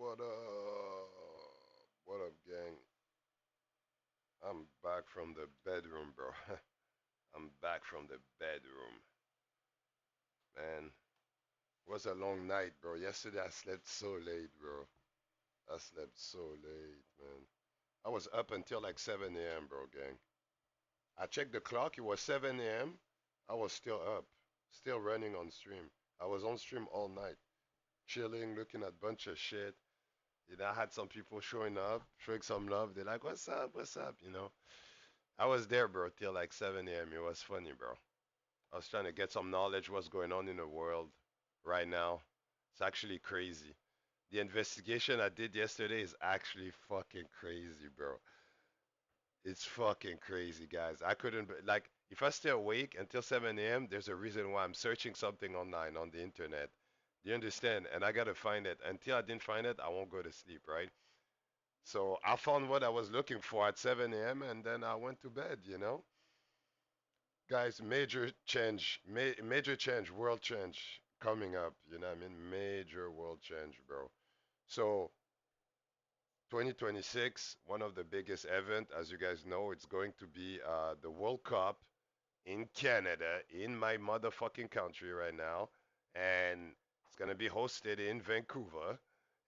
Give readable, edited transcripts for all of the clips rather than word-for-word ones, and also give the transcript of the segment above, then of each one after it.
What up? What up, gang? I'm back from the bedroom, bro. I'm back from the bedroom. Man, it was a long night, bro. Yesterday I slept so late, bro. I slept so late, man. I was up until like 7 a.m., bro, gang. I checked the clock, it was 7 a.m. I was still up, still running on stream. I was on stream all night, chilling, looking at bunch of shit. I had some people showing up, showing some love. They're like, "What's up? What's up?" I was there, bro, till like 7 a.m. It was funny, bro. I was trying to get some knowledge what's going on in the world right now. It's actually crazy. The investigation I did yesterday is actually fucking crazy, bro. It's fucking crazy, guys. I couldn't like if I stay awake until 7 a.m., there's a reason why I'm searching something online on the internet. Do you understand? And I gotta find it. Until I didn't find it, I won't go to sleep, right? So I found what I was looking for at 7 a.m. and then I went to bed. Guys, major change, world change coming up. You know what I mean? Major world change, bro. So 2026, one of the biggest event, as you guys know, it's going to be the World Cup in Canada, in my motherfucking country right now, and it's gonna be hosted in Vancouver.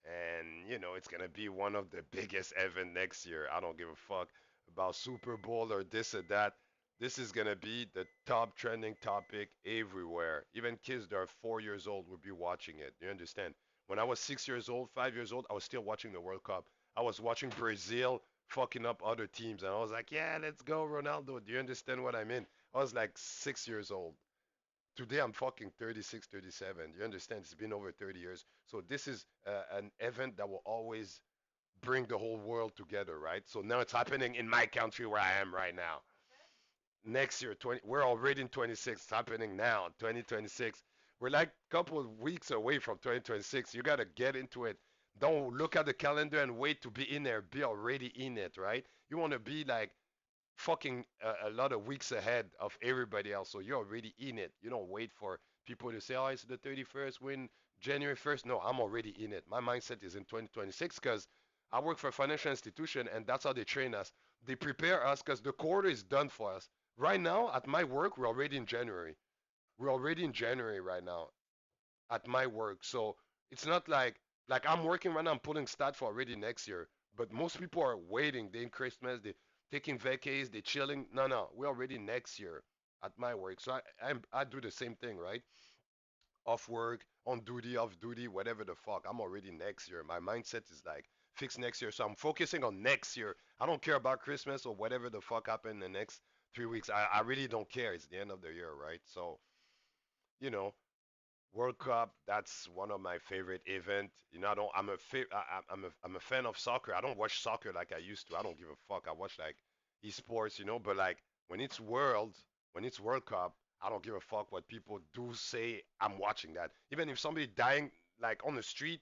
And it's gonna be one of the biggest event next year. I don't give a fuck about Super Bowl or this or that. This is gonna be the top trending topic everywhere. Even kids that are 4 years old will be watching it. You understand? When I was 6 years old, 5 years old, I was still watching the World Cup. I was watching Brazil fucking up other teams, and I was like, yeah, let's go, Ronaldo. Do you understand what I mean? I was like 6 years old. Today I'm fucking 36, 37. You understand? It's been over 30 years. So this is an event that will always bring the whole world together, right? So now it's happening in my country where I am right now. Next year, we're already in 26. It's happening now, 2026. We're like a couple of weeks away from 2026. You got to get into it. Don't look at the calendar and wait to be in there. Be already in it, right? You want to be like fucking a lot of weeks ahead of everybody else. So you're already in it. You don't wait for people to say, oh, it's the 31st, when January 1st. No, I'm already in it. My mindset is in 2026 because I work for a financial institution and that's how they train us. They prepare us because the quarter is done for us. Right now, at my work, we're already in January. We're already in January right now at my work. So it's not like I'm working right now. I'm putting stat for already next year. But most people are waiting. They in Christmas. They taking vacays. They chilling. No, no, we're already next year at my work. So I do the same thing, right? Off work, on duty, off duty, whatever the fuck. I'm already next year. My mindset is like fixed next year. So I'm focusing on next year. I don't care about Christmas or whatever the fuck happened in the next 3 weeks. I really don't care. It's the end of the year, right? So you know, World Cup, that's one of my favorite event. I don't. I'm a fan of soccer. I don't watch soccer like I used to. I don't give a fuck. I watch like esports, But like when it's when it's World Cup, I don't give a fuck what people do say. I'm watching that. Even if somebody dying like on the street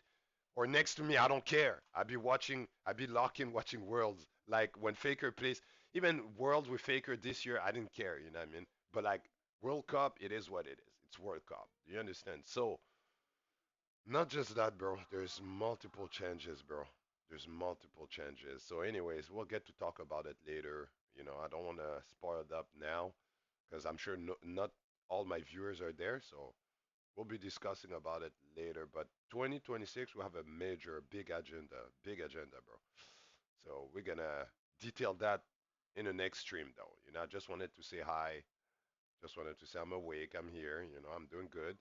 or next to me, I don't care. I be watching. I be locking watching Worlds. Like when Faker plays, even Worlds with Faker this year, I didn't care. You know what I mean? But like World Cup, it is what it is. It's World Cup. Do you understand? So not just that, bro. There's multiple changes, bro. There's multiple changes. So, anyways, we'll get to talk about it later. I don't want to spoil it up now because I'm sure not all my viewers are there. So, we'll be discussing about it later. But 2026, we have a major, big agenda, bro. So, we're gonna detail that in the next stream, though. I just wanted to say hi. Just wanted to say I'm awake. I'm here. I'm doing good.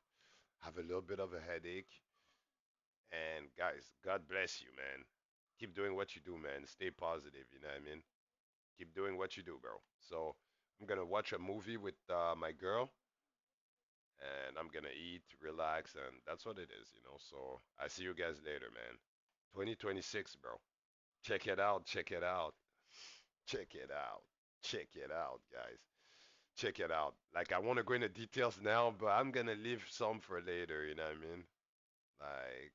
Have a little bit of a headache. And guys, God bless you, man. Keep doing what you do, man. Stay positive, you know what I mean? Keep doing what you do, bro. So I'm gonna watch a movie with my girl, and I'm gonna eat, relax, and that's what it is. So I see you guys later, man. 2026, bro. Check it out, check it out, check it out, check it out, guys. Check it out. Like I want to go into details now, but I'm gonna leave some for later. You know what I mean? Like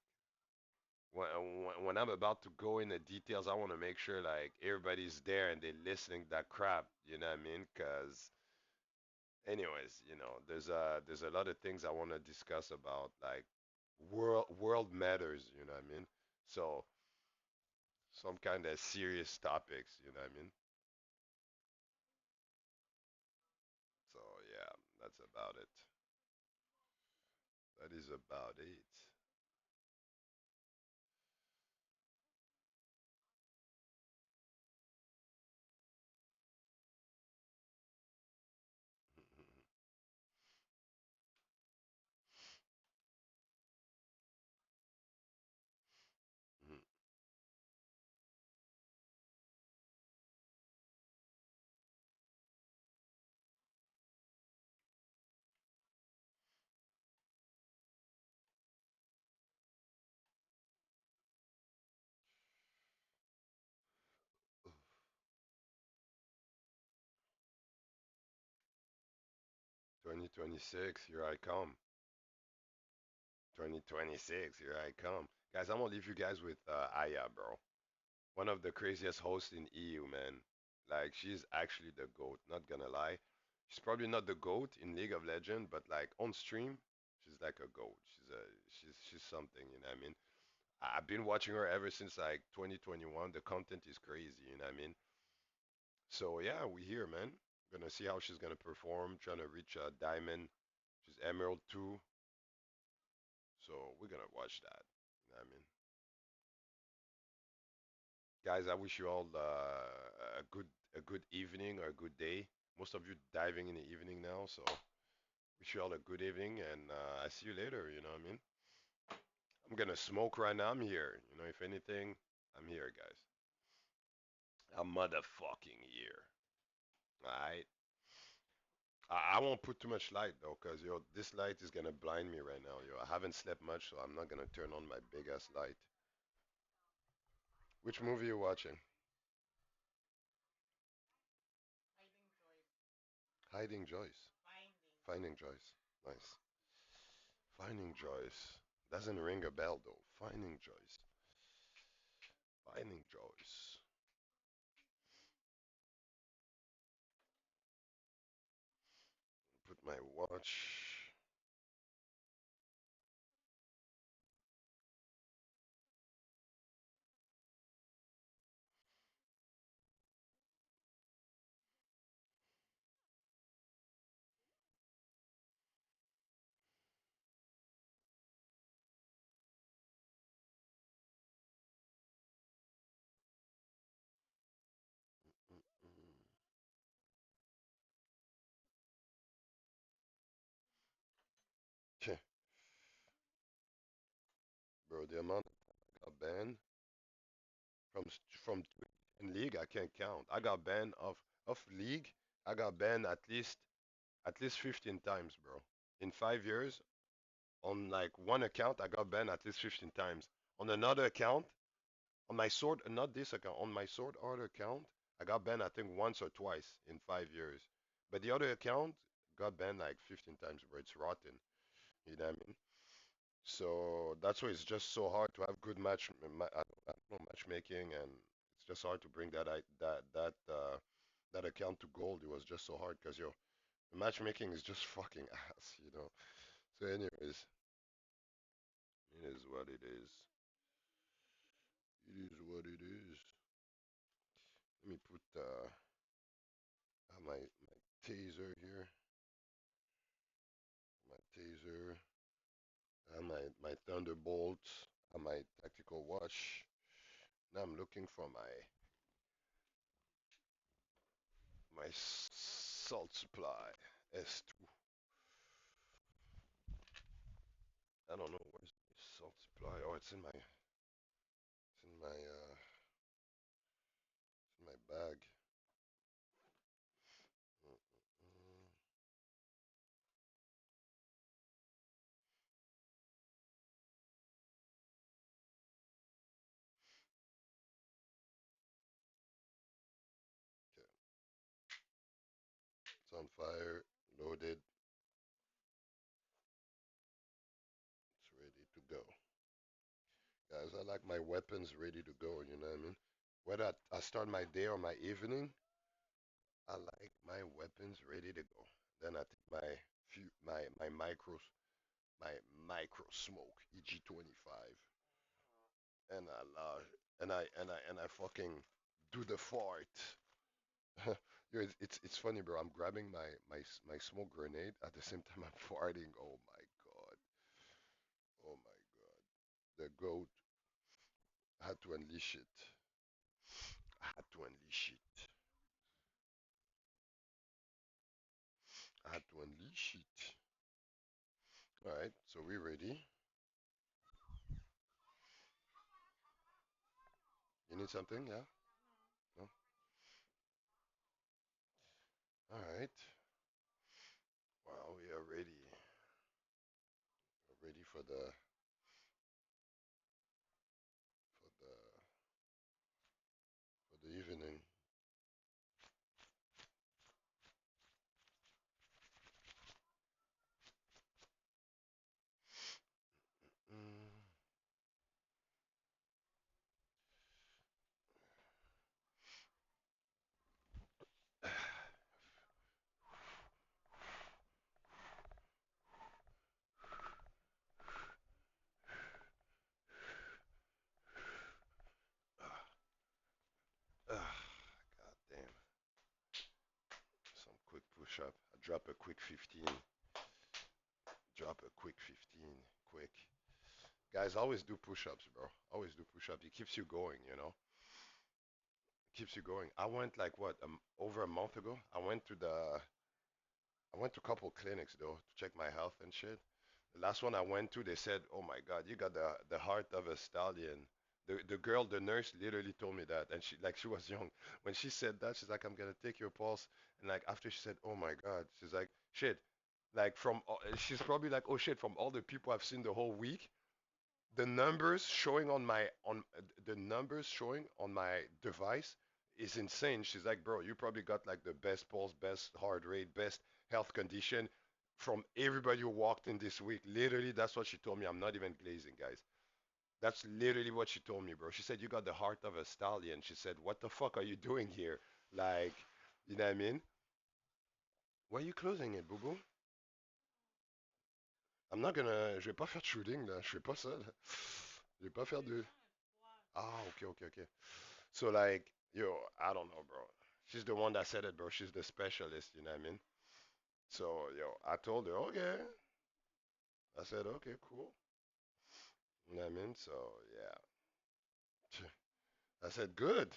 when I'm about to go into details, I want to make sure like everybody's there and they're listening to that crap. You know what I mean? Cause anyways, there's a lot of things I want to discuss about like world matters. You know what I mean? So some kind of serious topics, you know what I mean? So yeah, that's about it. That is about it. 2026, here I come. 2026, here I come. Guys, I'm gonna leave you guys with Aya, bro. One of the craziest hosts in EU, man. Like, she's actually the GOAT, not gonna lie. She's probably not the GOAT in League of Legends, but like on stream, she's like a GOAT. She's something, you know what I mean? I've been watching her ever since like 2021. The content is crazy, you know what I mean? So yeah, we here, man. Gonna see how she's gonna perform, trying to reach Diamond. She's Emerald 2, so we're gonna watch that. You know what I mean? Guys, I wish you all a good evening or a good day. Most of you diving in the evening now, so wish you all a good evening, and I see you later. You know what I mean? I'm gonna smoke right now. I'm here. You know, if anything, I'm here, guys. I'm motherfucking here. All right. I won't put too much light though, cause yo, this light is gonna blind me right now. Yo, I haven't slept much, so I'm not gonna turn on my big ass light. Which movie you watching? Hiding Joyce. Finding Joyce. Nice. Finding Joyce. Doesn't ring a bell though. Finding Joyce. Finding Joyce. Put my watch. Okay, bro, the amount I got banned from in league, I can't count. I got banned of league. I got banned at least 15 times, bro. In 5 years, on like one account, I got banned at least 15 times. On another account, on my sword, not this account, on my sword art account, I got banned I think once or twice in 5 years. But the other account got banned like 15 times, bro. It's rotten. You know what I mean? So that's why it's just so hard to have good I don't know, matchmaking, and it's just hard to bring that account to gold. It was just so hard because yo, the matchmaking is just fucking ass. So, anyways, it is what it is. It is what it is. Let me put my taser here, my taser, and my thunderbolt, and my tactical watch. Now I'm looking for my salt supply. S2. I don't know where's my salt supply. Oh, it's in my bag. Mm. Okay, it's on fire, loaded, it's ready to go. Guys, I like my weapons ready to go, you know what I mean? Whether I start my day or my evening, I like my weapons ready to go. Then I take my micro smoke EG25. and I love and I fucking do the fart. It's funny, bro. I'm grabbing my smoke grenade at the same time I'm farting. Oh my god. Oh my god. The goat had to unleash it. I had to unleash it. I had to unleash it. All right, so we ready? You need something? Yeah? No? All right. Well, we are ready. We're ready for the evening. Mm. God damn. Some quick push up. I drop a quick 15. Drop a quick 15. Quick. Guys, always do push ups, bro. Always do push ups. It keeps you going, you know? Keeps you going. I went like what, over a month ago? I went to a couple clinics though to check my health and shit. The last one I went to, they said, "Oh my God, you got the heart of a stallion." The girl, the nurse, literally told me that, and she was young. When she said that, she's like, "I'm gonna take your pulse," and like after she said, "Oh my God," she's like, "Shit." Like she's probably like, "Oh shit," from all the people I've seen the whole week, the numbers showing on my device is insane. She's like, bro, you probably got like the best pulse, best heart rate, best health condition from everybody who walked in this week. Literally, that's what she told me. I'm not even glazing, guys. That's literally what she told me, bro. She said, you got the heart of a stallion. She said, what the fuck are you doing here? Like, you know what I mean? Why are you closing it, boo boo? I'm not gonna. Je vais pas faire de shooting, là. Je fais pas ça, là. Je vais pas faire de. Ah, okay, okay, okay. So like, yo, I don't know, bro. She's the one that said it, bro. She's the specialist, you know what I mean? So, yo, I told her, okay. I said, okay, cool. You know what I mean? So, yeah. I said, good.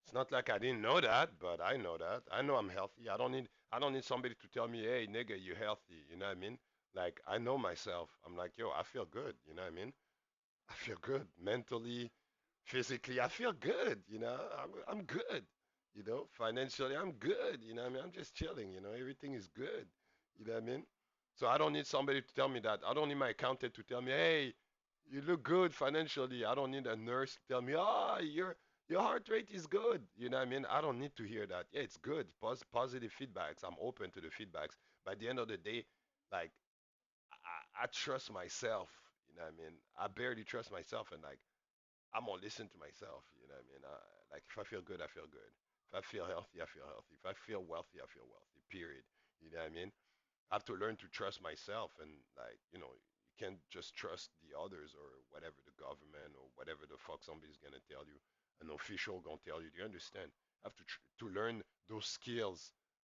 It's not like I didn't know that, but I know that. I know I'm healthy. I don't need somebody to tell me, hey, nigga, you're healthy. You know what I mean? Like, I know myself. I'm like, yo, I feel good. You know what I mean? I feel good mentally, physically. I feel good. I'm good. Financially, I'm good. You know what I mean? I'm just chilling. Everything is good. You know what I mean? So I don't need somebody to tell me that. I don't need my accountant to tell me, hey, you look good financially. I don't need a nurse to tell me, ah, your heart rate is good. You know what I mean? I don't need to hear that. Yeah, it's good. Positive feedbacks. I'm open to the feedbacks. By the end of the day, like I trust myself. You know what I mean? I barely trust myself, and like I'm gonna listen to myself. You know what I mean? Like if I feel good, I feel good. If I feel healthy, I feel healthy. If I feel wealthy, I feel wealthy. Period. You know what I mean? I have to learn to trust myself, and like you can't just trust the others or whatever the government or whatever the fuck somebody's gonna tell you. An official gonna tell you. Do you understand? I have to learn those skills,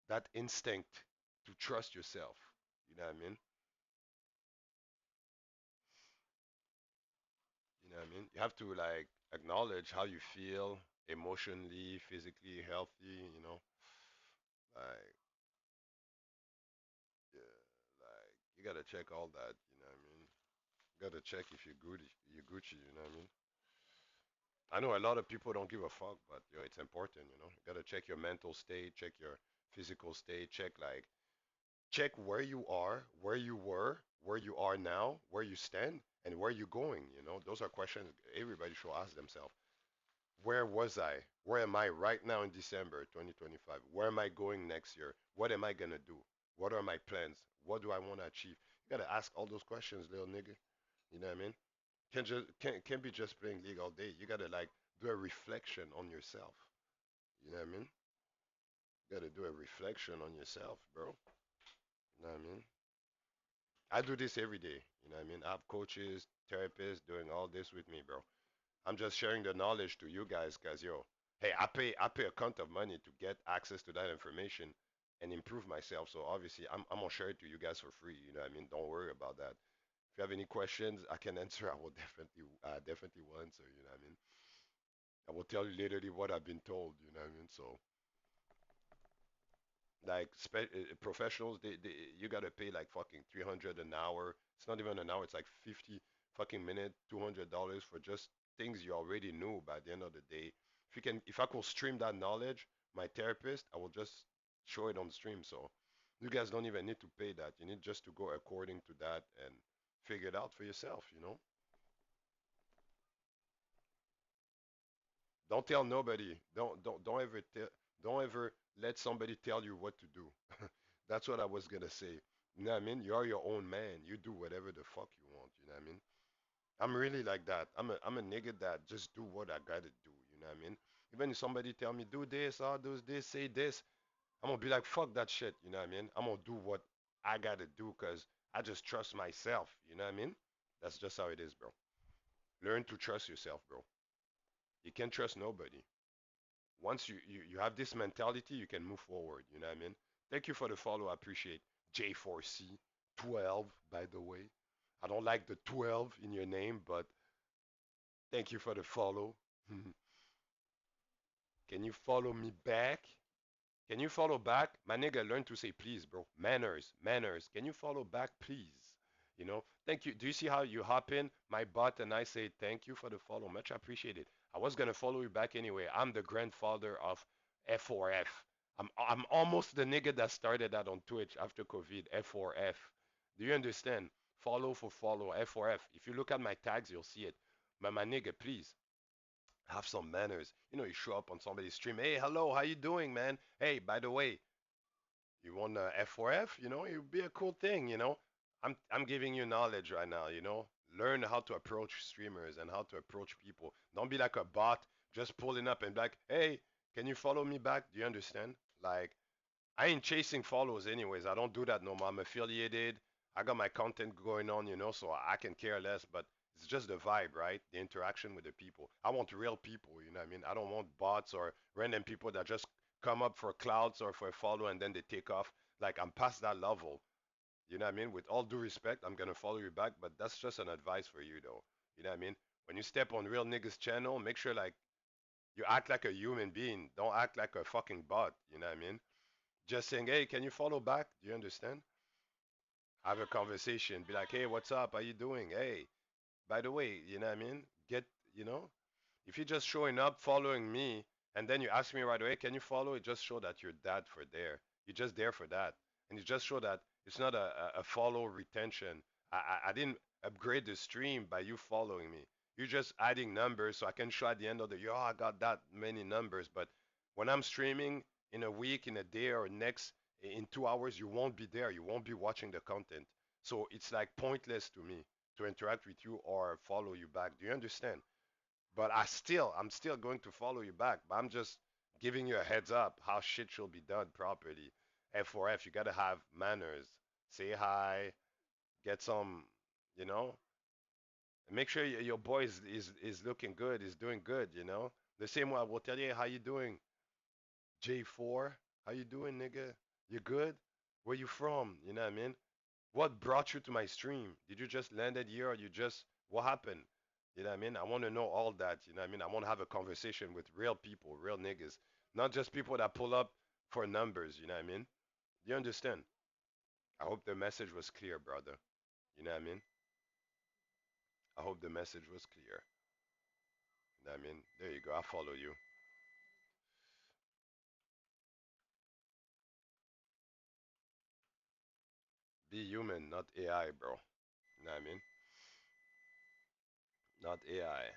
that instinct to trust yourself. You know what I mean? You know what I mean? You have to like acknowledge how you feel emotionally, physically healthy, Like, yeah, like you gotta check all that, you know what I mean? You gotta check if you're Gucci, you know what I mean? I know a lot of people don't give a fuck, but it's important. You gotta check your mental state, check your physical state, check where you are, where you were, where you are now, where you stand, and where you're going. Those are questions everybody should ask themselves. Where was I? Where am I right now in December 2025? Where am I going next year? What am I gonna do? What are my plans? What do I want to achieve? You gotta ask all those questions, little nigga. You know what I mean? Can't be just playing league all day. You gotta like do a reflection on yourself. You know what I mean? You gotta do a reflection on yourself, bro. You know what I mean? I do this every day. You know what I mean? I have coaches, therapists doing all this with me, bro. I'm just sharing the knowledge to you guys, cause yo, hey, I pay a count of money to get access to that information and improve myself. So obviously, I'm gonna share it to you guys for free. You know what I mean? Don't worry about that. If you have any questions, I can answer. I will definitely will answer. You know what I mean? I will tell you literally what I've been told. You know what I mean? So like professionals, you gotta pay like fucking 300 an hour. It's not even an hour. It's like 50 fucking minute, $200 for just things you already knew by the end of the day. If I could stream that knowledge, my therapist, I will just show it on stream. So you guys don't even need to pay that. You need just to go according to that and figure it out for yourself. You know, don't tell nobody. Don't ever let somebody tell you what to do. That's what I was gonna say. You know what I mean? You're your own man. You do whatever the fuck you want. You know what I mean? I'm really like that. I'm a nigga that just do what I gotta do. You know what I mean? Even if somebody tell me do this, or do this, say this, I'm gonna be like fuck that shit. You know what I mean? I'm gonna do what I gotta do because I just trust myself. You know what I mean? That's just how it is, bro. Learn to trust yourself, bro. You can't trust nobody. Once you have this mentality, you can move forward. You know what I mean? Thank you for the follow. I appreciate J4C 12, by the way. I don't like the 12 in your name, but thank you for the follow. Can you follow me back? Can you follow back? My nigga, learn to say please, bro. Manners, manners. Can you follow back, please? You know, thank you. Do you see how you hop in my bot and I say thank you for the follow? Much appreciated. I was gonna follow you back anyway. I'm the grandfather of F4F. I'm almost the nigga that started that on Twitch after COVID. F4F. Do you understand? Follow for follow. F4F. If you look at my tags, you'll see it. But my nigga, please have some manners. You know, you show up on somebody's stream. Hey, hello, how you doing, man? Hey, by the way, you want F4F? You know, it would be a cool thing. You know, I'm giving you knowledge right now. You know, learn how to approach streamers and how to approach people. Don't be like a bot just pulling up and be like, hey, can you follow me back? Do you understand? Like, I ain't chasing follows anyways. I don't do that no more. I'm affiliated. I got my content going on, you know, so I can care less. But it's just the vibe, right? The interaction with the people. I want real people, you know what I mean? I don't want bots or random people that just come up for clouds or for a follow and then they take off. Like I'm past that level. You know what I mean? With all due respect, I'm gonna follow you back, but that's just an advice for you though. You know what I mean? When you step on real niggas channel, make sure like you act like a human being. Don't act like a fucking bot. You know what I mean? Just saying, hey, can you follow back? Do you understand? Have a conversation. Be like, hey, what's up? How you doing? Hey, by the way, you know what I mean? Get, you know, if you're just showing up, following me, and then you ask me right away, can you follow? It just show that you're that for there. You're just there for that, and it just show that it's not a follow retention. I didn't upgrade the stream by you following me. You're just adding numbers so I can show at the end of the year, oh, I got that many numbers. But when I'm streaming in a week, in a day, or next in 2 hours, you won't be there. You won't be watching the content. So it's like pointless to me to interact with you or follow you back. Do you understand? But I'm still going to follow you back. But I'm just giving you a heads up how shit should be done properly. F4F, you gotta have manners. Say hi, get some, you know, make sure your boy is looking good, is doing good, you know. The same way I will tell you how you doing, J4. How you doing, nigga? You good? Where you from? You know what I mean? What brought you to my stream? Did you just landed here or you just what happened? You know what I mean? I want to know all that. You know what I mean? I want to have a conversation with real people, real niggas, not just people that pull up for numbers. You know what I mean? Do you understand? I hope the message was clear, brother. You know what I mean? I hope the message was clear. You know what I mean? There you go. I follow you. Be human, not AI, bro. You know what I mean? Not AI.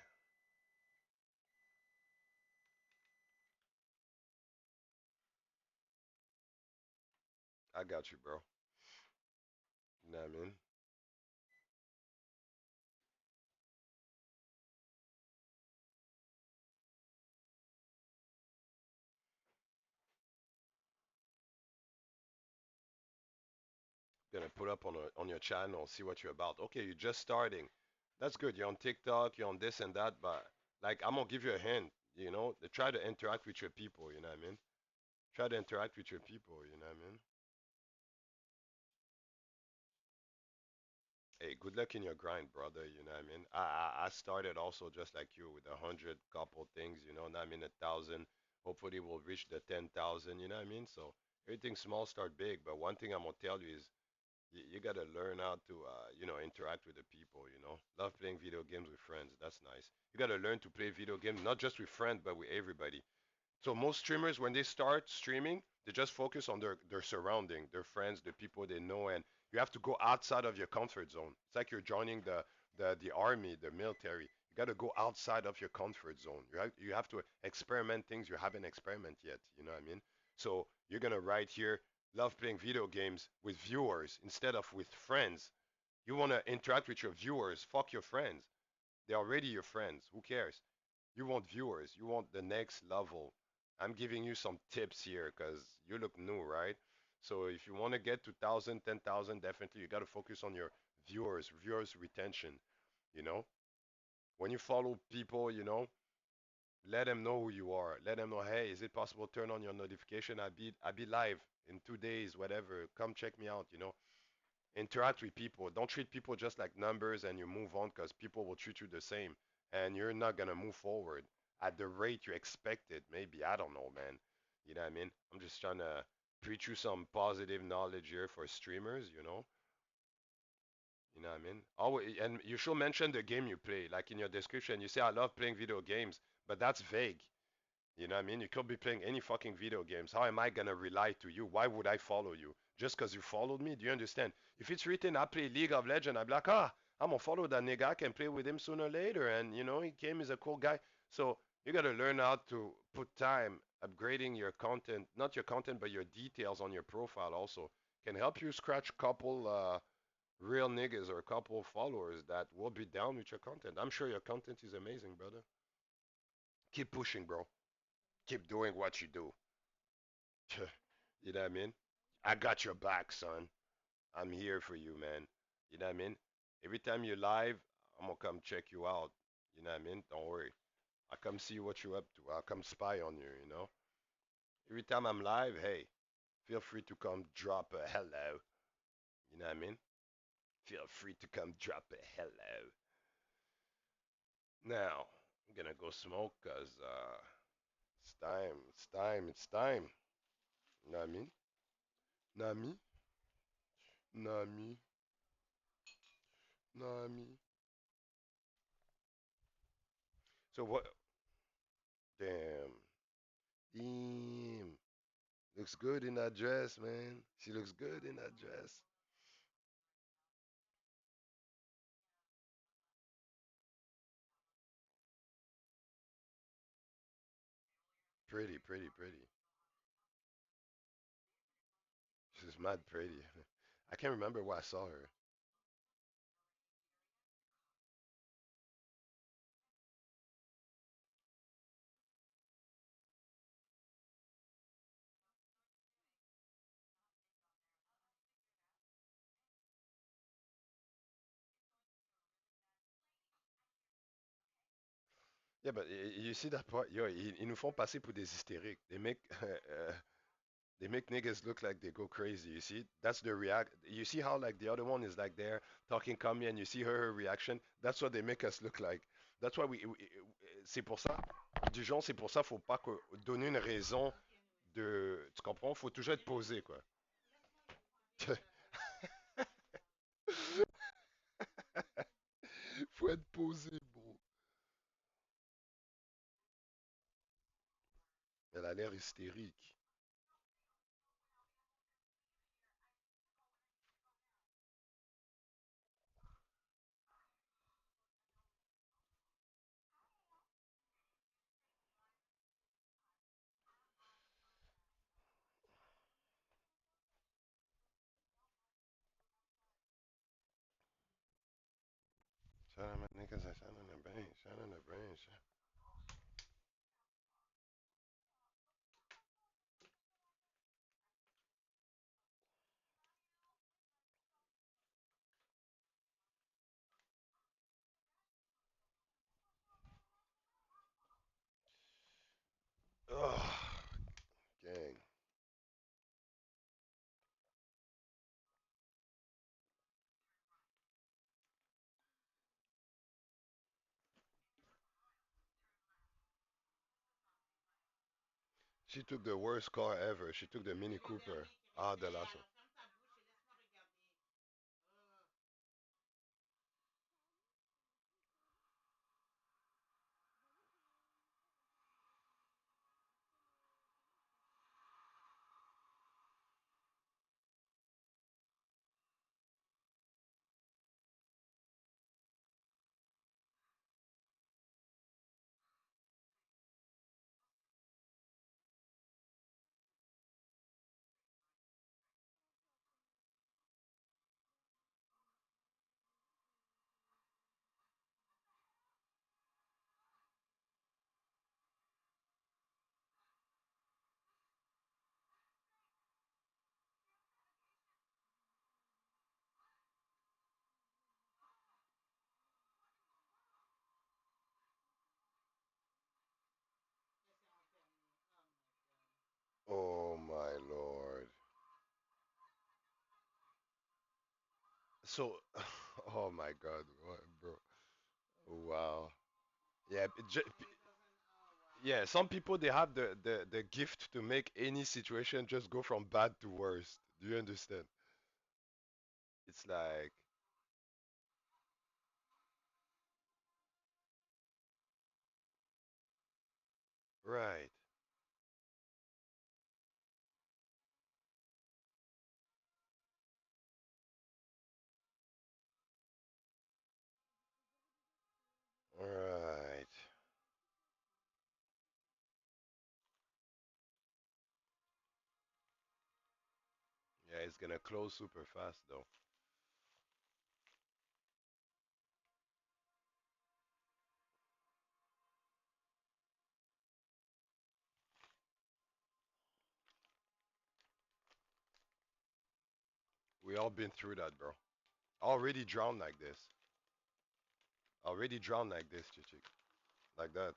I got you, bro. You know what I mean? Gonna put up on your channel, see what you're about. Okay, you're just starting. That's good. You're on TikTok, you're on this and that, but Like I'm gonna give you a hint, try to interact with your people, you know what I mean? Try to interact with your people, you know what I mean? Hey, good luck in your grind, brother, you know what I mean? I started also just like you with 100 couple things, now I'm in 1,000. Hopefully we'll reach the 10,000, you know what I mean? So everything small start big, but one thing I'm gonna tell you is you gotta learn how to, interact with the people. Love playing video games with friends, that's nice. You gotta learn to play video games, not just with friends, but with everybody. So most streamers, when they start streaming, they just focus on their surrounding, their friends, the people they know, and you have to go outside of your comfort zone. It's like you're joining the army, the military. You got to go outside of your comfort zone. You have to experiment things you haven't experimented yet. You know what I mean? So you're gonna write here, love playing video games with viewers instead of with friends. You wanna interact with your viewers. Fuck your friends. They're already your friends. Who cares? You want viewers. You want the next level. I'm giving you some tips here because you look new, right? So if you want to get to 1,000, 10,000, definitely you got to focus on your viewers retention. You know, when you follow people, let them know who you are. Let them know, hey, is it possible to turn on your notification? I be live in 2 days, whatever. Come check me out. Interact with people. Don't treat people just like numbers and you move on because people will treat you the same and you're not gonna move forward at the rate you expected. Maybe I don't know, man. You know what I mean? I'm just trying to preach you some positive knowledge here for streamers. You know what I mean? Always, and you should mention the game you play. Like in your description, you say I love playing video games, but that's vague. You know what I mean? You could be playing any fucking video games. How am I gonna rely to you? Why would I follow you? Just because you followed me? Do you understand? If it's written, I play League of Legends, I'd be like, I'm gonna follow that nigga. I can play with him sooner or later. And he came as a cool guy. So you gotta learn how to put time upgrading your content, not your content, but your details on your profile also can help you scratch a couple real niggas or a couple followers that will be down with your content. I'm sure your content is amazing, brother. Keep pushing, bro. Keep doing what you do. You know what I mean? I got your back, son. I'm here for you, man. You know what I mean? Every time you're live, I'm gonna come check you out. You know what I mean? Don't worry. I'll come see what you're up to. I'll come spy on you. Every time I'm live, hey, feel free to come drop a hello. You know what I mean? Feel free to come drop a hello. Now, I'm gonna go smoke cause it's time. It's time. It's time. You know what I mean? Nami? Nami? Nami? So what? Damn. Damn. Looks good in that dress, man. She looks good in that dress. Pretty, pretty, pretty. She's mad pretty. I can't remember where I saw her. Yeah, but you see that part? Yo, ils nous font passer pour des hystériques. They make niggas look like they go crazy. You see? That's the react. You see how like the other one is like there talking calmly, and you see her reaction. That's what they make us look like. That's why c'est pour ça. Du genre, c'est pour ça, faut pas donner une raison de. Tu comprends? Faut toujours être posé, quoi. Faut être posé, bro. Elle a l'air hystérique. Shout out my niggas, I shout on the brain, shout on the brain. She took the worst car ever. She took the Mini Cooper. Ah, the last one. Oh my lord. So, oh my god, what, bro? Wow. Yeah, yeah. Some people they have the gift to make any situation just go from bad to worse. Do you understand? It's like, right, right. Yeah, it's gonna close super fast though. We all been through that, bro. Already drowned like this. Already drowned like this, chick. Like that.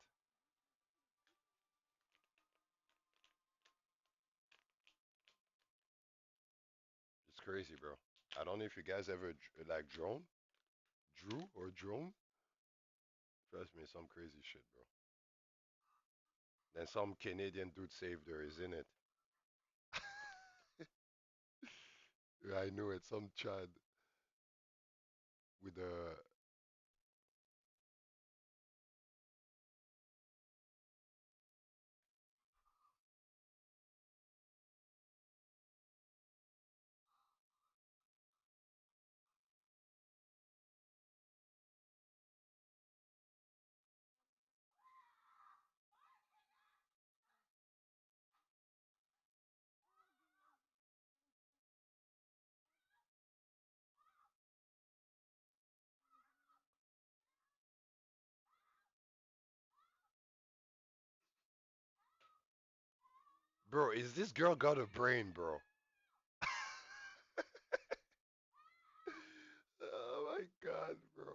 It's crazy, bro. I don't know if you guys ever like drone, drew or drone. Trust me, some crazy shit, bro. Then some Canadian dude saved her, isn't it? Yeah, I knew it. Some Chad with a. Bro, is this girl got a brain, bro? Oh my god, bro.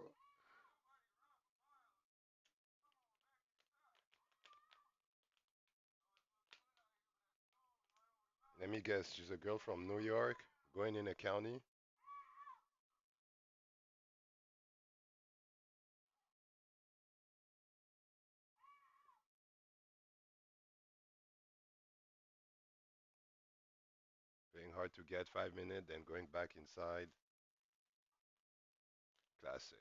Let me guess. She's a girl from New York, going in a county, paying hard to get 5 minutes, then going back inside. Classic.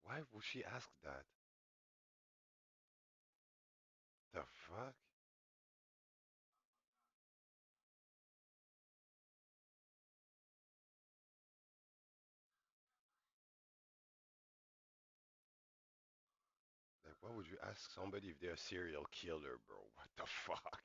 Why would she ask that? The fuck? Why would you ask somebody if they're a serial killer, bro? What the fuck?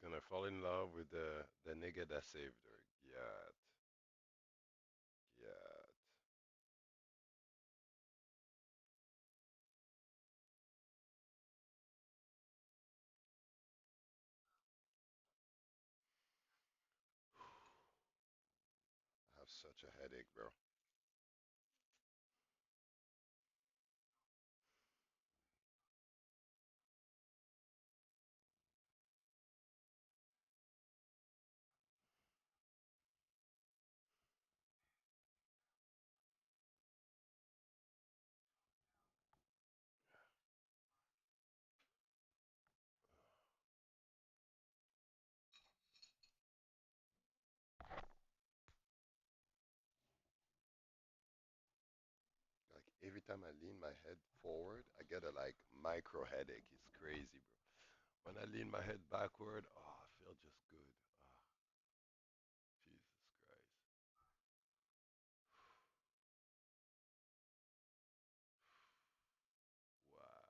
It's gonna fall in love with the nigga that saved her. Yeah, yeah. I have such a headache, bro. Like every time I lean my head forward, I get a like micro headache. It's crazy, bro. When I lean my head backward, oh, I feel just good. Oh, Jesus Christ. Wow.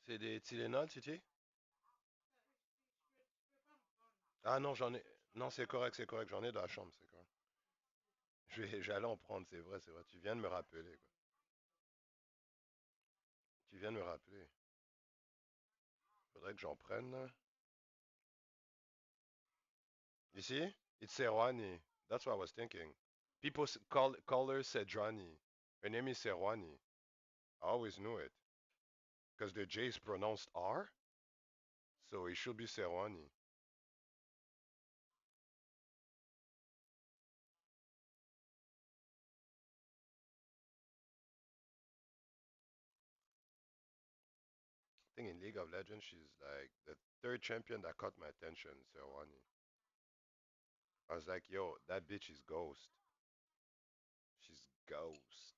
C'est des Tylenol, Titi? Ah non, j'en ai. Non, c'est correct, j'en ai dans la chambre, c'est correct. J'allais en prendre, c'est vrai, c'est vrai. Tu viens de me rappeler, quoi. Tu viens de me rappeler. Faudrait que j'en prenne, là. You see? It's Serwani. That's what I was thinking. People call her Sedrani. Her name is Serwani. I always knew it. Because the J is pronounced R, so it should be Serwani. I think in League of Legends, she's like the third champion that caught my attention, Serwani. I was like, yo, that bitch is ghost. She's ghost.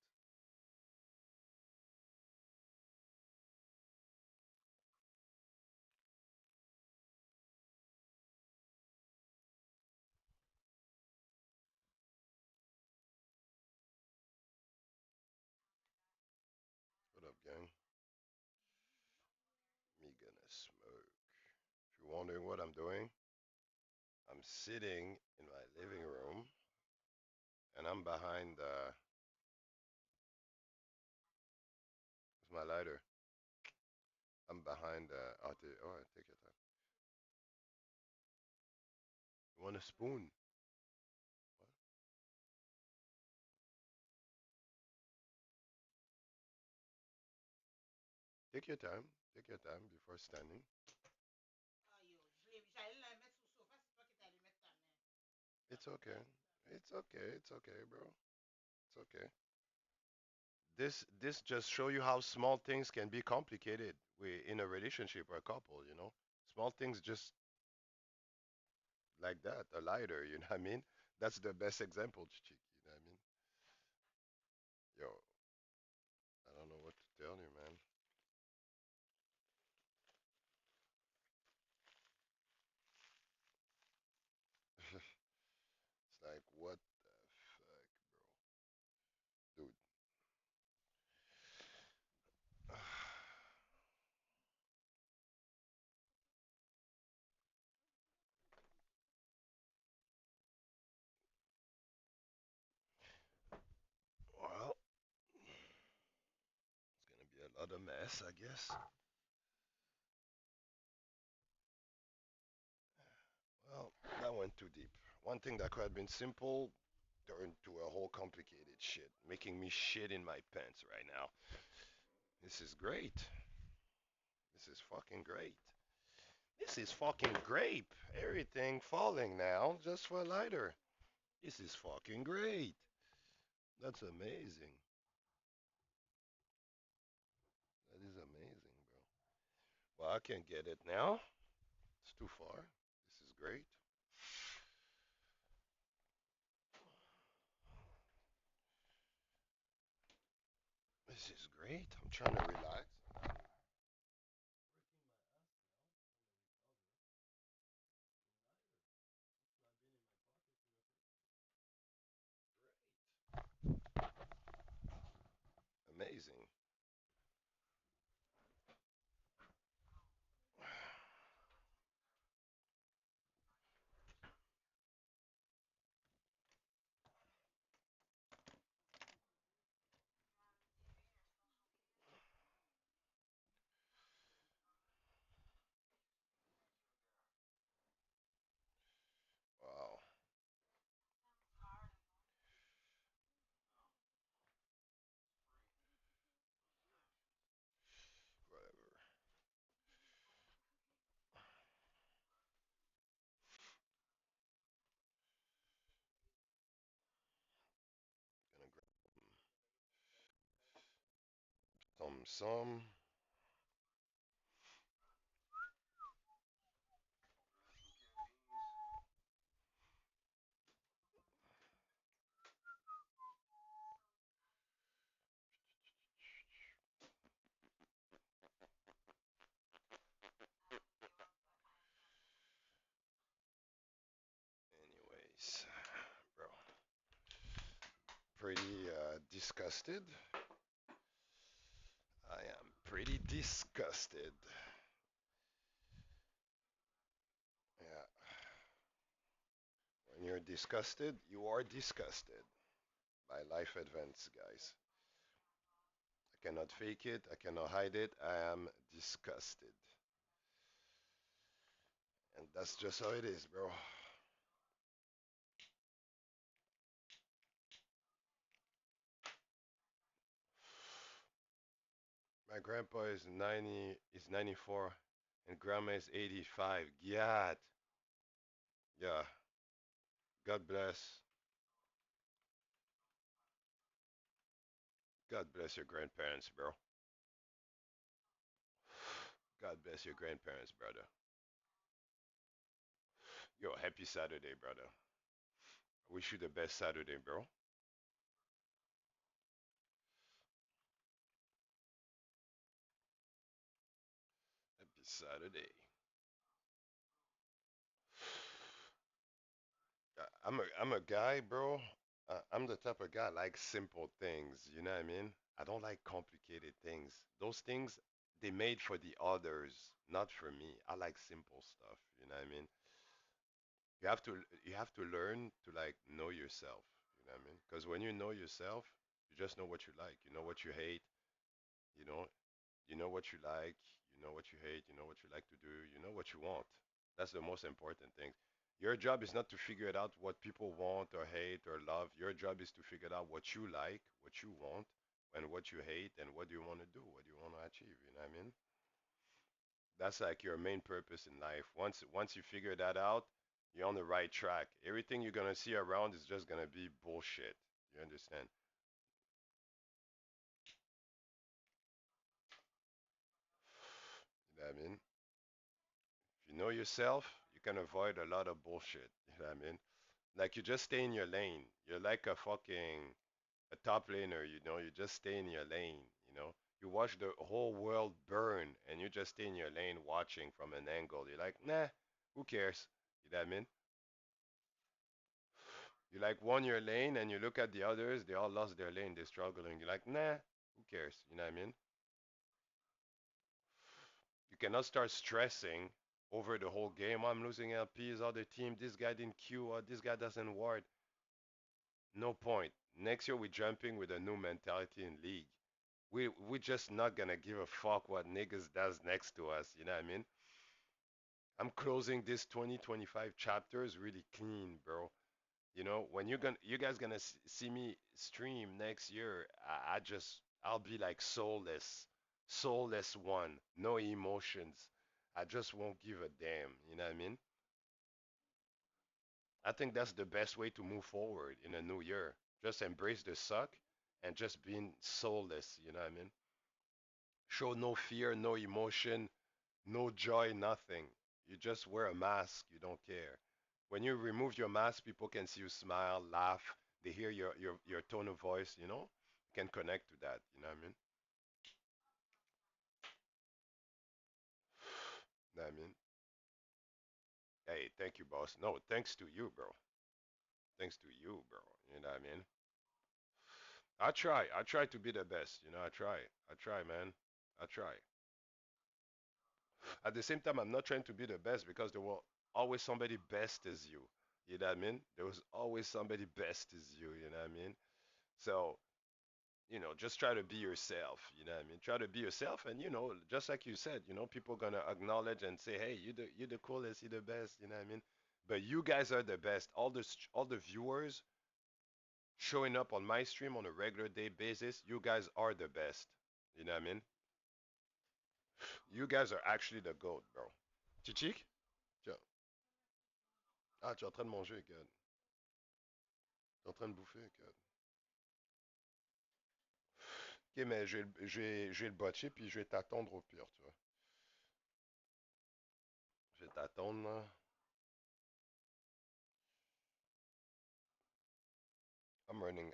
What up, gang? Me gonna smoke. If you're wondering what I'm doing, I'm sitting in my living room and I'm behind with my lighter. I'm behind. Oh, take your time. You want a spoon? What? Take your time. Take your time before standing. It's okay. It's okay. It's okay, bro. It's okay. This just show you how small things can be complicated in a relationship or a couple, you know. Small things just like that, a lighter, you know what I mean? That's the best example, Chichi, you know what I mean? Yo, I don't know what to tell you, man. It's like, what the fuck, dude? Well, it's gonna be a lot of mess, I guess. Well, that went too deep. One thing that could have been simple turned to a whole complicated shit, making me shit in my pants right now. This is great. This is fucking great. This is fucking great. Everything falling now just for a lighter. This is fucking great. That's amazing. That is amazing, bro. Well, I can't get it now. It's too far. This is great. This is great. I'm trying to relax. Amazing. Wow. Whatever. Gonna grab some. Anyways, bro, pretty disgusted. I am pretty disgusted. Yeah. When you're disgusted, you are disgusted by life events, guys. I cannot fake it. I cannot hide it. I am disgusted. And that's just how it is, bro. My grandpa is 94, and grandma is 85. God, yeah. God bless. God bless your grandparents, bro. God bless your grandparents, brother. Yo, happy Saturday, brother. Wish you the best Saturday, bro. Happy Saturday. I'm a guy, bro. I'm the type of guy I like simple things. You know what I mean? I don't like complicated things. Those things they made for the others, not for me. I like simple stuff. You know what I mean? You have to learn to like know yourself. You know what I mean? Because when you know yourself, you just know what you like. You know what you hate. You know you know what you like. You know what you hate. You know what you like to do. You know what you want. That's the most important thing. Your job is not to figure it out what people want or hate or love. Your job is to figure out what you like, what you want, and what you hate, and what do you want to do, what do you want to achieve. You know what I mean? That's like your main purpose in life. Once you figure that out, you're on the right track. Everything you're gonna see around is just gonna be bullshit. You understand? You know what I mean? If you know yourself, you can avoid a lot of bullshit. You know what I mean? Like you just stay in your lane. You're like a top laner, you know, you just stay in your lane, you know. You watch the whole world burn and you just stay in your lane watching from an angle. You're like, nah, who cares? You know what I mean? You like won your lane and you look at the others, they all lost their lane, they're struggling. You're like, nah, who cares? You know what I mean? You cannot start stressing over the whole game. I'm losing LPs, other team, this guy didn't queue, or this guy doesn't ward. No point. Next year we're jumping with a new mentality in league. We just not gonna give a fuck what niggas does next to us. You know what I mean? I'm closing this 2025 chapters really clean, bro. You know, when you guys gonna see me stream next year, I'll be like soulless one, no emotions. I just won't give a damn. You know what I mean? I think that's the best way to move forward in a new year. Just embrace the suck and just being soulless. You know what I mean? Show no fear, no emotion, no joy, nothing. You just wear a mask, you don't care. When you remove your mask, people can see you smile, laugh, they hear your tone of voice, you know? You can connect to that, you know what I mean? Know what I mean? Hey, thank you, boss. No, thanks to you, bro. Thanks to you, bro. You know what I mean? I try to be the best, you know, I try, man. I try. At the same time, I'm not trying to be the best because there will always somebody best as you. You know what I mean? There was always somebody best as you know what I mean? So, you know, just try to be yourself, you know what I mean? Try to be yourself and just like you said, people gonna acknowledge and say, "Hey, you the coolest, you the best," you know what I mean? But you guys are the best. All the viewers showing up on my stream on a regular day basis, you guys are the best. You know what I mean? You guys are actually the goat, bro. Chichik? Tiens. Ah, tu es en train de manger, Ken. Tu es en train de bouffer, Ken. Ok, mais je vais le botcher, puis je vais t'attendre au pire, tu vois. Je vais t'attendre, là. I'm running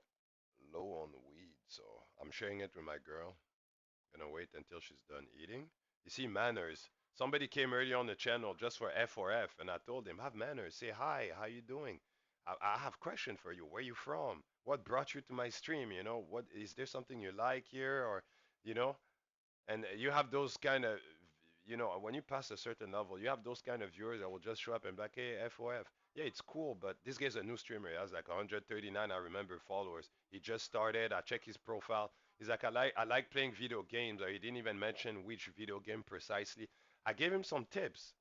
low on weed, so I'm sharing it with my girl. Gonna wait until she's done eating. You see, manners. Somebody came early on the channel just for F4F, and I told him, have manners. Say hi, how you doing? I have a question for you. Where you from? What brought you to my stream? You know, what is there something you like here, or you know? And you have those kind of, when you pass a certain level, you have those kind of viewers that will just show up and be like, hey, FOF. Yeah, it's cool, but this guy's a new streamer. He has like 139, I remember, followers. He just started. I check his profile. He's like, I like playing video games. Or he didn't even mention which video game precisely. I gave him some tips.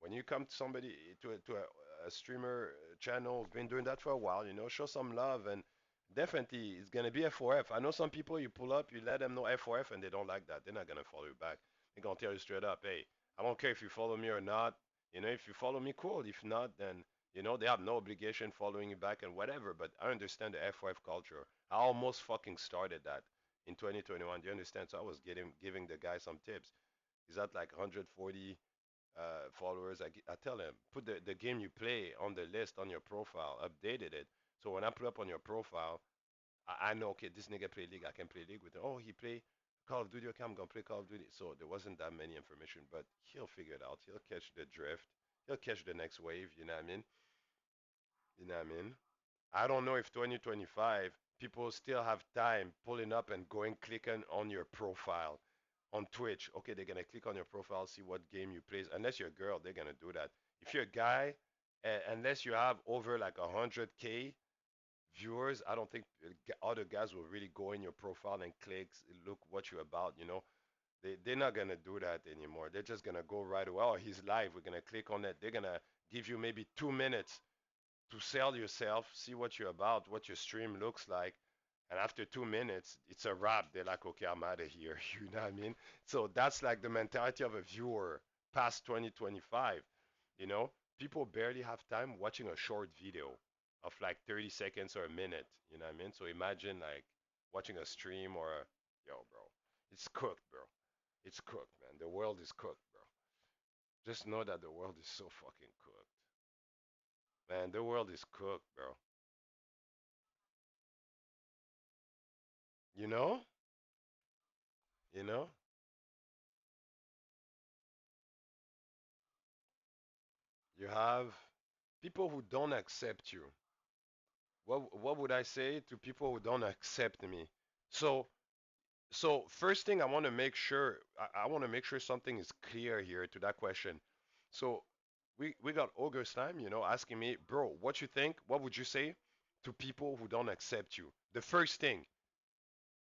When you come to somebody to a streamer channel, been doing that for a while. Show some love and definitely, it's gonna be F4F. I know some people you pull up, you let them know F4F, and they don't like that. They're not gonna follow you back. They're gonna tell you straight up, hey, I don't care if you follow me or not. If you follow me, cool. If not, then they have no obligation following you back and whatever. But I understand the F4F culture. I almost fucking started that in 2021. Do you understand? So I was giving the guy some tips. He's at like 140 followers. I tell him, put the game you play on the list on your profile, updated it. So when I put up on your profile, I know, okay, this nigga play League, I can play League with him. Oh, he play Call of Duty, okay, I'm gonna play Call of Duty. So there wasn't that many information, but he'll figure it out. He'll catch the drift. He'll catch the next wave, you know what I mean? You know what I mean? I don't know if 2025 people still have time pulling up and going clicking on your profile on Twitch. Okay, they're gonna click on your profile, see what game you play. Unless you're a girl, they're gonna do that. If you're a guy, unless you have over like 100K viewers, I don't think other guys will really go in your profile and click, look what you're about. They're not gonna do that anymore. They're just gonna go right away. Oh, he's live. We're gonna click on it. They're gonna give you maybe 2 minutes to sell yourself, see what you're about, what your stream looks like. And after 2 minutes, it's a wrap. They're like, okay, I'm out of here. You know what I mean? So that's like the mentality of a viewer past 2025. You know, people barely have time watching a short video of like 30 seconds or a minute. You know what I mean? So imagine like watching a stream or a, yo, bro, it's cooked, bro. It's cooked, man. The world is cooked, bro. Just know that the world is so fucking cooked. Man, the world is cooked, bro. You know? You know? You have people who don't accept you. What would I say to people who don't accept me? So first thing I want to make sure I want to make sure something is clear here to that question. So we got Augustine, asking me, bro, what you think? What would you say to people who don't accept you? The first thing,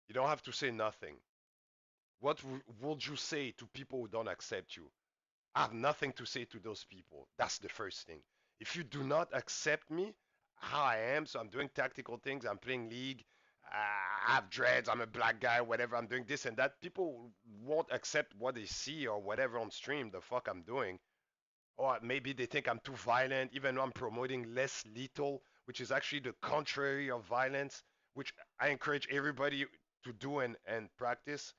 you don't have to say nothing. What would you say to people who don't accept you? I have nothing to say to those people. That's the first thing. If you do not accept me, how I am, so I'm doing tactical things, I'm playing League, I have dreads, I'm a black guy, whatever, I'm doing this and that, people won't accept what they see or whatever on stream, the fuck I'm doing. Or maybe they think I'm too violent, even though I'm promoting less lethal, which is actually the contrary of violence, which I encourage everybody to do and practice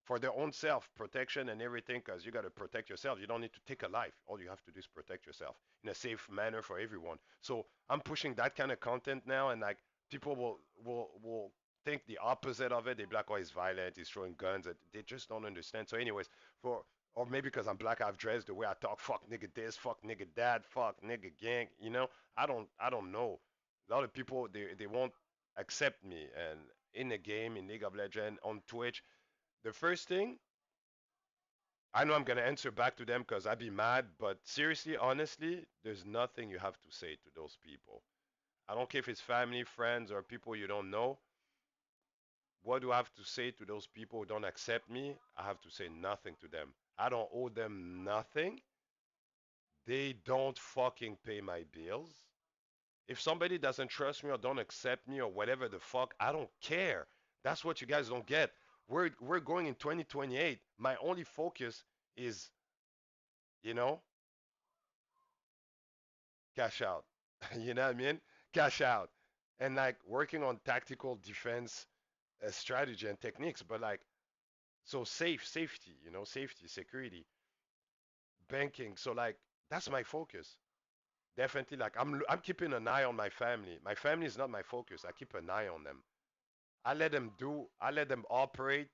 for their own self protection and everything, because you got to protect yourself. You don't need to take a life. All you have to do is protect yourself in a safe manner for everyone. So I'm pushing that kind of content now, and like people will think the opposite of it. They be like, oh, he's violent, he's throwing guns. They just don't understand. So, anyways, for or maybe because I'm black, I've dressed the way I talk. Fuck nigga this, fuck nigga that, fuck nigga gang. I don't know. A lot of people they won't accept me, and in the game, in League of Legends, on Twitch, the first thing I know I'm gonna answer back to them because I'd be mad, but seriously, honestly, there's nothing you have to say to those people. I don't care if it's family, friends, or people you don't know. What do I have to say to those people who don't accept me? I have to say nothing to them. I don't owe them nothing. They don't fucking pay my bills. If somebody doesn't trust me or don't accept me or whatever the fuck, I don't care. That's what you guys don't get. We're going in 2028. My only focus is, you know, cash out. You know what I mean? Cash out. And like working on tactical defense strategy and techniques, but like so safety, safety, security, banking. So like that's my focus. Definitely like I'm keeping an eye on my family. My family is not my focus. I keep an eye on them. I let them operate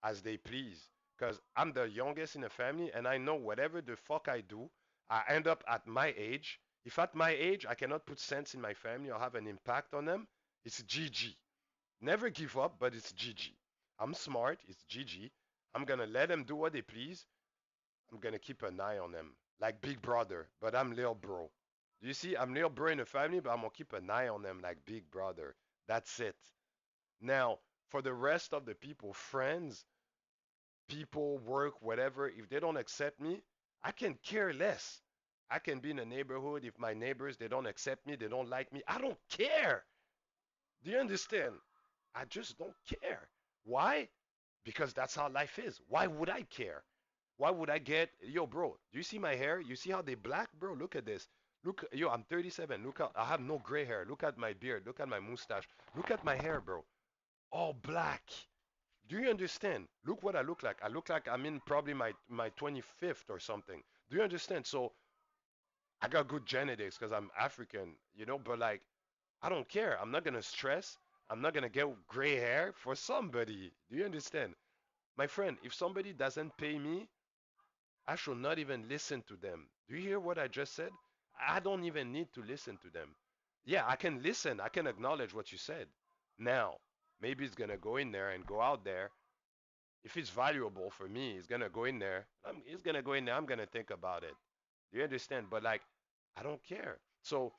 as they please. Because I'm the youngest in the family and I know whatever the fuck I do, I end up at my age. If at my age I cannot put sense in my family or have an impact on them, it's GG. Never give up, but it's GG. I'm smart, it's GG. I'm gonna let them do what they please. I'm gonna keep an eye on them. Like big brother, but I'm little bro. Do you see? I'm little bro in the family, but I'm gonna keep an eye on them like big brother. That's it. Now, for the rest of the people, friends, people, work, whatever, if they don't accept me, I can care less. I can be in a neighborhood. If my neighbors, they don't accept me, they don't like me, I don't care. Do you understand? I just don't care. Why? Because that's how life is. Why would I care? Why would I get, yo, bro, do you see my hair? You see how they black, bro? Look at this. Look, yo, I'm 37. Look how I have no gray hair. Look at my beard. Look at my mustache. Look at my hair, bro. All black. Do you understand? Look what I look like. I look like I'm in probably my 25th or something. Do you understand? So I got good genetics because I'm African, but like I don't care. I'm not gonna stress. I'm not gonna get gray hair for somebody. Do you understand? My friend, if somebody doesn't pay me, I should not even listen to them. Do you hear what I just said? I don't even need to listen to them. Yeah, I can listen. I can acknowledge what you said. Now, maybe it's gonna go in there and go out there. If it's valuable for me, it's gonna go in there. It's gonna go in there. I'm gonna think about it. Do you understand? But like, I don't care. So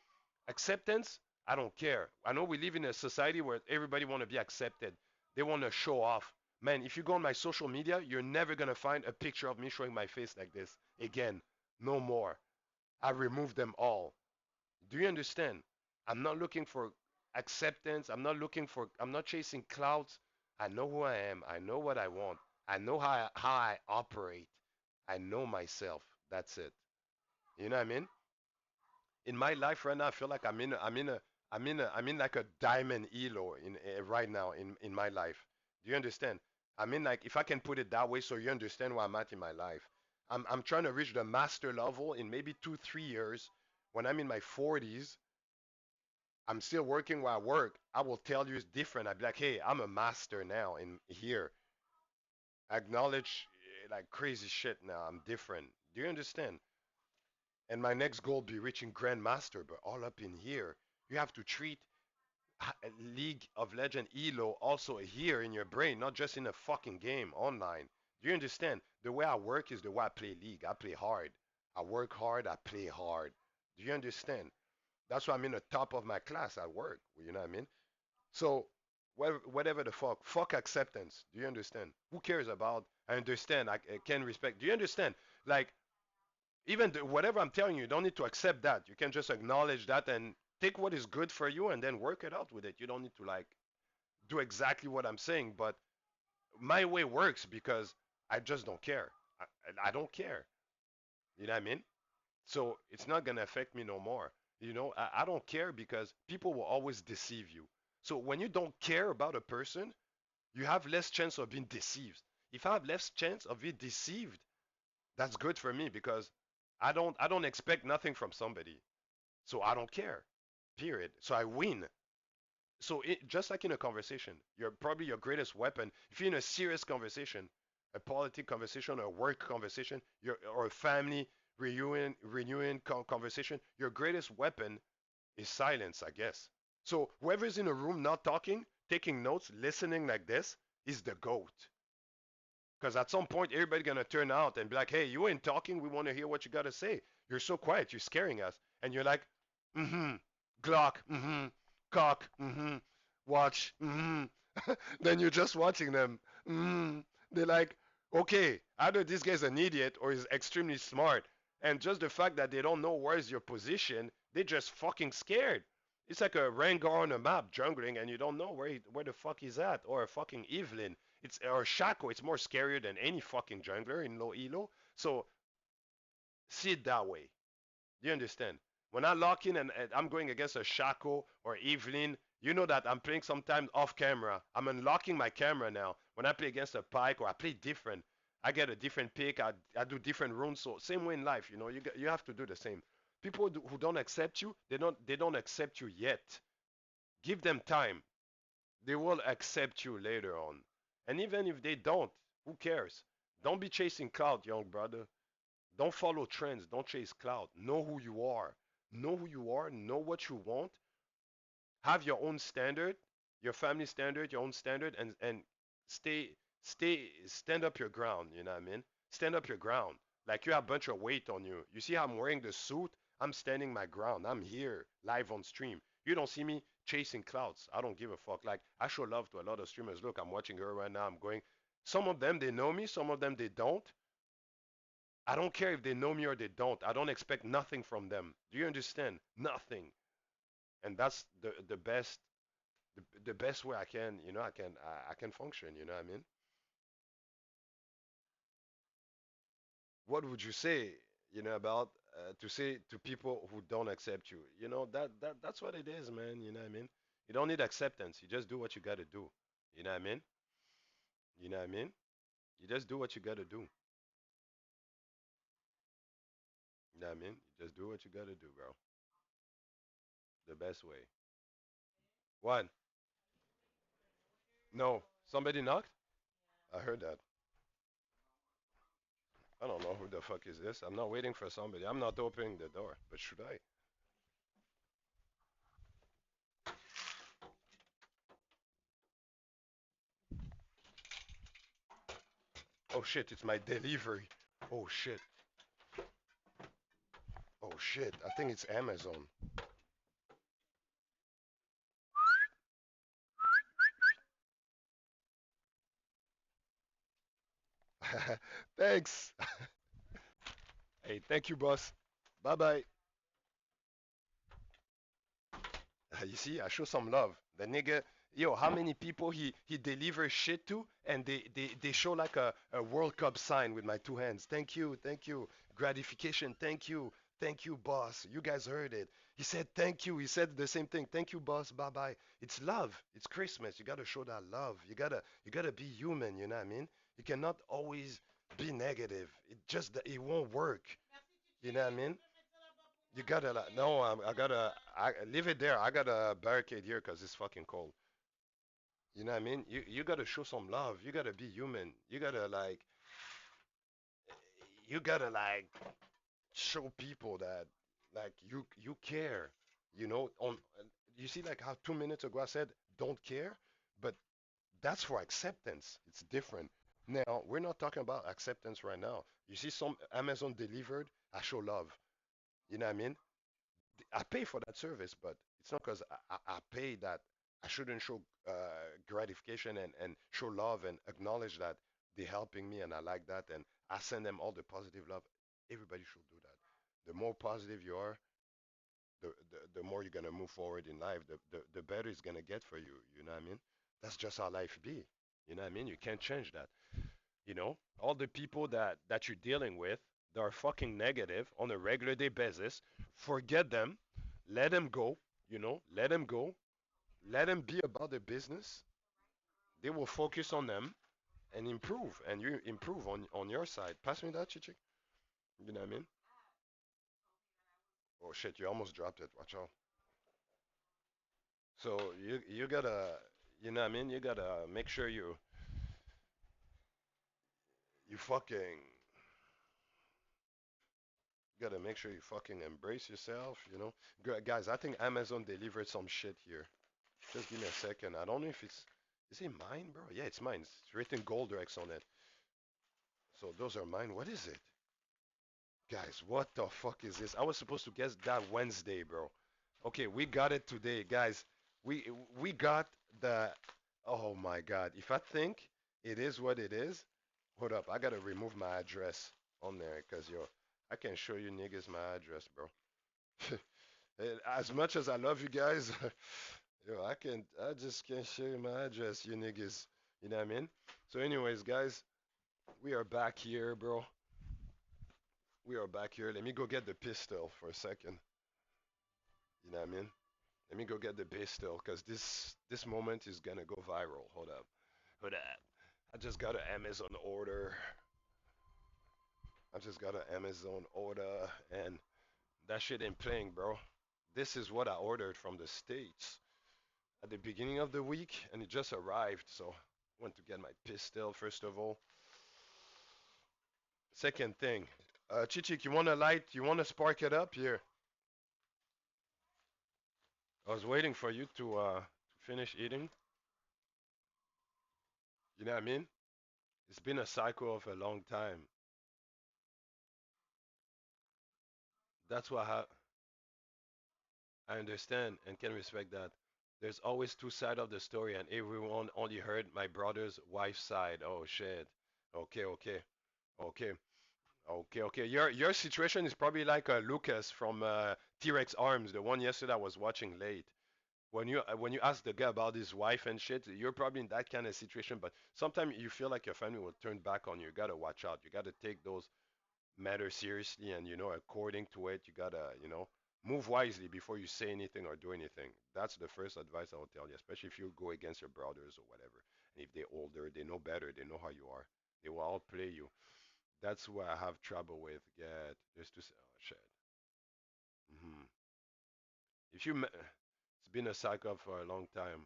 acceptance, I don't care. I know we live in a society where everybody want to be accepted. They want to show off. Man, if you go on my social media, you're never gonna find a picture of me showing my face like this again. No more. I removed them all. Do you understand? I'm not looking for acceptance. I'm not chasing clouds. I know who I am. I know what I want. I know how I operate. I know myself. That's it. You know what I mean? In my life right now, I feel like I'm in like a diamond elo right now in my life. Do you understand? I mean, like if I can put it that way, so you understand where I'm at in my life. I'm trying to reach the master level in maybe 2 3 years. When I'm in my 40s, I'm still working where I work. I will tell you it's different. I'd be like, hey, I'm a master now in here. Acknowledge like crazy shit now. I'm different. Do you understand? And my next goal be reaching Grandmaster, but all up in here. You have to treat League of Legend Elo also here in your brain, not just in a fucking game online. Do you understand? The way I work is the way I play League. I play hard. I work hard. I play hard. Do you understand? That's why I'm in the top of my class at work. You know what I mean? So whatever the fuck acceptance. Do you understand? Who cares about? I understand. I can respect. Do you understand? Like even whatever I'm telling you, you don't need to accept that. You can just acknowledge that and take what is good for you and then work it out with it. You don't need to like do exactly what I'm saying, but my way works because I just don't care. I don't care. You know what I mean? So it's not gonna affect me no more. I don't care because people will always deceive you. So when you don't care about a person, you have less chance of being deceived. If I have less chance of being deceived, that's good for me because I don't expect nothing from somebody. So I don't care. Period. So I win. So just like in a conversation, probably your greatest weapon, if you're in a serious conversation, a political conversation, or a work conversation, or a family reunion conversation, your greatest weapon is silence, I guess. So whoever's in a room not talking, taking notes, listening like this, is the goat. Because at some point, everybody gonna turn out and be like, "Hey, you ain't talking. We want to hear what you gotta say. You're so quiet. You're scaring us." And you're like, "Mm-hmm, Glock, mm-hmm, cock, mm-hmm, watch, mm-hmm." Then you're just watching them. Mm-hmm. They're like, "Okay, either this guy's an idiot or he's extremely smart." And just the fact that they don't know where's your position, they're just fucking scared. It's like a Rengar on a map jungling, and you don't know where the fuck he's at, or a fucking Evelyn. It's or Shaco. It's more scarier than any fucking jungler in low elo. So see it that way. Do you understand? When I lock in and I'm going against a Shaco or Evelyn, you know that I'm playing sometimes off camera. I'm unlocking my camera now. When I play against a Pyke or I play different, I get a different pick. I do different runes. So same way in life, you have to do the same. People who don't accept you, they don't accept you yet. Give them time. They will accept you later on. And even if they don't, who cares? Don't be chasing cloud, young brother. Don't follow trends. Don't chase cloud. Know who you are. Know who you are. Know what you want. Have your own standard, your family standard, your own standard, and stand up your ground. You know what I mean? Stand up your ground. Like you have a bunch of weight on you. You see how I'm wearing the suit? I'm standing my ground. I'm here live on stream. You don't see me chasing clouds. I don't give a fuck. Like I show love to a lot of streamers. Look, I'm watching her right now. I'm going. Some of them they know me. Some of them they don't. I don't care if they know me or they don't. I don't expect nothing from them. Do you understand? Nothing. And that's the best way I can function. You know what I mean? What would you say? About to say to people who don't accept you. That's what it is, man. You know what I mean? You don't need acceptance. You just do what you got to do. You know what I mean? You know what I mean? You just do what you got to do. You know what I mean? You just do what you got to do, bro. The best way. What? No. Somebody knocked? I heard that. I don't know who the fuck is this. I'm not waiting for somebody. I'm not opening the door, but should I? Oh shit, it's my delivery. Oh shit. Oh shit. I think it's Amazon. Thanks. Hey, thank you, boss. Bye bye. You see, I show some love. The nigga, yo, how many people he delivers shit to, and they show like a World Cup sign with my two hands. Thank you, gratification, thank you, boss. You guys heard it. He said thank you. He said the same thing. Thank you, boss. Bye bye. It's love. It's Christmas. You gotta show that love. You gotta be human. You know what I mean? You cannot always be negative. It won't work. You know what I mean? You gotta like, no, I leave it there. I gotta barricade here because it's fucking cold. You know what I mean? You gotta show some love. You gotta be human. You gotta like show people that like you care. You know, on you see like how 2 minutes ago I said don't care, but that's for acceptance. It's different. Now we're not talking about acceptance right now. You see some Amazon delivered. I show love. You know what I mean? I pay for that service, but it's not because I pay that I shouldn't show gratification and show love and acknowledge that they're helping me and I like that and I send them all the positive love. Everybody should do that. The more positive you are, the more you're gonna move forward in life. The better it's gonna get for you. You know what I mean? That's just how life be. You know what I mean? You can't change that. You know, all the people that you're dealing with, that are fucking negative on a regular day basis, forget them, let them go. You know, let them go, let them be about their business. They will focus on them and improve, and you improve on your side. Pass me that, Chichi. You know what I mean? Oh shit, you almost dropped it. Watch out. So you gotta, you know what I mean? You gotta make sure you fucking gotta make sure you fucking embrace yourself. You know, guys. I think Amazon delivered some shit here. Just give me a second. I don't know if it's is it mine, bro? Yeah, it's mine. It's written Goldrex on it. So those are mine. What is it? Guys, what the fuck is this? I was supposed to guess that Wednesday, bro. Okay, we got it today, guys. We we got the oh my god. If I think it is what it is, hold up. I gotta remove my address on there because yo, I can show you niggas my address, bro. As much as I love you guys, yo, I just can't show you my address, you niggas. You know what I mean? So anyways, guys, we are back here, bro. We are back here. Let me go get the pistol for a second. You know what I mean? Let me go get the pistol because this moment is gonna go viral. Hold up. Hold up. I just got an Amazon order. I just got an Amazon order and that shit ain't playing, bro. This is what I ordered from the States at the beginning of the week and it just arrived. So I went to get my pistol first of all. Second thing, Chichik, you want to light? You want to spark it up here? I was waiting for you to finish eating. You know what I mean? It's been a cycle of a long time. That's why I understand and can respect that. There's always two sides of the story, and everyone only heard my brother's wife's side. Oh shit. Okay, okay, okay, okay. Your situation is probably like Lucas from T-Rex Arms, the one yesterday I was watching late. When you ask the guy about his wife and shit, you're probably in that kind of situation. But sometimes you feel like your family will turn back on you. You gotta watch out. You gotta take those matter seriously and according to it you gotta move wisely before you say anything or do anything. That's the first advice I will tell you, especially if you go against your brothers or whatever, and if they're older they know better, they know how you are, they will outplay you. That's what I have trouble with. Yeah, just to say oh shit. hmm if you it's been a cycle for a long time.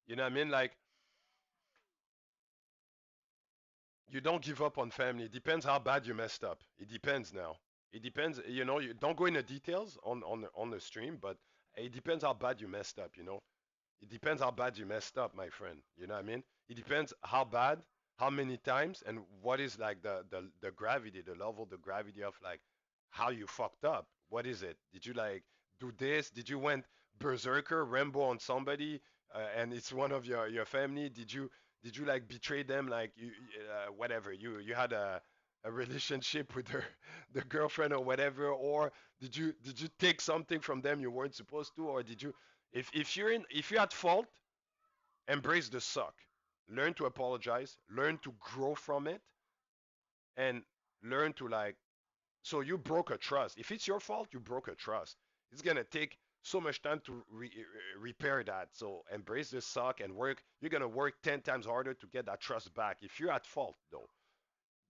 You know what I mean? Like, you don't give up on family. It depends how bad you messed up. It depends now. It depends. You don't go into details on the stream, but it depends how bad you messed up. It depends how bad you messed up, my friend. You know what I mean? It depends how bad, how many times, and what is like the gravity, the level, the gravity of like how you fucked up. What is it? Did you like do this? Did you went berserker, Rambo on somebody, and it's one of your family? Did you? Did you like betray them? Like whatever. You had a relationship with her, the girlfriend or whatever, or did you take something from them you weren't supposed to, or did you? If you're at fault, embrace the suck. Learn to apologize. Learn to grow from it, and learn to like. So you broke a trust. If it's your fault, you broke a trust. It's gonna take so much time to repair that. So embrace the suck and work. You're gonna work 10 times harder to get that trust back. If you're at fault, though,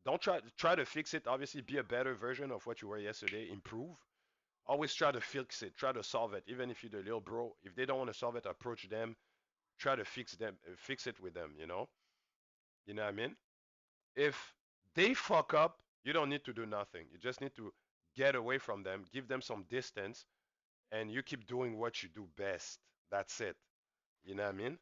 don't try to fix it. Obviously, be a better version of what you were yesterday. Improve. Always try to fix it. Try to solve it. Even if you're the little bro, if they don't want to solve it, approach them. Try to fix it with them. You know what I mean? If they fuck up, you don't need to do nothing. You just need to get away from them, give them some distance, and you keep doing what you do best. That's it. You know what I mean?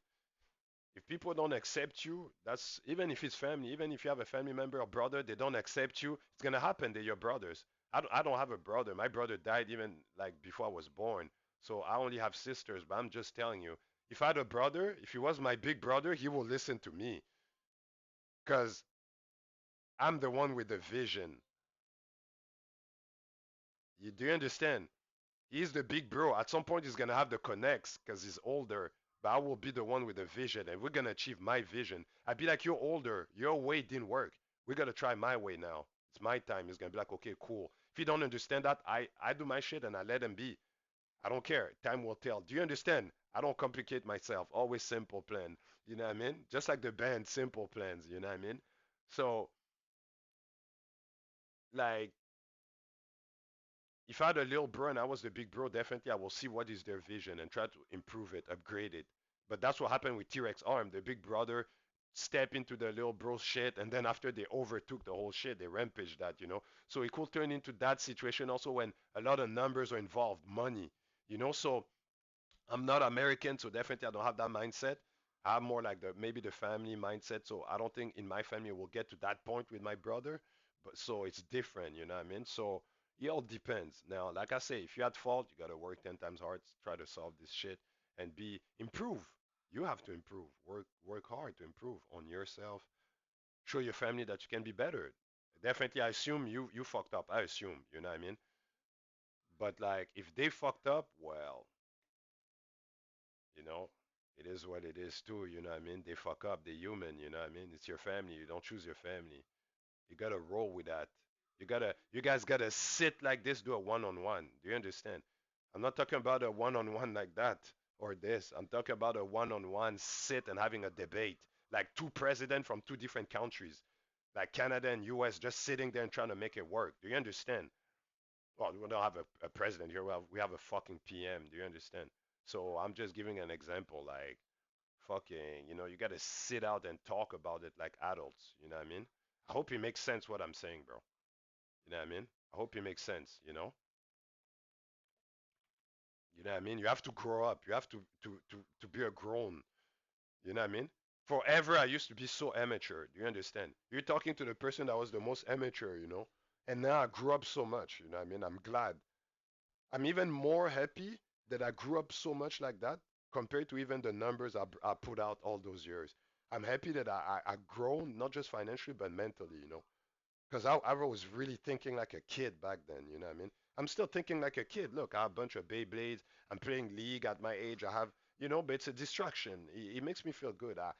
If people don't accept you, that's even if it's family, even if you have a family member or brother, they don't accept you, it's gonna happen. They're your brothers. I don't have a brother. My brother died even like before I was born. So I only have sisters, but I'm just telling you, if I had a brother, if he was my big brother, he will listen to me. Because I'm the one with the vision. Do you understand? He's the big bro. At some point, he's gonna have the connects because he's older. But I will be the one with the vision, and we're gonna achieve my vision. I'd be like, you're older. Your way didn't work. We're gonna try my way now. It's my time. He's gonna be like, okay, cool. If you don't understand that, I do my shit and I let him be. I don't care. Time will tell. Do you understand? I don't complicate myself. Always simple plan. You know what I mean? Just like the band, simple plans. You know what I mean? So, like, if I had a little bro and I was the big bro, definitely I will see what is their vision and try to improve it, upgrade it. But that's what happened with T-Rex Arm. The big brother step into the little bro shit, and then after they overtook the whole shit, they rampaged that. So it could turn into that situation also when a lot of numbers are involved, money. So I'm not American, so definitely I don't have that mindset. I have more like maybe the family mindset. So I don't think in my family we'll get to that point with my brother. But so it's different, you know what I mean? So it all depends. Now, like I say, if you're at fault, you gotta work 10 times hard, try to solve this shit and improve. You have to improve. Work hard to improve on yourself. Show your family that you can be better. Definitely, I assume you fucked up. I assume, you know what I mean? But like if they fucked up, well, you know, it is what it is too, you know what I mean? They fuck up, they're human, you know what I mean? It's your family. You don't choose your family. You gotta roll with that. You guys gotta sit like this, do a one-on-one. Do you understand? I'm not talking about a one-on-one like that or this. I'm talking about a one-on-one sit and having a debate. Like two presidents from two different countries, like Canada and US, just sitting there and trying to make it work. Do you understand? Well, we don't have a president here. We have a fucking PM. Do you understand? So I'm just giving an example. Like, fucking, you gotta sit out and talk about it like adults. You know what I mean? I hope it makes sense what I'm saying, bro. You know what I mean? I hope it makes sense. You know what I mean? You have to grow up. You have to be a grown. You know what I mean? Forever, I used to be so amateur. Do you understand? You're talking to the person that was the most amateur. And now I grew up so much. You know what I mean? I'm glad. I'm even more happy that I grew up so much like that compared to even the numbers I put out all those years. I'm happy that I grown, not just financially, but mentally. Because I was really thinking like a kid back then, you know what I mean? I'm still thinking like a kid. Look, I have a bunch of Beyblades. I'm playing League at my age. But it's a distraction. It makes me feel good. I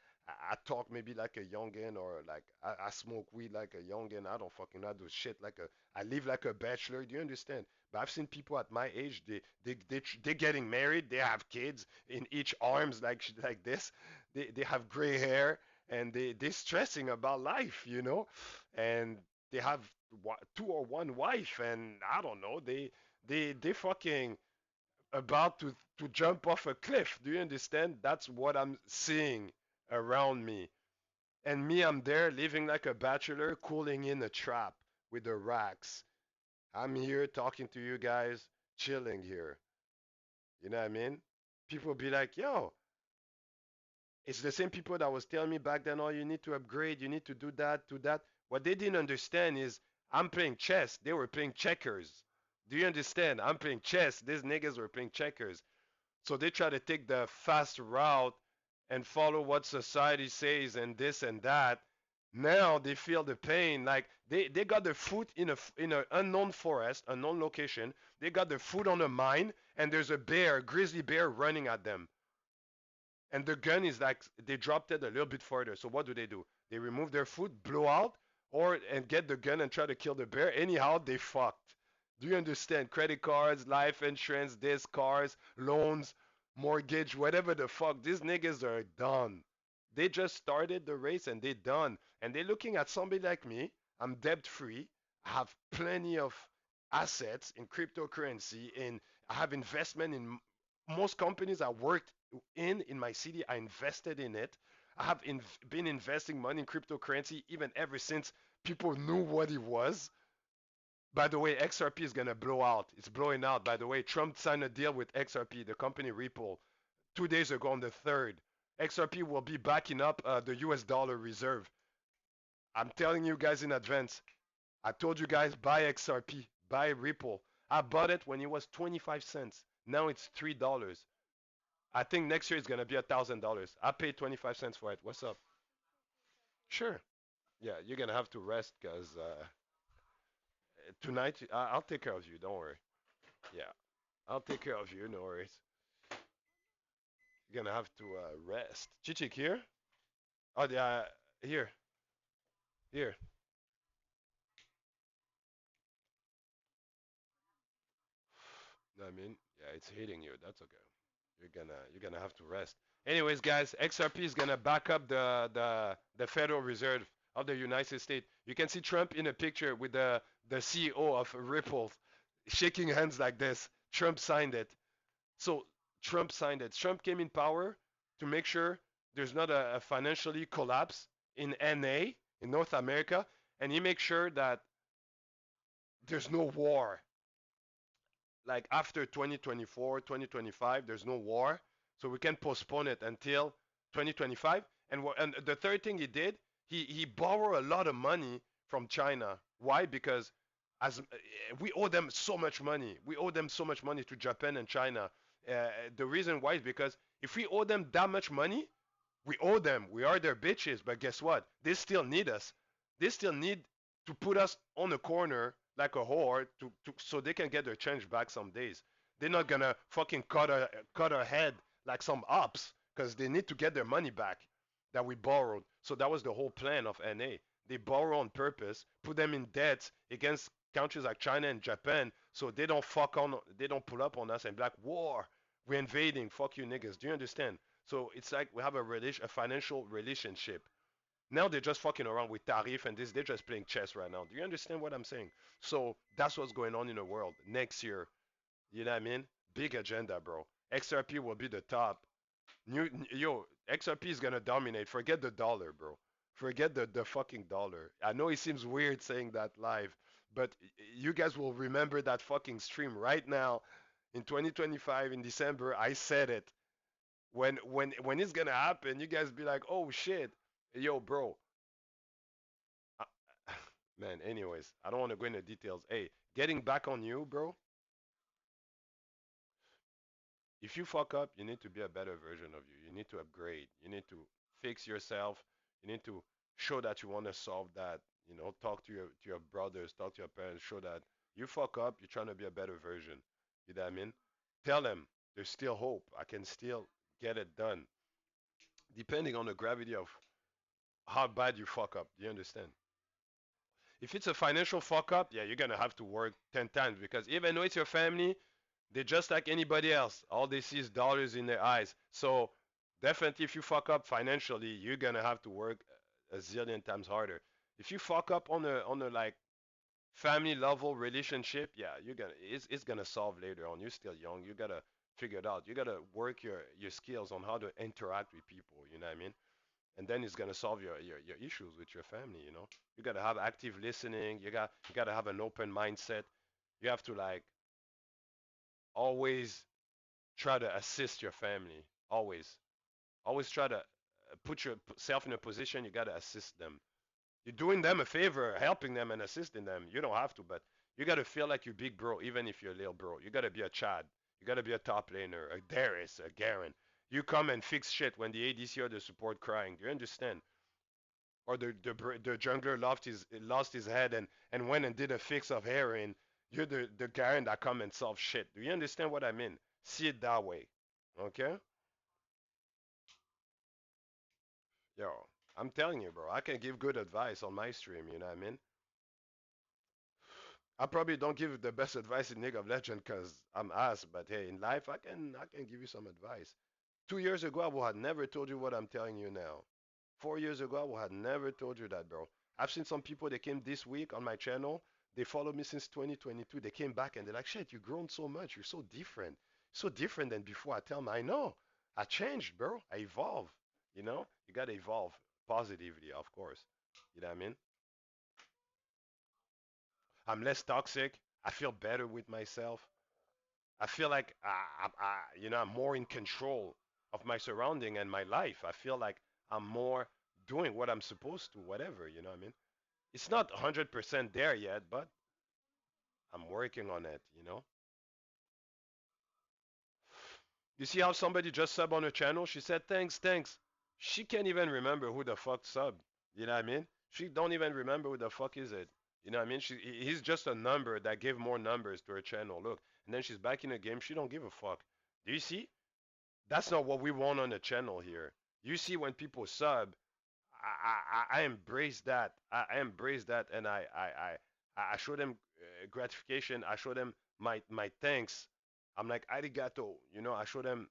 talk maybe like a youngin, or like I smoke weed like a youngin. I don't fucking know. I do shit like I live like a bachelor. Do you understand? But I've seen people at my age, they're getting married. They have kids in each arms like this. They have gray hair, and they're stressing about life. And they have two or one wife, and I don't know, they fucking about to jump off a cliff. Do you understand? That's what I'm seeing around me. And me, I'm there living like a bachelor, cooling in a trap with the racks. I'm here talking to you guys, chilling here. You know what I mean? People be like, yo, it's the same people that was telling me back then, oh, you need to upgrade, you need to do that. What they didn't understand is I'm playing chess. They were playing checkers. Do you understand? I'm playing chess. These niggas were playing checkers. So they try to take the fast route and follow what society says and this and that. Now they feel the pain. Like they got their foot in an unknown forest, unknown location. They got their foot on a mine, and there's a bear, grizzly bear, running at them. And the gun is like they dropped it a little bit further. So what do? They remove their foot, blow out, or and get the gun and try to kill the bear. Anyhow, they fucked. Do you understand? Credit cards, life insurance, this, cars, loans, mortgage, whatever the fuck. These niggas are done. They just started the race and they done. And they're looking at somebody like me. I'm debt free. I have plenty of assets in cryptocurrency, and I have investment in most companies I worked in my city. I invested in it. I have been investing money in cryptocurrency even ever since people knew what it was. By the way, XRP is gonna blow out. It's blowing out. By the way, Trump signed a deal with XRP, the company Ripple, 2 days ago on the 3rd. XRP will be backing up the US dollar reserve. I'm telling you guys in advance. I told you guys buy XRP, buy Ripple. I bought it when it was 25 cents. Now it's $3. I think next year it's gonna be $1,000. I paid 25 cents for it. What's up? Sure. Yeah, you're gonna have to rest because tonight I'll take care of you. Don't worry. Yeah, I'll take care of you. No worries. You're gonna have to rest. Chichik here? Oh, yeah. Here, here. I mean, yeah, it's hitting you. That's okay. You're gonna have to rest. Anyways, guys, XRP is gonna back up the Federal Reserve of the United States. You can see Trump in a picture with the CEO of Ripple shaking hands like this. Trump signed it. So Trump signed it. Trump came in power to make sure there's not a financially collapse in NA in North America, and he makes sure that there's no war. Like after 2024, 2025, there's no war, so we can postpone it until 2025. And the third thing he did, he borrowed a lot of money from China. Why? Because as we owe them so much money. We owe them so much money to Japan and China. The reason why is because if we owe them that much money, we owe them. We are their bitches, but guess what? They still need us. They still need to put us on a corner like a whore so they can get their change back some days. They're not gonna fucking cut our head like some ops because they need to get their money back that we borrowed. So that was the whole plan of NA. They borrow on purpose, put them in debt against countries like China and Japan, so they don't pull up on us and be like, war, we're invading, fuck you niggas. Do you understand? So it's like we have a financial relationship. Now they're just fucking around with tariff and this. They're just playing chess right now. Do you understand what I'm saying? So that's what's going on in the world next year. You know what I mean? Big agenda, bro. XRP will be the top. XRP is gonna dominate. Forget the dollar, bro. Forget the fucking dollar. I know it seems weird saying that live, but you guys will remember that fucking stream right now in 2025 in December. I said it. When it's gonna happen, you guys be like, oh shit, yo, bro. Uh, man, anyways, I don't want to go into details. Hey, getting back on you, bro. If you fuck up, you need to be a better version of you. You need to upgrade. You need to fix yourself. You need to show that you want to solve that. Talk to your brothers, talk to your parents, show that you fuck up, you're trying to be a better version. You know what I mean? Tell them there's still hope. I can still get it done. Depending on the gravity of how bad you fuck up. Do you understand? If it's a financial fuck up, yeah, you're gonna have to work 10 times because even though it's your family, they're just like anybody else. All they see is dollars in their eyes. So definitely, if you fuck up financially, you're gonna have to work a zillion times harder. If you fuck up on a like family level relationship, yeah, it's gonna solve later on. You're still young. You gotta figure it out. You gotta work your skills on how to interact with people. You know what I mean? And then it's gonna solve your issues with your family. You gotta have active listening. You gotta have an open mindset. You have to like always try to assist your family. Always try to put yourself in a position you gotta assist them. You're doing them a favor, helping them and assisting them. You don't have to, but you gotta feel like you're big bro, even if you're a little bro. You gotta be a Chad. You gotta be a top laner, a Darius, a Garen. You come and fix shit when the ADC or the support crying. Do you understand? Or the jungler lost his head and went and did a fix of heroin. You're the guy that come and solve shit. Do you understand what I mean? See it that way. Okay? Yo, I'm telling you, bro. I can give good advice on my stream. You know what I mean? I probably don't give the best advice in League of Legends because I'm ass, but hey, in life I can give you some advice. 2 years ago I would have never told you what I'm telling you now. 4 years ago I would have never told you that, bro. I've seen some people that came this week on my channel. They followed me since 2022. They came back and they're like, shit, you've grown so much. You're so different. So different than before. I tell them, I know. I changed, bro. I evolved. You know, you gotta evolve positively, of course. You know what I mean? I'm less toxic. I feel better with myself. I feel like I'm more in control of my surrounding and my life. I feel like I'm more doing what I'm supposed to, whatever, you know what I mean? It's not 100% there yet, but I'm working on it, you know? You see how somebody just subbed on her channel? She said, thanks, thanks. She can't even remember who the fuck subbed. You know what I mean? She don't even remember who the fuck is it. You know what I mean? He's just a number that gave more numbers to her channel. Look, and then she's back in the game. She don't give a fuck. Do you see? That's not what we want on the channel here. You see, when people sub, I embrace that. I embrace that, and I show them gratification. I show them my thanks. I'm like arigato. You know, I show them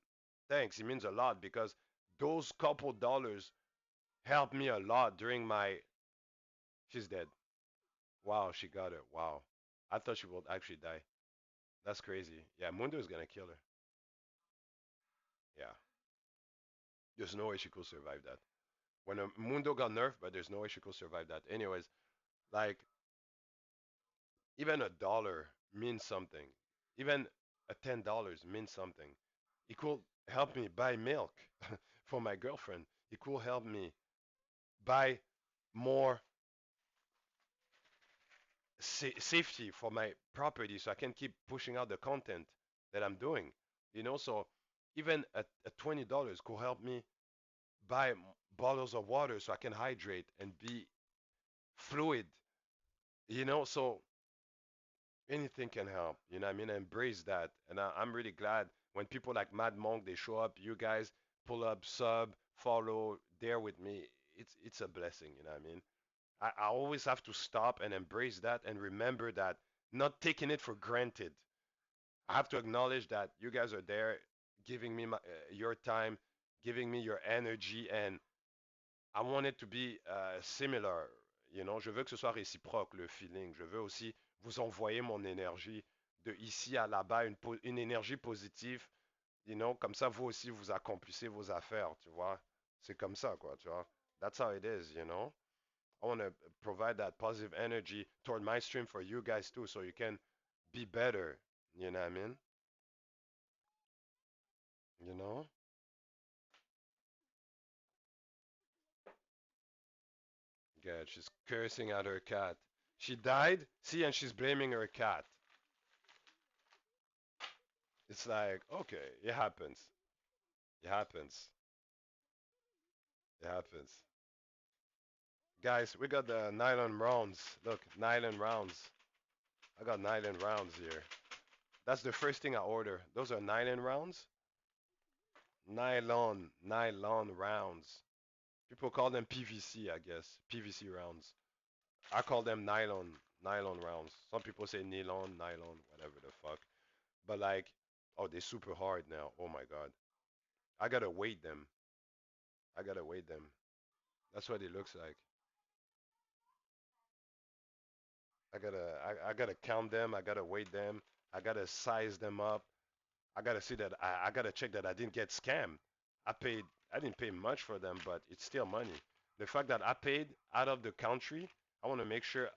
thanks. It means a lot because those couple dollars helped me a lot during my. She's dead. Wow, she got it. Wow, I thought she would actually die. That's crazy. Yeah, Mundo is gonna kill her. Yeah, there's no way she could survive that. When a Mundo got nerfed, but there's no way she could survive that. Anyways, like even a dollar means something. Even a $10 means something. It could help me buy milk for my girlfriend. It could help me buy more safety for my property so I can keep pushing out the content that I'm doing. So even at $20 could help me buy bottles of water so I can hydrate and be fluid. So anything can help. You know what I mean? Embrace that. And I'm really glad when people like Mad Monk, they show up, you guys pull up, sub, follow, there with me. It's a blessing, you know what I mean? I always have to stop and embrace that and remember that, not taking it for granted. I have to acknowledge that you guys are there giving me your time, giving me your energy, and I want it to be similar. Je veux que ce soit réciproque, le feeling. Je veux aussi vous envoyer mon énergie de ici à là-bas, une énergie positive. Comme ça, vous aussi, vous accomplissez vos affaires, tu vois. C'est comme ça, quoi, tu vois. That's how it is. I want to provide that positive energy toward my stream for you guys too, so you can be better. You know what I mean? You know? Good. She's cursing at her cat. She died, see, and she's blaming her cat. It's like, okay, it happens. It happens. It happens. Guys, we got the nylon rounds. Look, nylon rounds. I got nylon rounds here. That's the first thing I order. Those are nylon rounds. Nylon rounds. People call them PVC, I guess. PVC rounds. I call them nylon rounds. Some people say nylon, whatever the fuck. But like, oh, they're super hard now. Oh my god. I gotta weight them. I gotta weight them. That's what it looks like. I gotta count them. I gotta weight them. I gotta size them up. I gotta see that I gotta check that I didn't get scammed. I paid. I didn't pay much for them, but it's still money. The fact that I paid out of the country, I want to make sure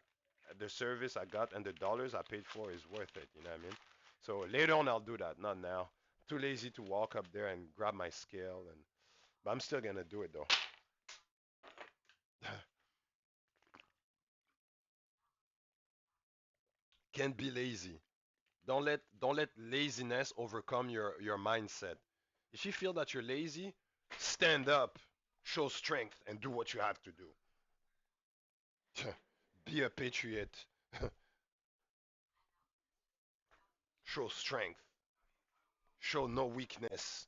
the service I got and the dollars I paid for is worth it. You know what I mean? So later on I'll do that. Not now. Too lazy to walk up there and grab my scale, but I'm still gonna do it though. Can't be lazy. Don't let laziness overcome your mindset. If you feel that you're lazy, stand up, show strength, and do what you have to do. Be a patriot. Show strength. Show no weakness.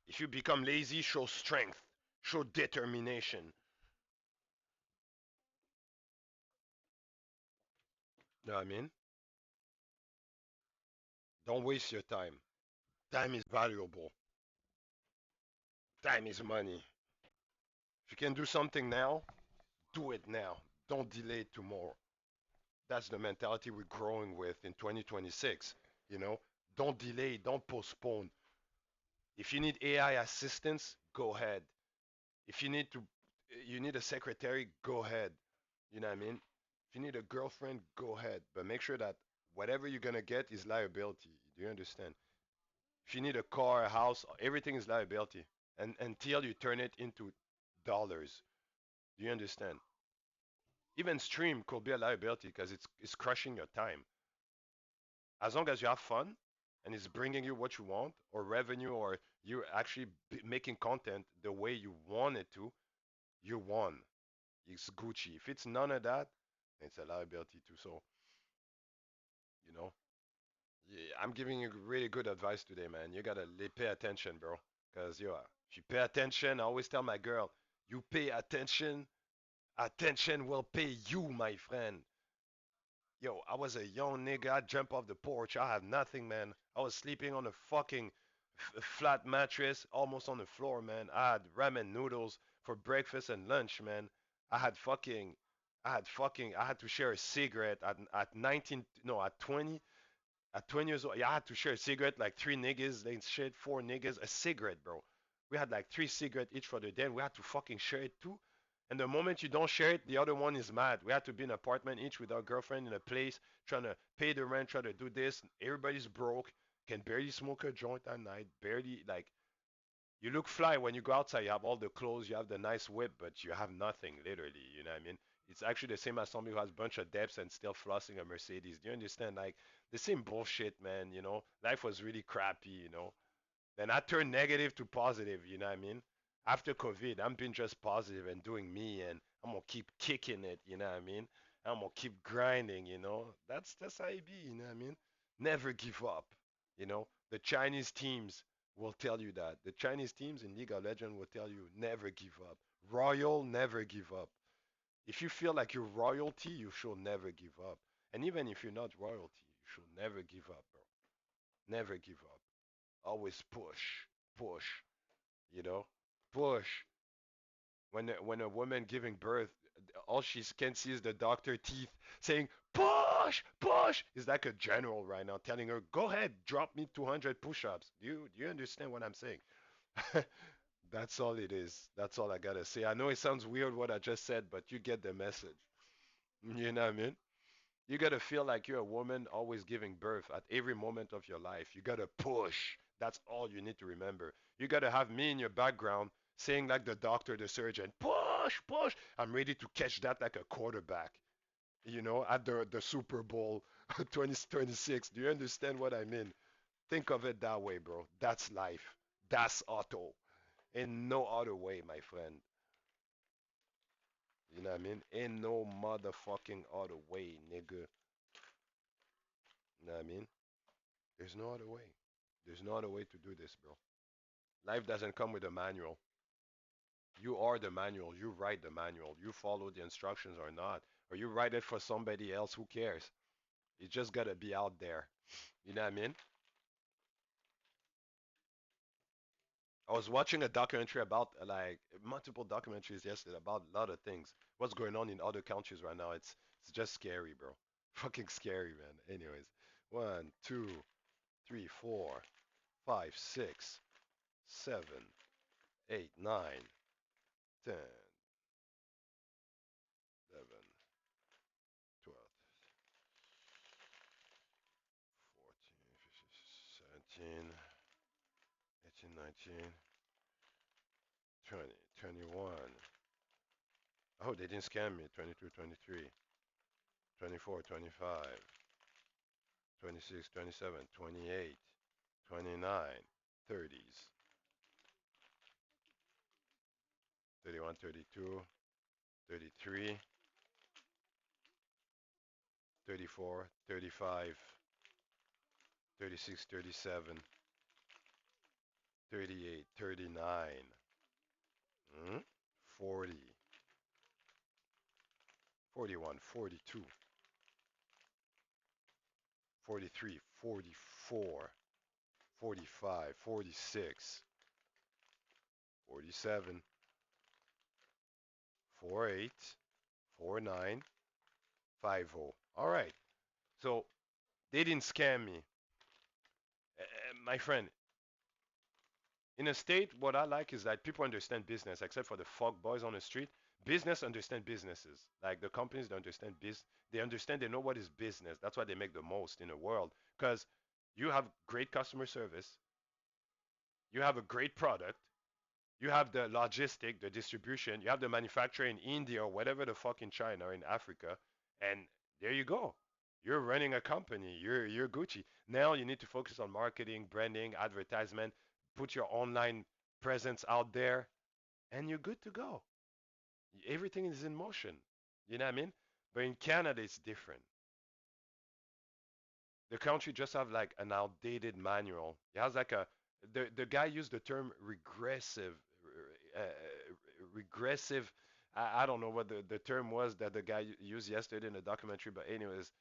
If you become lazy, show strength. Show determination. You know what I mean? Don't waste your time. Time is valuable. Time is money. If you can do something now, do it now. Don't delay it tomorrow. That's the mentality we're growing with in 2026. You know, don't delay, don't postpone. If you need AI assistance, go ahead. If you need a secretary, go ahead. You know what I mean? If you need a girlfriend, go ahead. But make sure that whatever you're gonna get is liability. Do you understand? If you need a car, a house, everything is liability. And until you turn it into dollars. Do you understand? Even stream could be a liability because it's crushing your time. As long as you have fun and it's bringing you what you want or revenue or you're actually making content the way you want it to, you won. It's Gucci. If it's none of that, it's a liability too. So, you know, yeah, I'm giving you really good advice today, man. You gotta pay attention, bro. Cause if you pay attention, I always tell my girl, you pay attention, attention will pay you, my friend. Yo, I was a young nigga. I jump off the porch. I have nothing, man. I was sleeping on a fucking flat mattress, almost on the floor, man. I had ramen noodles for breakfast and lunch, man. I had fucking, I had to share a cigarette at 19, no, at 20 years old. Yeah, I had to share a cigarette, like three niggas, they shit, four niggas, a cigarette, bro. We had like three cigarettes each for the day, and we had to fucking share it too. And the moment you don't share it, the other one is mad. We had to be in an apartment each with our girlfriend in a place, trying to pay the rent, trying to do this. Everybody's broke, can barely smoke a joint at night, barely like. You look fly when you go outside. You have all the clothes, you have the nice whip, but you have nothing, literally. You know what I mean? It's actually the same as somebody who has a bunch of debts and still flossing a Mercedes. Do you understand? Like the same bullshit, man. You know, life was really crappy. You know, then I turned negative to positive, you know what I mean? After COVID, I'm being just positive and doing me and I'm gonna keep kicking it, you know what I mean? I'm gonna keep grinding, you know? That's how it be, you know what I mean? Never give up, you know? The Chinese teams will tell you that. The Chinese teams in League of Legends will tell you never give up. Royal, never give up. If you feel like you're royalty, you should never give up. And even if you're not royalty, you should never give up, bro. Never give up. Always push, push, you know, push. When a woman giving birth, all she can see is the doctor teeth saying push, push. Is like a general right now telling her, go ahead, drop me 200 push-ups. Do you understand what I'm saying? That's all it is. That's all I gotta say. I know it sounds weird what I just said, but you get the message. You know what I mean? You gotta feel like you're a woman always giving birth at every moment of your life. You gotta push. That's all you need to remember. You gotta have me in your background saying like the doctor, the surgeon, push, push. I'm ready to catch that like a quarterback. You know, at the Super Bowl 2026. Do you understand what I mean? Think of it that way, bro. That's life. That's auto. In no other way, my friend. You know what I mean? In no motherfucking other way, nigga. You know what I mean? There's no other way. There's no other way to do this, bro. Life doesn't come with a manual. You are the manual. You write the manual. You follow the instructions or not. Or you write it for somebody else. Who cares? You just gotta be out there. You know what I mean? I was watching a documentary about like multiple documentaries yesterday about a lot of things. What's going on in other countries right now? It's just scary, bro. Fucking scary, man. Anyways, one, two, three, four, five, six, seven, eight, nine, 10, 11, 12, 14, 15, 17, 18, 19, 20, 21. Oh, they didn't scam me. 22, 23, 24, 25, 26, 27, 28, 29. 30s. 31, 32, 33, 34, 35, 36, 37, 38, 39, 40, 41, 42, 43, 44, 45, 46, 47, 48, 49, 50. All right. So they didn't scam me. My friend, in a state, what I like is that people understand business, except for the fuck boys on the street. Business understand businesses. Like the companies, they understand biz. They understand. They know what is business. That's why they make the most in the world. Because you have great customer service, you have a great product, you have the logistic, the distribution, you have the manufacturer in India or whatever the fuck in China or in Africa, and there you go. You're running a company. You're Gucci. Now you need to focus on marketing, branding, advertisement, put your online presence out there, and you're good to go. Everything is in motion. You know what I mean? But in Canada, it's different. The country just have like an outdated manual. It has like a the guy used the term regressive, regressive. I don't know what the term was that the guy used yesterday in the documentary, but anyways,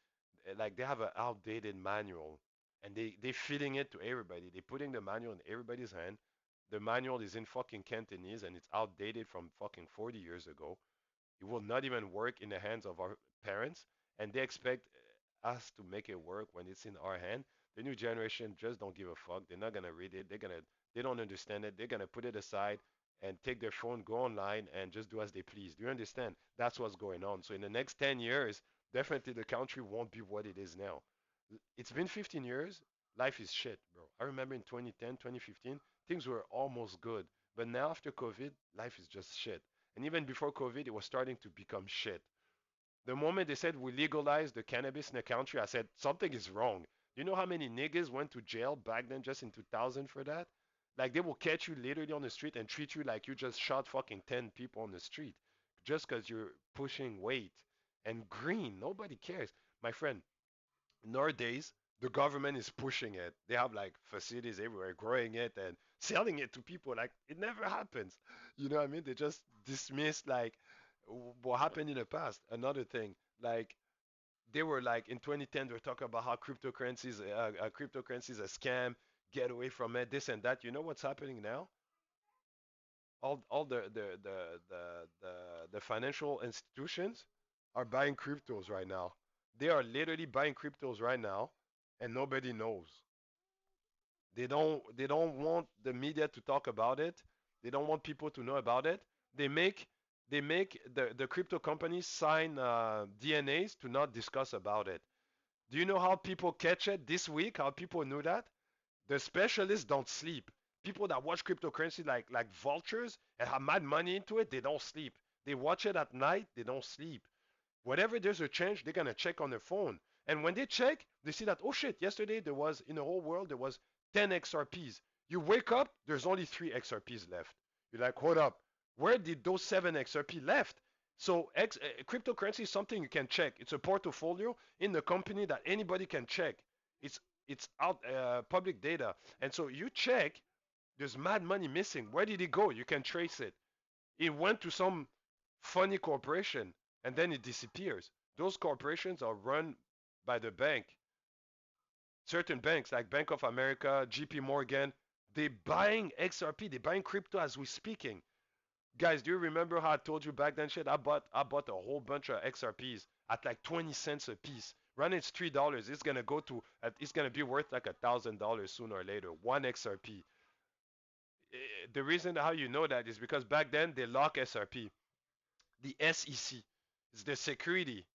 like they have an outdated manual, and they feeding it to everybody. They putting the manual in everybody's hand. The manual is in fucking Cantonese and it's outdated from fucking 40 years ago. It will not even work in the hands of our parents, and they expect us to make it work when it's in our hand. The new generation just don't give a fuck. They're not gonna read it. They don't understand it. They're gonna put it aside and take their phone, go online, and just do as they please. Do you understand? That's what's going on. So in the next 10 years, definitely the country won't be what it is now. It's been 15 years. Life is shit, bro. I remember in 2010, 2015, things were almost good. But now after COVID, life is just shit. And even before COVID, it was starting to become shit. The moment they said we legalized the cannabis in the country, I said something is wrong. Do you know how many niggas went to jail back then just in 2000 for that? Like they will catch you literally on the street and treat you like you just shot fucking 10 people on the street just because you're pushing weight and green. Nobody cares. My friend, nowadays the government is pushing it. They have like facilities everywhere growing it and selling it to people like it never happens. You know what I mean? They just dismiss like what happened in the past. Another thing, like they were like in 2010 they were talking about how cryptocurrency is a scam, get away from it, this and that. You know what's happening now? All the financial institutions are buying cryptos right now. They are literally buying cryptos right now, and nobody knows. They don't want the media to talk about it. They don't want people to know about it. They make the crypto companies sign DNAs to not discuss about it. Do you know how people catch it this week? How people knew that? The specialists don't sleep. People that watch cryptocurrency like vultures and have mad money into it, they don't sleep. They watch it at night, they don't sleep. Whenever there's a change, they're gonna check on their phone. And when they check, they see that, oh shit, yesterday there was in the whole world there was 10 XRPs. You wake up, there's only 3 XRPs left. You're like, hold up, where did those 7 XRP left? So cryptocurrency is something you can check. It's a portfolio in the company that anybody can check. It's it's out public data, and so you check. There's mad money missing. Where did it go? You can trace it. It went to some funny corporation and then it disappears. Those corporations are run by the bank. Certain banks like Bank of America, JP Morgan, they're buying XRP, they're buying crypto as we're speaking. Guys, do you remember how I told you back then shit? I bought a whole bunch of XRPs at like 20 cents a piece. Run it's $3. It's gonna be worth like $1,000 sooner or later. One XRP. The reason how you know that is because back then they lock SRP. The SEC is the security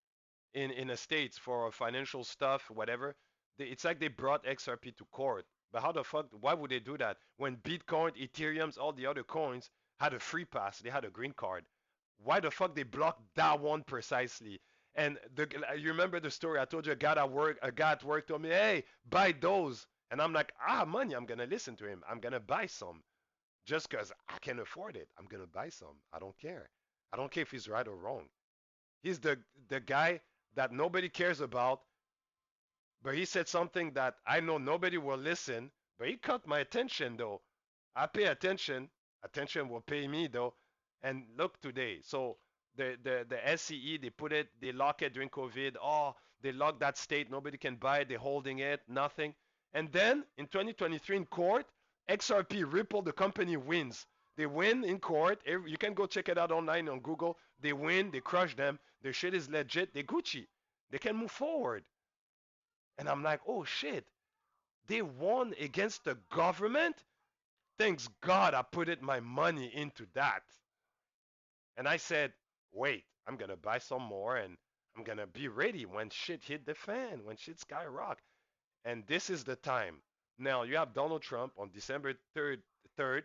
in the states for financial stuff, whatever. It's like they brought XRP to court. But how the fuck? Why would they do that when Bitcoin, Ethereum's, all the other coins had a free pass? They had a green card. Why the fuck they blocked that one precisely? And you remember the story I told you? A guy at work told me, "Hey, buy those." And I'm like, ah, money, I'm gonna listen to him. I'm gonna buy some just because I can afford it. I'm gonna buy some. I don't care. I don't care if he's right or wrong. He's the guy that nobody cares about, but he said something that I know nobody will listen, but he caught my attention though. I pay attention. Attention will pay me though. And look today. So the SCE, they put it, they lock it during COVID. Oh, they lock that state. Nobody can buy it. They're holding it. Nothing. And then in 2023 in court, XRP, Ripple, the company wins. They win in court. You can go check it out online on Google. They win. They crush them. Their shit is legit. They Gucci. They can move forward. And I'm like, oh shit, they won against the government? Thanks God I put it my money into that. And I said, wait, I'm gonna buy some more and I'm gonna be ready when shit hit the fan, when shit skyrocket. And this is the time. Now you have Donald Trump on December 3rd.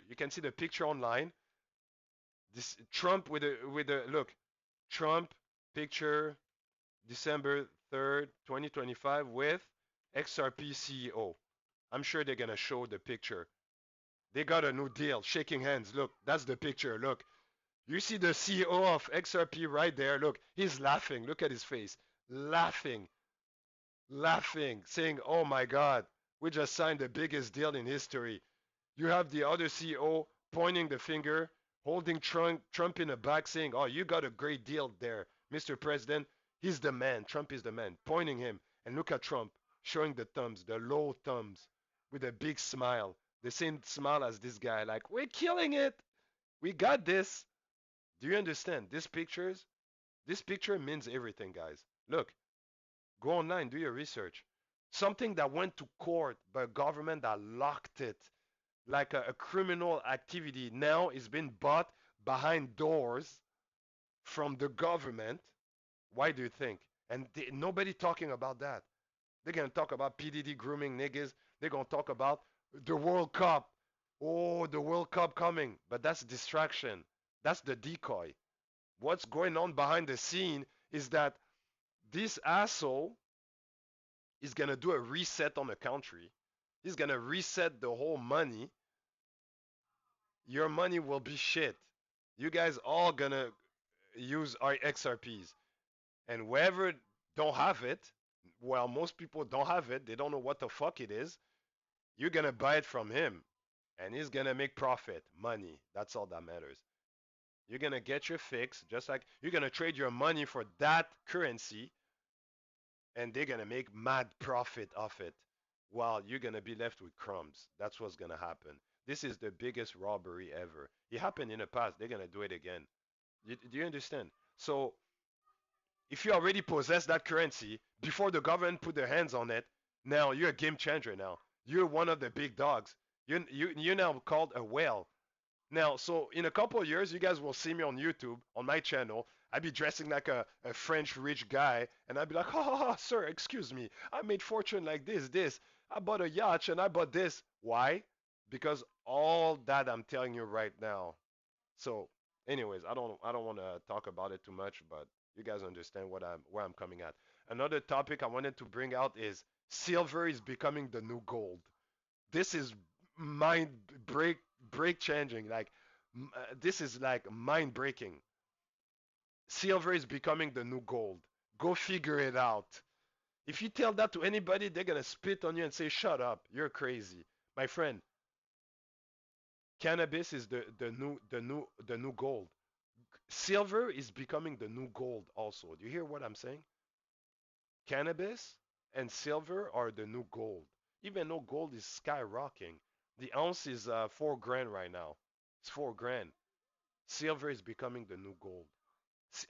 You can see the picture online. This Trump with a look, Trump picture December 3rd, 2025 with XRP CEO. I'm sure they're gonna show the picture. They got a new deal, shaking hands. Look, that's the picture. Look, you see the CEO of XRP right there. Look, he's laughing. Look at his face. Laughing, laughing, saying, oh my God, we just signed the biggest deal in history. You have the other CEO pointing the finger, holding Trump in the back, saying, oh, you got a great deal there, Mr. President. He's the man. Trump is the man, pointing him. And look at Trump showing the thumbs, the low thumbs, with a big smile. The same smile as this guy, like, we're killing it. We got this. Do you understand? This picture means everything, guys. Look, go online, do your research. Something that went to court by a government that locked it, like a criminal activity, now is being bought behind doors from the government. Why do you think? And nobody talking about that. They're gonna talk about PDD grooming niggas. They're gonna talk about the World Cup. Oh, the World Cup coming. But that's distraction. That's the decoy. What's going on behind the scene is that this asshole is gonna do a reset on the country. He's gonna reset the whole money. Your money will be shit. You guys all gonna use our XRPs. And whoever don't have it, well, most people don't have it. They don't know what the fuck it is. You're gonna buy it from him, and he's gonna make profit, money. That's all that matters. You're gonna get your fix, just like you're gonna trade your money for that currency, and they're gonna make mad profit off it, while you're gonna be left with crumbs. That's what's gonna happen. This is the biggest robbery ever. It happened in the past. They're gonna do it again. Do you understand? So if you already possess that currency before the government put their hands on it, now you're a game changer. Now you're one of the big dogs. You're now called a whale. Now, so in a couple of years, you guys will see me on YouTube on my channel. I'd be dressing like a French rich guy, and I'd be like, ha ha ha, sir, excuse me, I made fortune like this. I bought a yacht and I bought this. Why? Because all that I'm telling you right now. So, anyways, I don't want to talk about it too much, but you guys understand where I'm coming at. Another topic I wanted to bring out is silver is becoming the new gold. This is mind break changing. Like this is like mind breaking. Silver is becoming the new gold. Go figure it out. If you tell that to anybody, they're gonna spit on you and say, "Shut up, you're crazy." My friend, cannabis is the new gold. Silver is becoming the new gold also. Do you hear what I'm saying? Cannabis and silver are the new gold. Even though gold is skyrocketing, the ounce is 4 grand right now. It's 4 grand. Silver is becoming the new gold.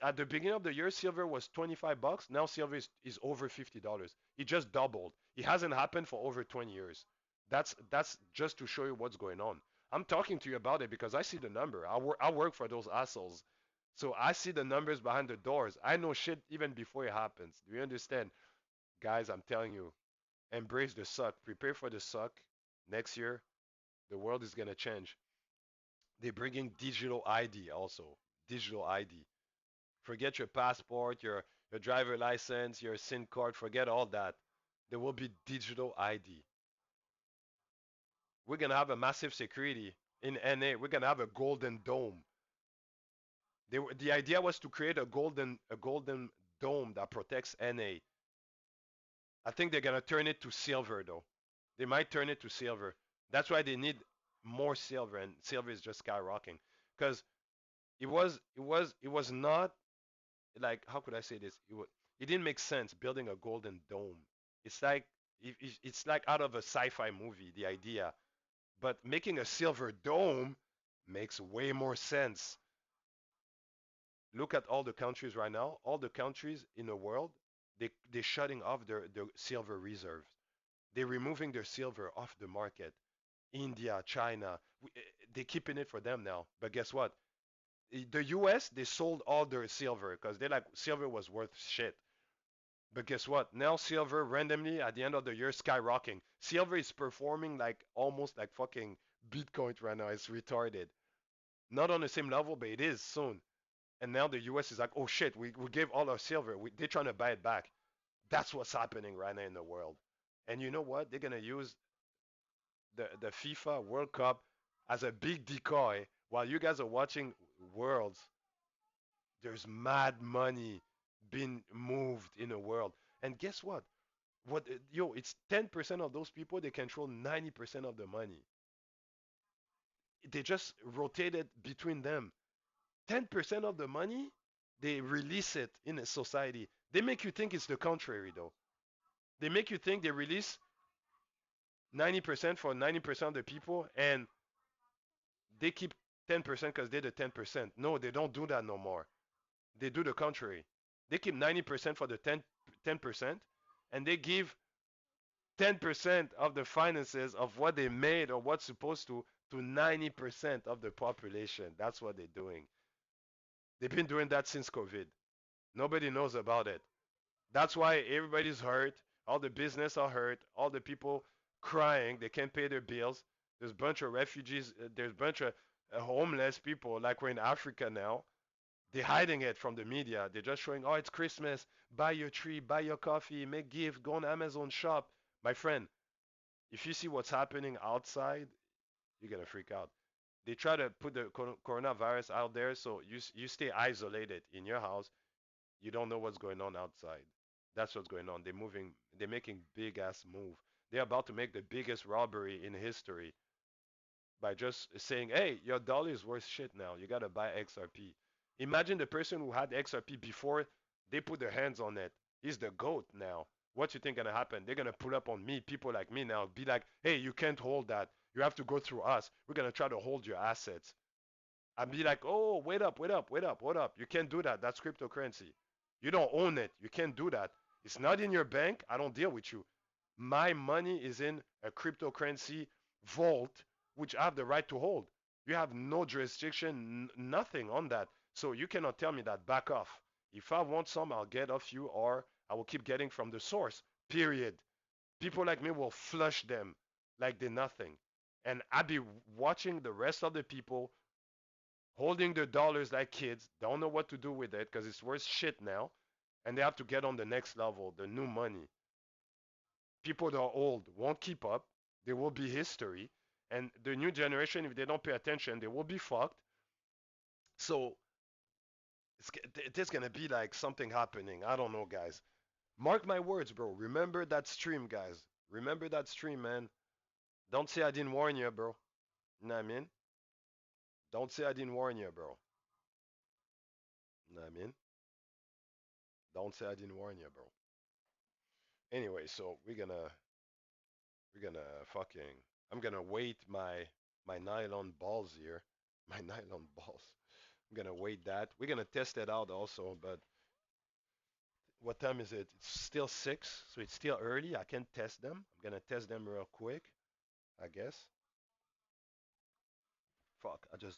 At the beginning of the year, silver was 25 bucks. Now silver is over $50. It just doubled. It hasn't happened for over 20 years. That's just to show you what's going on. I'm talking to you about it because I see the number. I work for those assholes. So I see the numbers behind the doors. I know shit even before it happens. Do you understand? Guys, I'm telling you, embrace the suck. Prepare for the suck. Next year, the world is gonna change. They're bringing digital ID also. Digital ID. Forget your passport, your driver license, your SIM card. Forget all that. There will be digital ID. We're gonna have a massive security in NA. We're gonna have a golden dome. The idea was to create a golden dome that protects NA. I think they're gonna turn it to silver though. They might turn it to silver. That's why they need more silver, and silver is just skyrocketing. Because it was not like, how could I say this? It didn't make sense building a golden dome. It's like it's like out of a sci-fi movie, the idea. But making a silver dome makes way more sense. Look at all the countries right now. All the countries in the world, they're shutting off their silver reserves. They're removing their silver off the market. India, China, they're keeping it for them now. But guess what? The US, they sold all their silver because they're like, silver was worth shit. But guess what? Now silver randomly at the end of the year skyrocketing. Silver is performing like almost like fucking Bitcoin right now. It's retarded. Not on the same level, but it is soon. And now the US is like, oh shit, we gave all our silver. They're trying to buy it back. That's what's happening right now in the world. And you know what? They're gonna use the FIFA World Cup as a big decoy while you guys are watching Worlds. There's mad money being moved in the world. And guess what? Yo, it's 10% of those people, they control 90% of the money. They just rotate it between them. 10% of the money, they release it in a society. They make you think it's the contrary though. They make you think they release 90% for 90% of the people, and they keep 10% because they're the 10%. No, they don't do that no more. They do the contrary. They keep 90% for the 10%, and they give 10% of the finances of what they made or what's supposed to 90% of the population. That's what they're doing. They've been doing that since COVID. Nobody knows about it. That's why everybody's hurt. All the business are hurt. All the people crying. They can't pay their bills. There's a bunch of refugees. There's a bunch of homeless people, like we're in Africa now. They're hiding it from the media. They're just showing, oh, it's Christmas. Buy your tree, buy your coffee, make gift, go on Amazon shop. My friend, if you see what's happening outside, you're gonna freak out. They try to put the coronavirus out there, so you stay isolated in your house. You don't know what's going on outside. That's what's going on. They're moving. They're making big ass move. They're about to make the biggest robbery in history by just saying, "Hey, your dollar is worth shit now. You gotta buy XRP." Imagine the person who had XRP before they put their hands on it. He's the goat now. What you think gonna happen? They're gonna pull up on me, people like me now, be like, "Hey, you can't hold that. You have to go through us. We're gonna try to hold your assets." I'd be like, "Oh, wait up, wait up, wait up, wait up. You can't do that. That's cryptocurrency. You don't own it. You can't do that. It's not in your bank. I don't deal with you. My money is in a cryptocurrency vault, which I have the right to hold. You have no jurisdiction, nothing on that. So you cannot tell me that. Back off. If I want some, I'll get off you, or I will keep getting from the source. Period. People like me will flush them like they're nothing. And I'd be watching the rest of the people holding their dollars like kids, don't know what to do with it because it's worth shit now, and they have to get on the next level, the new money. People that are old won't keep up. There will be history, and the new generation, if they don't pay attention, they will be fucked. So there's gonna be like something happening. I don't know, guys. Mark my words, bro. Remember that stream, guys. Remember that stream, man. Don't say I didn't warn you, bro. You know what I mean? Don't say I didn't warn you, bro. You know what I mean? Don't say I didn't warn you, bro. Anyway, so we're gonna fucking I'm gonna weight my nylon balls here. My nylon balls. I'm gonna weight that. We're gonna test it out also, but what time is it? It's still 6, so it's still early. I can test them. I'm gonna test them real quick, I guess. Fuck, the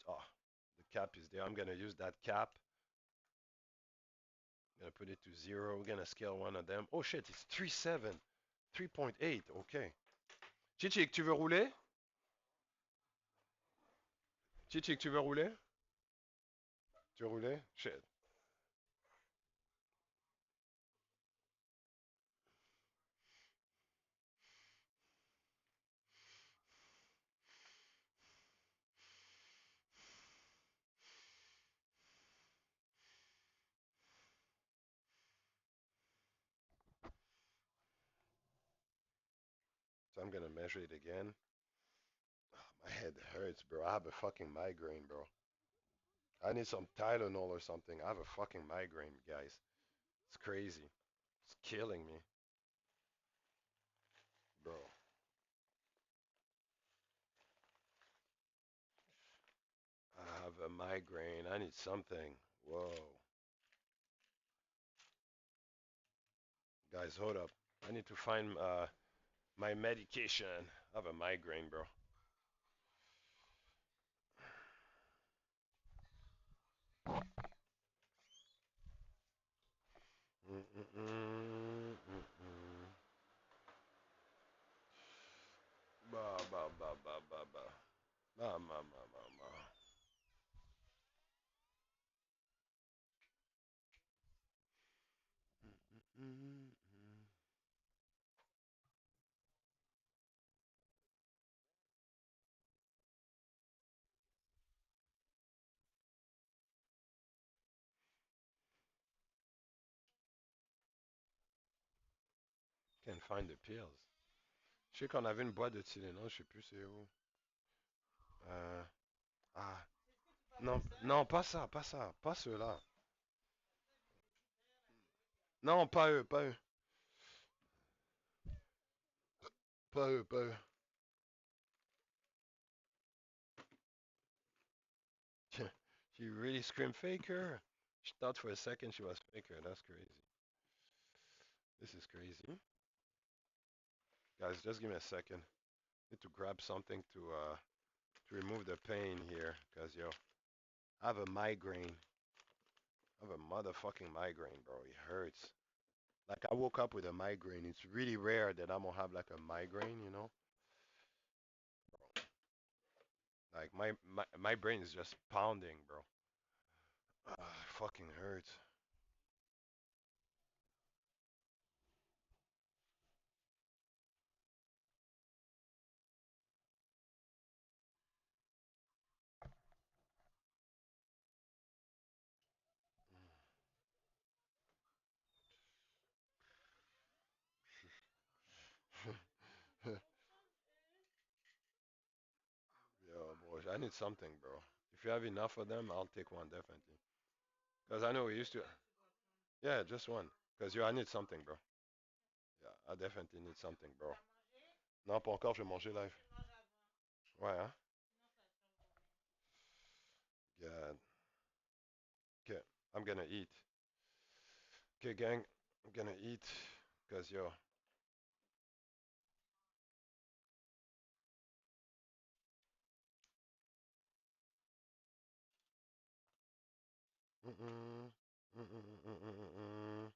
cap is there. I'm gonna use that cap. I'm gonna put it to 0. We're gonna scale one of them. Oh shit, it's 3.7. 3.8, okay. Chichik, tu veux rouler? Chichik, tu veux rouler? Tu veux rouler? Shit. I'm gonna measure it again. My head hurts, bro. I have a fucking migraine, bro. I need some Tylenol or something. I have a fucking migraine, guys. It's crazy. It's killing me, bro. I have a migraine. I need something. Whoa. Guys, hold up. I need to find my medication. I have a migraine, bro. Mm-mm-mm, mm-mm. Ba ba ba ba ba ba. Ba ma ma ma ma. Mm-mm-mm. Can't find the pills. Je sais qu'on avait une boîte de Tylenol, je sais plus c'est où. Euh, ah, non, non, pas ça, pas ça, pas ceux-là. Non, pas eux, pas eux, pas eux, pas eux. She really screamed Faker. She thought for a second she was Faker. That's crazy. This is crazy. Guys, just give me a second. Need to grab something to remove the pain here, cause yo, I have a migraine. I have a motherfucking migraine, bro. It hurts. Like I woke up with a migraine. It's really rare that I'm gonna have like a migraine, you know? Like my brain is just pounding, bro. Fucking hurts. Yo, boy, I need something, bro. If you have enough of them, I'll take one definitely. Cause I know we used to. Yeah, just one. Cause yo, I need something, bro. Yeah, I definitely need something, bro. Non, pas encore. Je vais manger live. Ouais, hein. God. Okay, I'm gonna eat. Okay, gang, I'm gonna eat. Cause yo. Mm-mm. Mm-mm-mm-mm-mm-mm.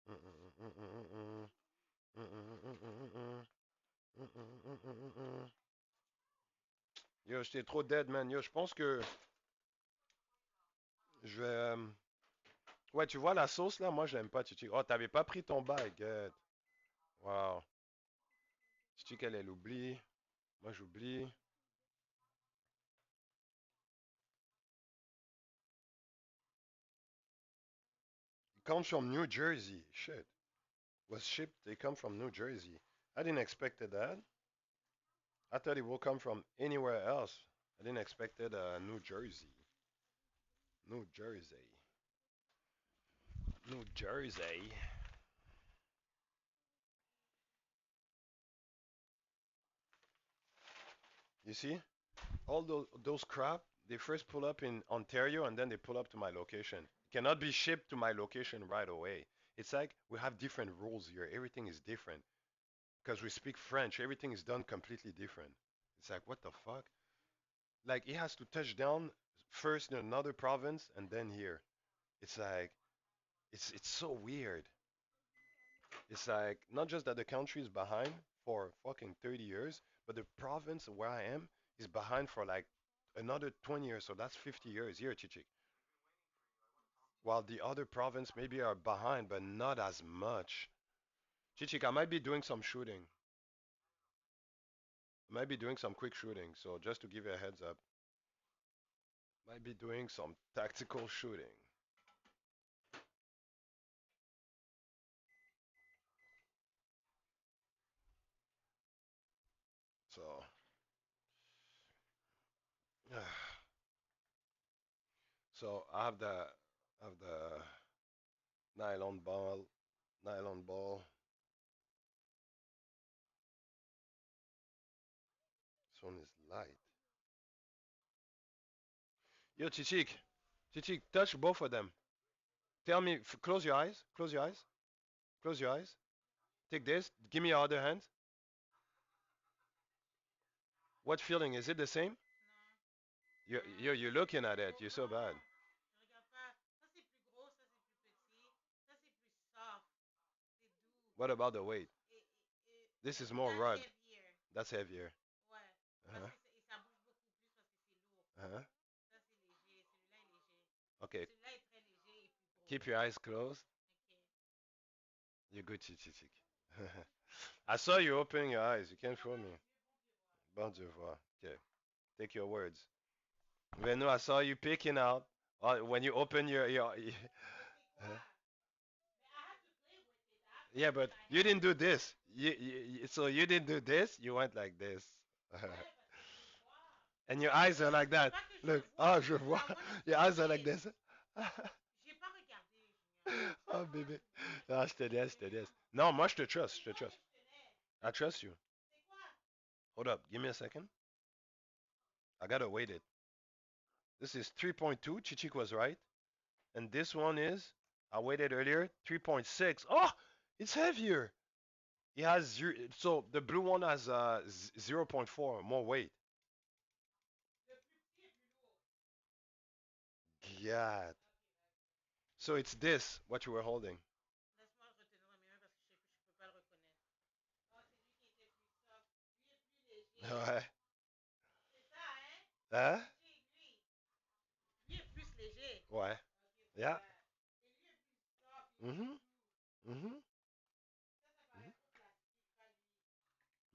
Mm-mm-mm-mm-mm-mm. Mm-mm-mm-mm-mm-mm. Mm-mm-mm-mm-mm-mm. Yo, j'étais trop dead, man. Yo, je pense que je vais. Ouais, tu vois la sauce là, moi je l'aime pas, Chichi. Oh, t'avais pas pris ton baguette. Wow. Chichi, qu'elle, elle oublie. Moi j'oublie. It comes from New Jersey. Shit. Was shipped, they come from New Jersey. I didn't expect that. I thought it would come from anywhere else. I didn't expect it, New Jersey. New Jersey. New Jersey. You see? All those crap, they first pull up in Ontario and then they pull up to my location. It cannot be shipped to my location right away. It's like we have different rules here. Everything is different. Because we speak French, everything is done completely different. It's like, what the fuck? Like, it has to touch down first in another province and then here. It's like, it's so weird. It's like, not just that the country is behind for fucking 30 years, but the province where I am is behind for like another 20 years. So that's 50 years here, Chichik. While the other province maybe are behind, but not as much. Chichik, I might be doing some shooting. I might be doing some quick shooting. So just to give you a heads up, might be doing some tactical shooting. So I have the nylon ball, nylon ball. This one is light. Yo, Chichik, Chichik, touch both of them. Tell me, close your eyes, close your eyes, close your eyes. Take this. Give me your other hand. What feeling? Is it the same? You're looking at it. You're so bad. What about the weight? This is more rugged. That's heavier. Uh-huh. Uh-huh. Okay. Keep your eyes closed. You're good, Chichik. I saw you opening your eyes. You can't fool me. Bon Dieu voir. Okay. Take your words. Venu, I saw you picking out when you open your uh, yeah, but you didn't do this. So you didn't do this. You went like this, and your eyes are like that. Look, oh, je vois. Your eyes are like this. Oh, bébé. Non, je te laisse, je te laisse. Non, moi, je te trust, je te trust. I trust you. Hold up, give me a second. I gotta wait it. This is 3.2. Chichik was right. And this one is, I waited earlier, 3.6. Oh, it's heavier. It has zero, so the blue one has 0. 0.4 more weight. God. So it's this, what you were holding. Ouais. Hein? Ouais. Yeah. Mhm. Mhm.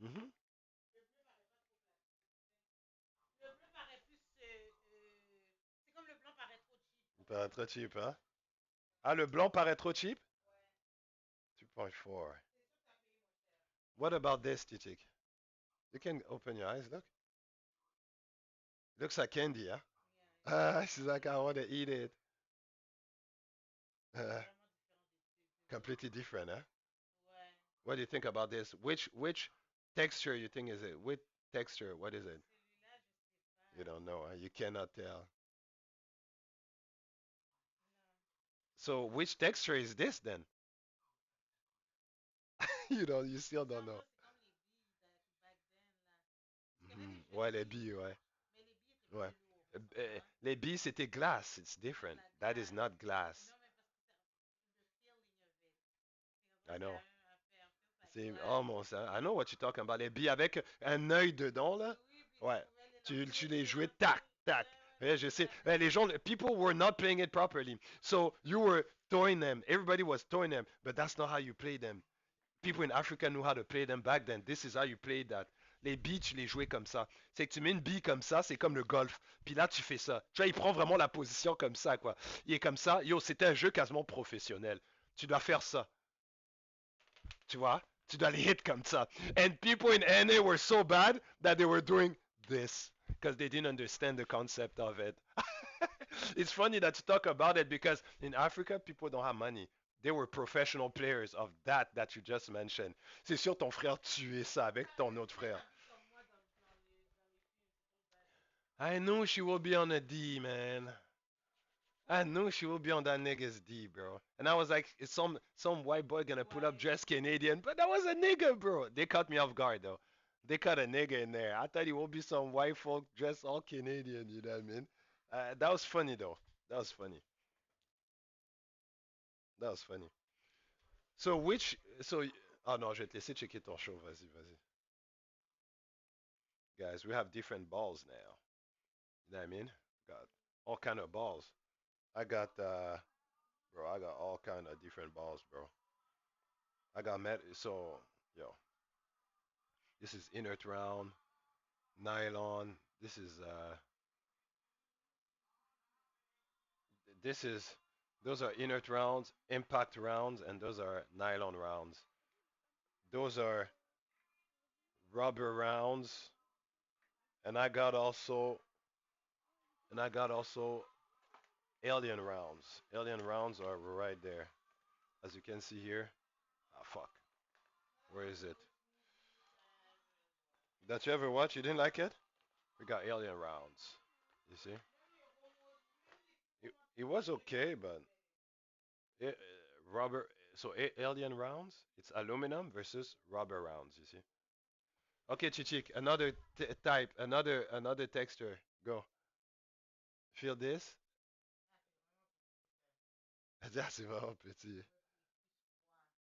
Mhm. Il paraît trop cheap, hein? Ah, le blanc paraît trop cheap? 2.4. What about this, Titik? You can open your eyes, look. Looks like candy, huh? Ah, she's like, I want to eat it. Uh, completely different, huh? What do you think about this? Which texture you think is it? Which texture? What is it? You don't know, huh? You cannot tell. So which texture is this then? You still don't know. Mhm. Ouais, les billes, ouais. Ouais. Les billes, c'était glace. It's different. That is not glass. I know. C'est almost, hein. I know what you're talking about. Les billes avec un œil dedans, là. Ouais. Tu les jouais tac, tac. Ouais, je sais. Les gens, people were not playing it properly. So you were throwing them. Everybody was throwing them, but that's not how you play them. People in Africa knew how to play them back then. This is how you play that. Les billes, tu les jouais comme ça. C'est que tu mets une bille comme ça, c'est comme le golf. Puis là, tu fais ça. Tu vois, il prend vraiment la position comme ça, quoi. Il est comme ça. Yo, c'était un jeu quasiment professionnel. Tu dois faire ça. Tu vois? Tu dois les hit comme ça. And people in NA were so bad that they were doing this because they didn't understand the concept of it. It's funny that you talk about it because in Africa, people don't have money. They were professional players of that you just mentioned. C'est sûr ton frère tuait ça avec ton autre frère. I knew she will be on a D, man. I knew she would be on that nigga's D, bro. And I was like, is some white boy gonna pull up dressed Canadian? But that was a nigga, bro. They caught me off guard though. They caught a nigga in there. I thought it would be some white folk dressed all Canadian. You know what I mean? That was funny though. That was funny. That was funny. So which so oh non, je vais te laisser checker ton show. Vas-y, vas-y. Guys, we have different balls now. You know what I mean? Got all kind of balls. I got bro, I got all kind of different balls, bro. I got met so yo. This is inert round, nylon. This is those are inert rounds, impact rounds, and those are nylon rounds. Those are rubber rounds, and I got also Alien rounds. Alien rounds are right there. As you can see here. Ah, fuck. Where is it? That you ever watch? You didn't like it? We got Alien rounds. You see? It was okay, but it, rubber. So Alien rounds, it's aluminum versus rubber rounds. You see? Okay, Chichik, another type, another texture. Go. Feel this? Ça, c'est vraiment petit.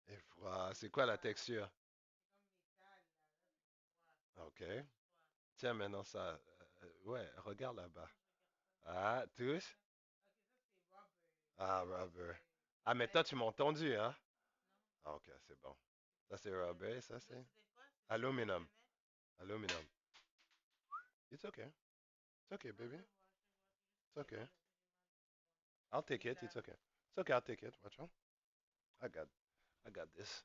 Et froid. C'est quoi la texture? Ok. Tiens, maintenant ça. Ouais, regarde là-bas. Ah, tous? Ah, rubber. Ah, mais toi, tu m'as entendu, hein? Ah, ok, c'est bon. Ça, c'est rubber, ça, c'est aluminum. Aluminum. It's okay. It's okay, baby. It's okay. I'll take it. It's okay. It's okay. I'll take it. Watch out. I got, I got this.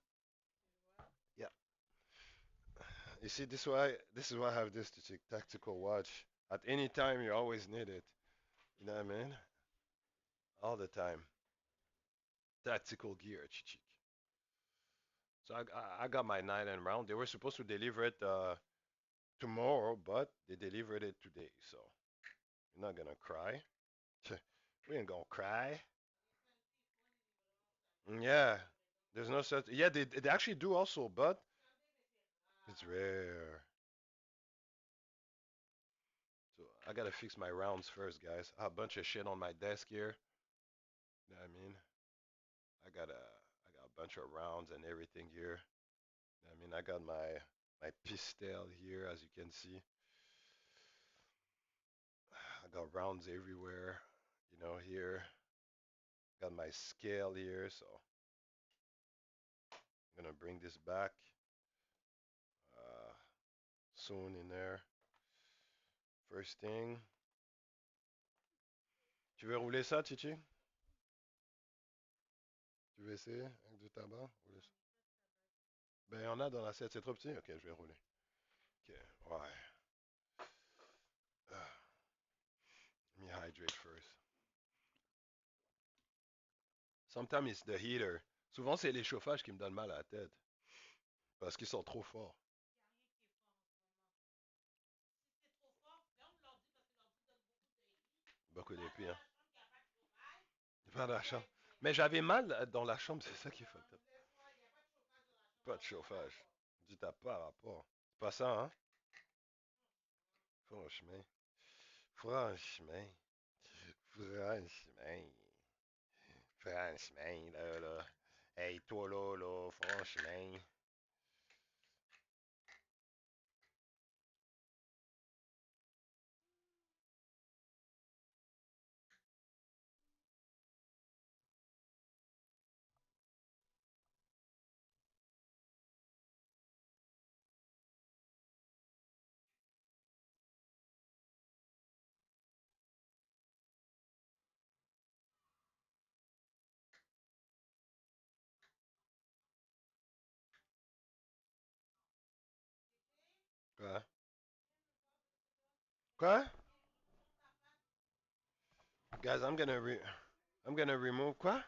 Yeah. You see, this is why I have this tactical watch. At any time, you always need it. You know what I mean? All the time. Tactical gear, chichik. So I got my night and round. They were supposed to deliver it tomorrow, but they delivered it today. So you're not gonna cry. We ain't gonna cry. Yeah, there's no such. Yeah, they actually do also, but it's rare. So I gotta fix my rounds first, guys. I have a bunch of shit on my desk here. You know what I mean? I got a bunch of rounds and everything here. You know what I mean, I got my pistol here, as you can see. I got rounds everywhere. You know, here. Got my scale here, so I'm gonna bring this back uh, soon in there. First thing. Tu veux rouler ça, Chichi? Tu veux essayer avec du tabac? Ben, il y en a dans l'assiette, c'est trop petit? Ok, je vais rouler. Ok, ouais. Let me hydrate first. Sometimes it's the heater. Souvent, c'est les chauffages qui me donnent mal à la tête. Parce qu'ils sont trop forts. Beaucoup d'épis, hein. Pas dans la chambre. Mais j'avais mal dans la chambre, c'est ça qui est fucked up. Pas de chauffage. Dis, t'as pas rapport. C'est pas ça, hein? Franchement. Franchement. Franchement. Franchement, là. Hey, toi, là, franchement. Quoi? Quoi? Guys, I'm gonna remove quoi?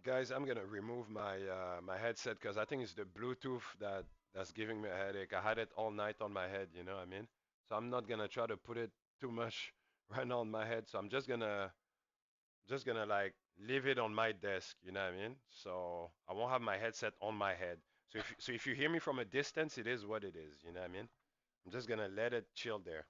guys, I'm gonna remove my headset because I think it's the Bluetooth that's giving me a headache. I had it all night on my head, you know what I mean? So I'm not gonna try to put it too much right now on my head. So I'm just gonna like leave it on my desk, you know what I mean? So I won't have my headset on my head. So if you hear me from a distance, it is what it is, you know what I mean? I'm just gonna let it chill there.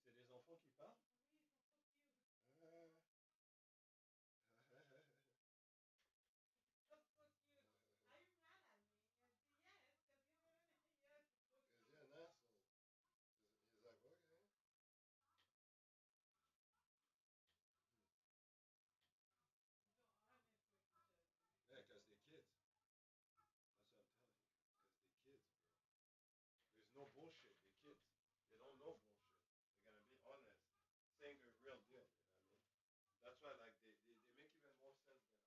C'est des enfants qui parlent? Is he an asshole? He's like, okay. Yeah, because they're kids. That's what I'm telling you. Because they're kids, bro. There's no bullshit. They're kids. They don't know bullshit. They're gonna be honest, saying the real deal. You know what I mean? That's why, like, they make even more sense than us.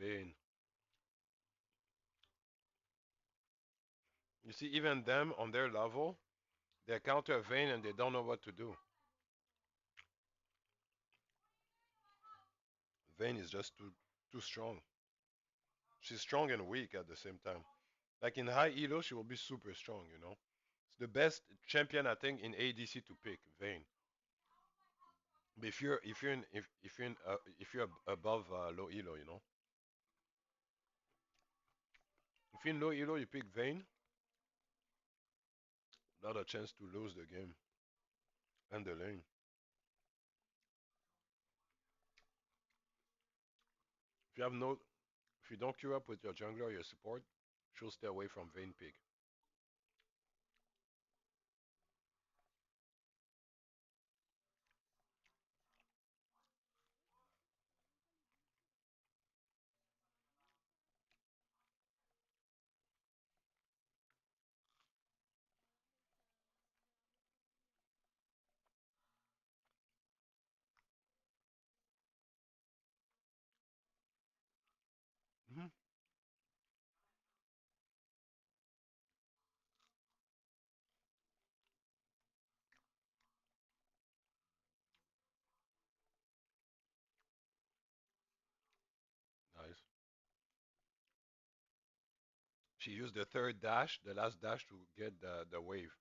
Vain. You see, even them on their level, they counter Vayne and they don't know what to do. Vayne is just too strong. She's strong and weak at the same time. Like in high elo, she will be super strong. You know, it's the best champion I think in ADC to pick, Vayne. But if you're above low elo, you know, if you're in low elo, you pick Vayne, not a chance to lose the game and the lane. If you have no, if you don't queue up with your jungler or your support, she'll stay away from Vayne pick. Hmm. Nice. She used the third dash, the last dash to get the wave.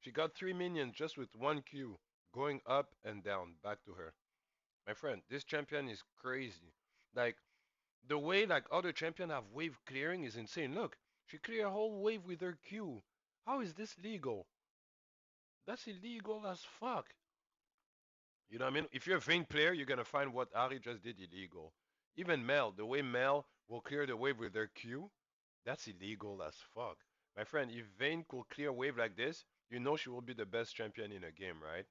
She got 3 minions just with one Q, going up and down, back to her. My friend, this champion is crazy. Like, the way like other champion have wave clearing is insane. Look, she clear a whole wave with her Q. How is this legal? That's illegal as fuck. You know what I mean? If you're a Vayne player, you're gonna find what Ari just did illegal. Even Mel, the way Mel will clear the wave with their Q, that's illegal as fuck. My friend, if Vayne could clear a wave like this, you know she will be the best champion in a game, right?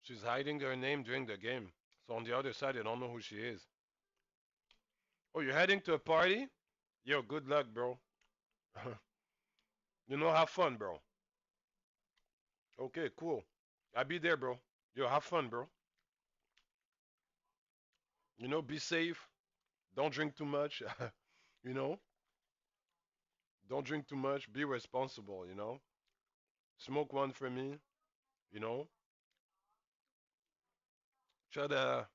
She's hiding her name during the game. So on the other side, they don't know who she is. Oh, you're heading to a party? Yo, good luck, bro. You know, have fun, bro. Okay, cool. I'll be there, bro. Yo, have fun, bro. You know, be safe. Don't drink too much. You know, don't drink too much. Be responsible, you know. Smoke one for me, you know. Try to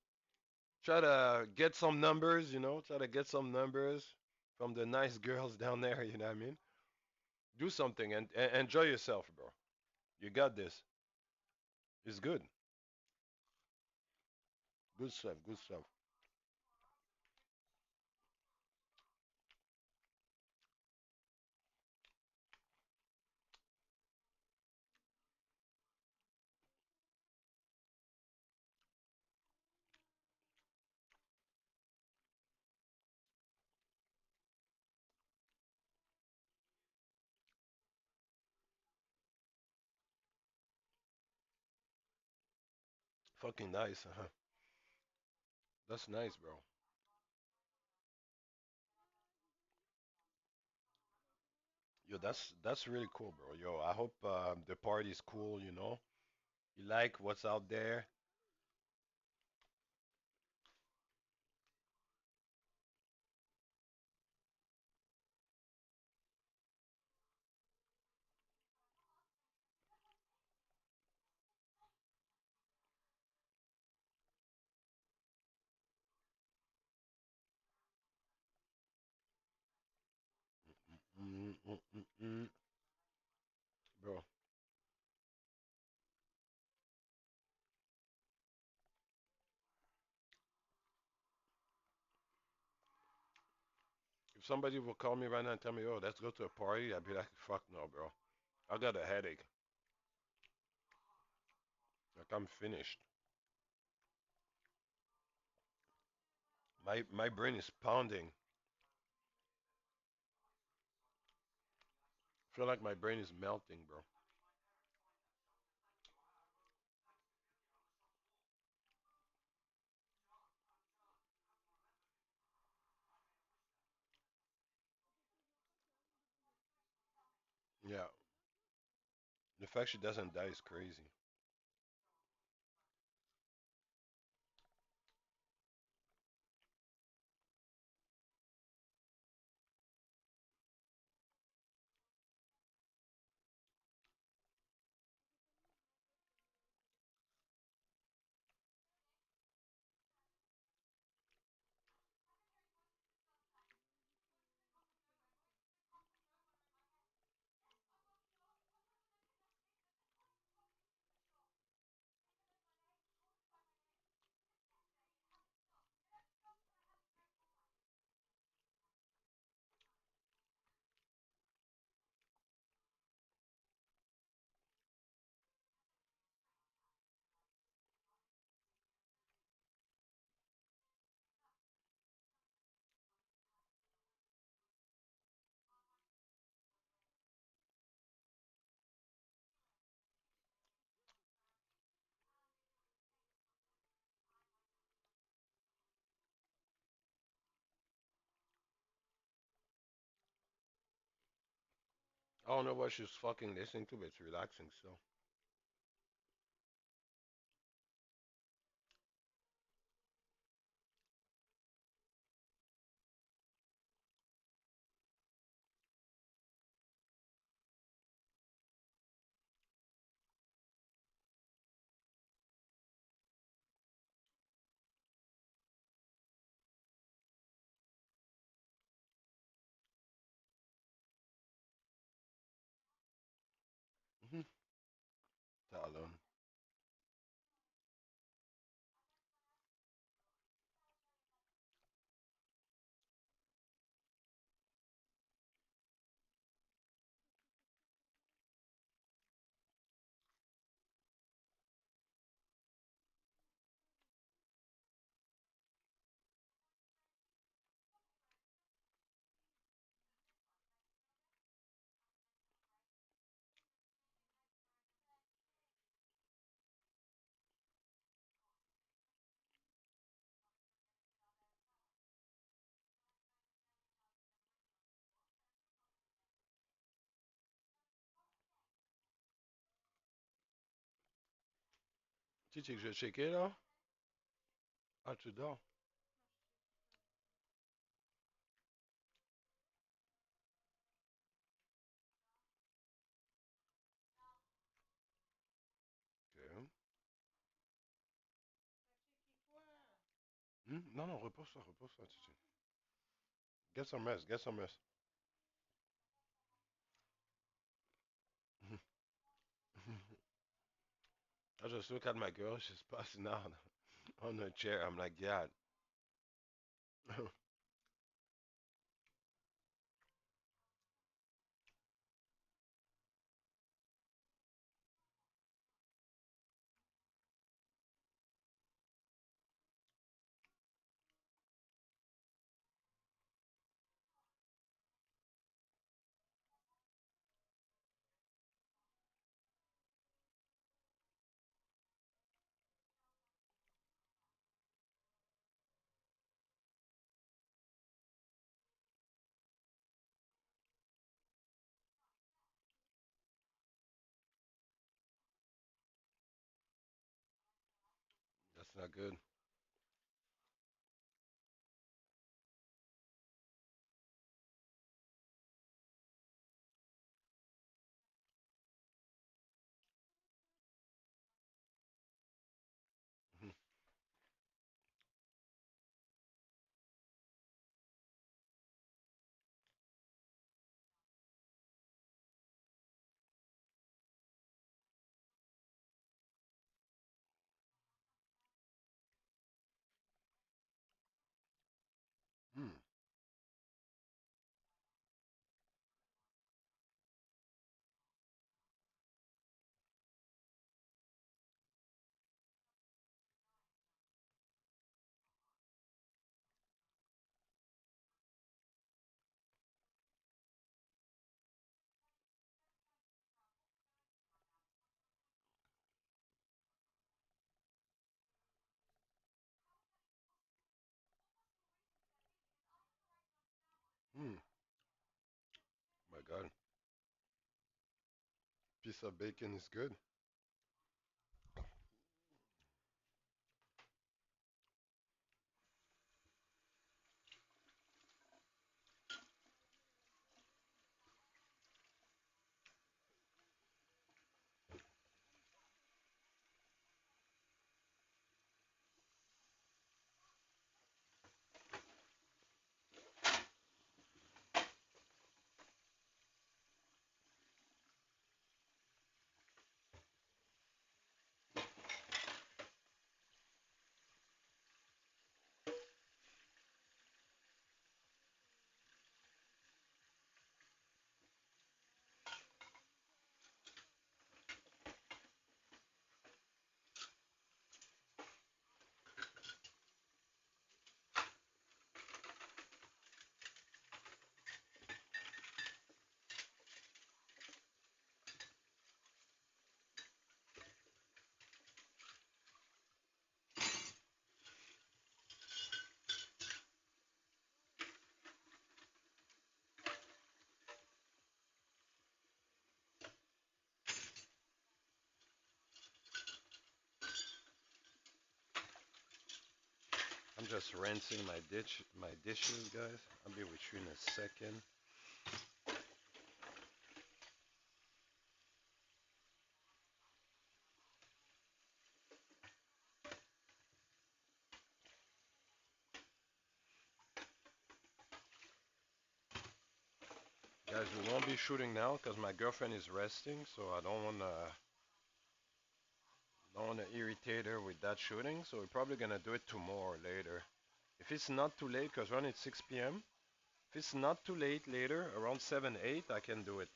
try to get some numbers, you know. Try to get some numbers from the nice girls down there, you know what I mean? Do something and enjoy yourself, bro. You got this. It's good. Good stuff, good stuff. Fucking nice. That's nice, bro. Yo, that's really cool, bro. Yo, I hope the party's cool, you know. You like what's out there. Mm-mm-mm. Bro, if somebody will call me right now and tell me, "Oh, let's go to a party," I'd be like, "Fuck no, bro. I got a headache. Like I'm finished. My brain is pounding. I feel like my brain is melting, bro." Yeah. The fact she doesn't die is crazy. I don't know what she's fucking listening to, but it's relaxing. So mhm. Talon. Tu sais que je vais checker là? Ah, tu dors? Ok. Non, non, repose-toi, repose-toi. Get some rest, get some rest. I just look at my girl, she's passing out on her chair. I'm like, yeah. That's not good. piece of bacon is good. I'm just rinsing my dishes, guys. I'll be with you in a second. Guys, we won't be shooting now because my girlfriend is resting, so I don't wanna irritate her with that shooting. So we're probably gonna do it tomorrow or later. If it's not too late, because we're on at 6 p.m. If it's not too late later, around 7, 8, I can do it.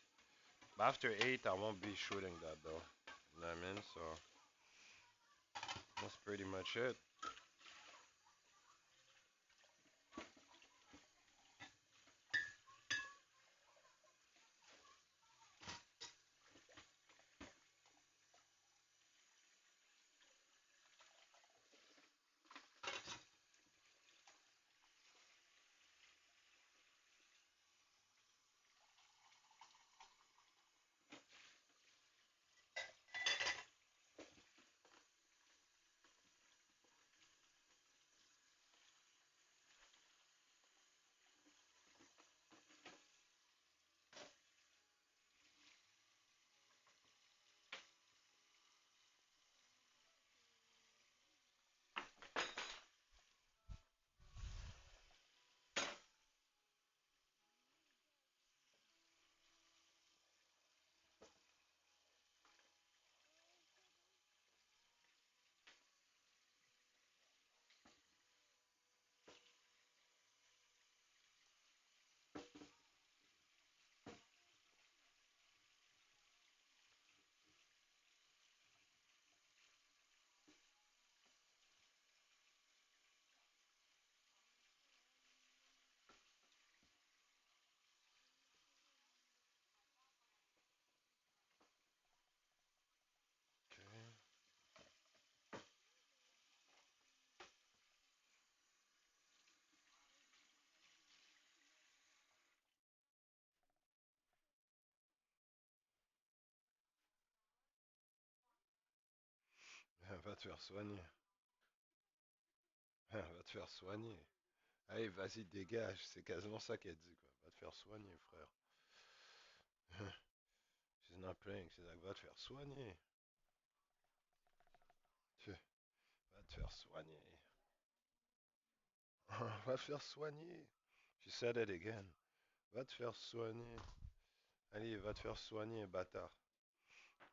But after 8, I won't be shooting that though. You know what I mean? So that's pretty much it. Va te faire soigner. Va te faire soigner. Allez, vas-y, dégage. C'est quasiment ça qu'elle dit, quoi. Va te faire soigner, frère. She's not playing. She's like, va te faire soigner. Va te faire soigner. Va te faire soigner. She said it again. Va te faire soigner. Allez, va te faire soigner, bâtard.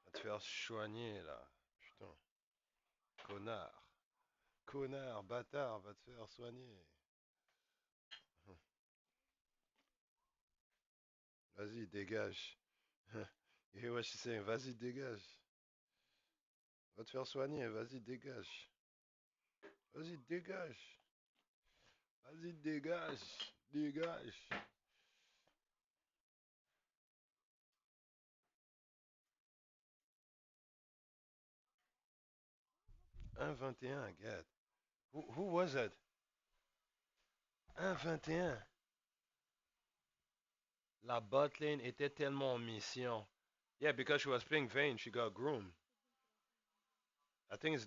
Va te faire soigner, là. Putain. Connard. Connard, bâtard, va te faire soigner. Vas-y, dégage. You hear what she's saying? Vas-y, dégage. Va te faire soigner, vas-y, dégage. Vas-y, dégage. Vas-y, dégage. Dégage. 1,21, God. Who was that? 1,21. La botlane était tellement en mission. Yeah, because she was playing Vayne, she got groomed. I think it's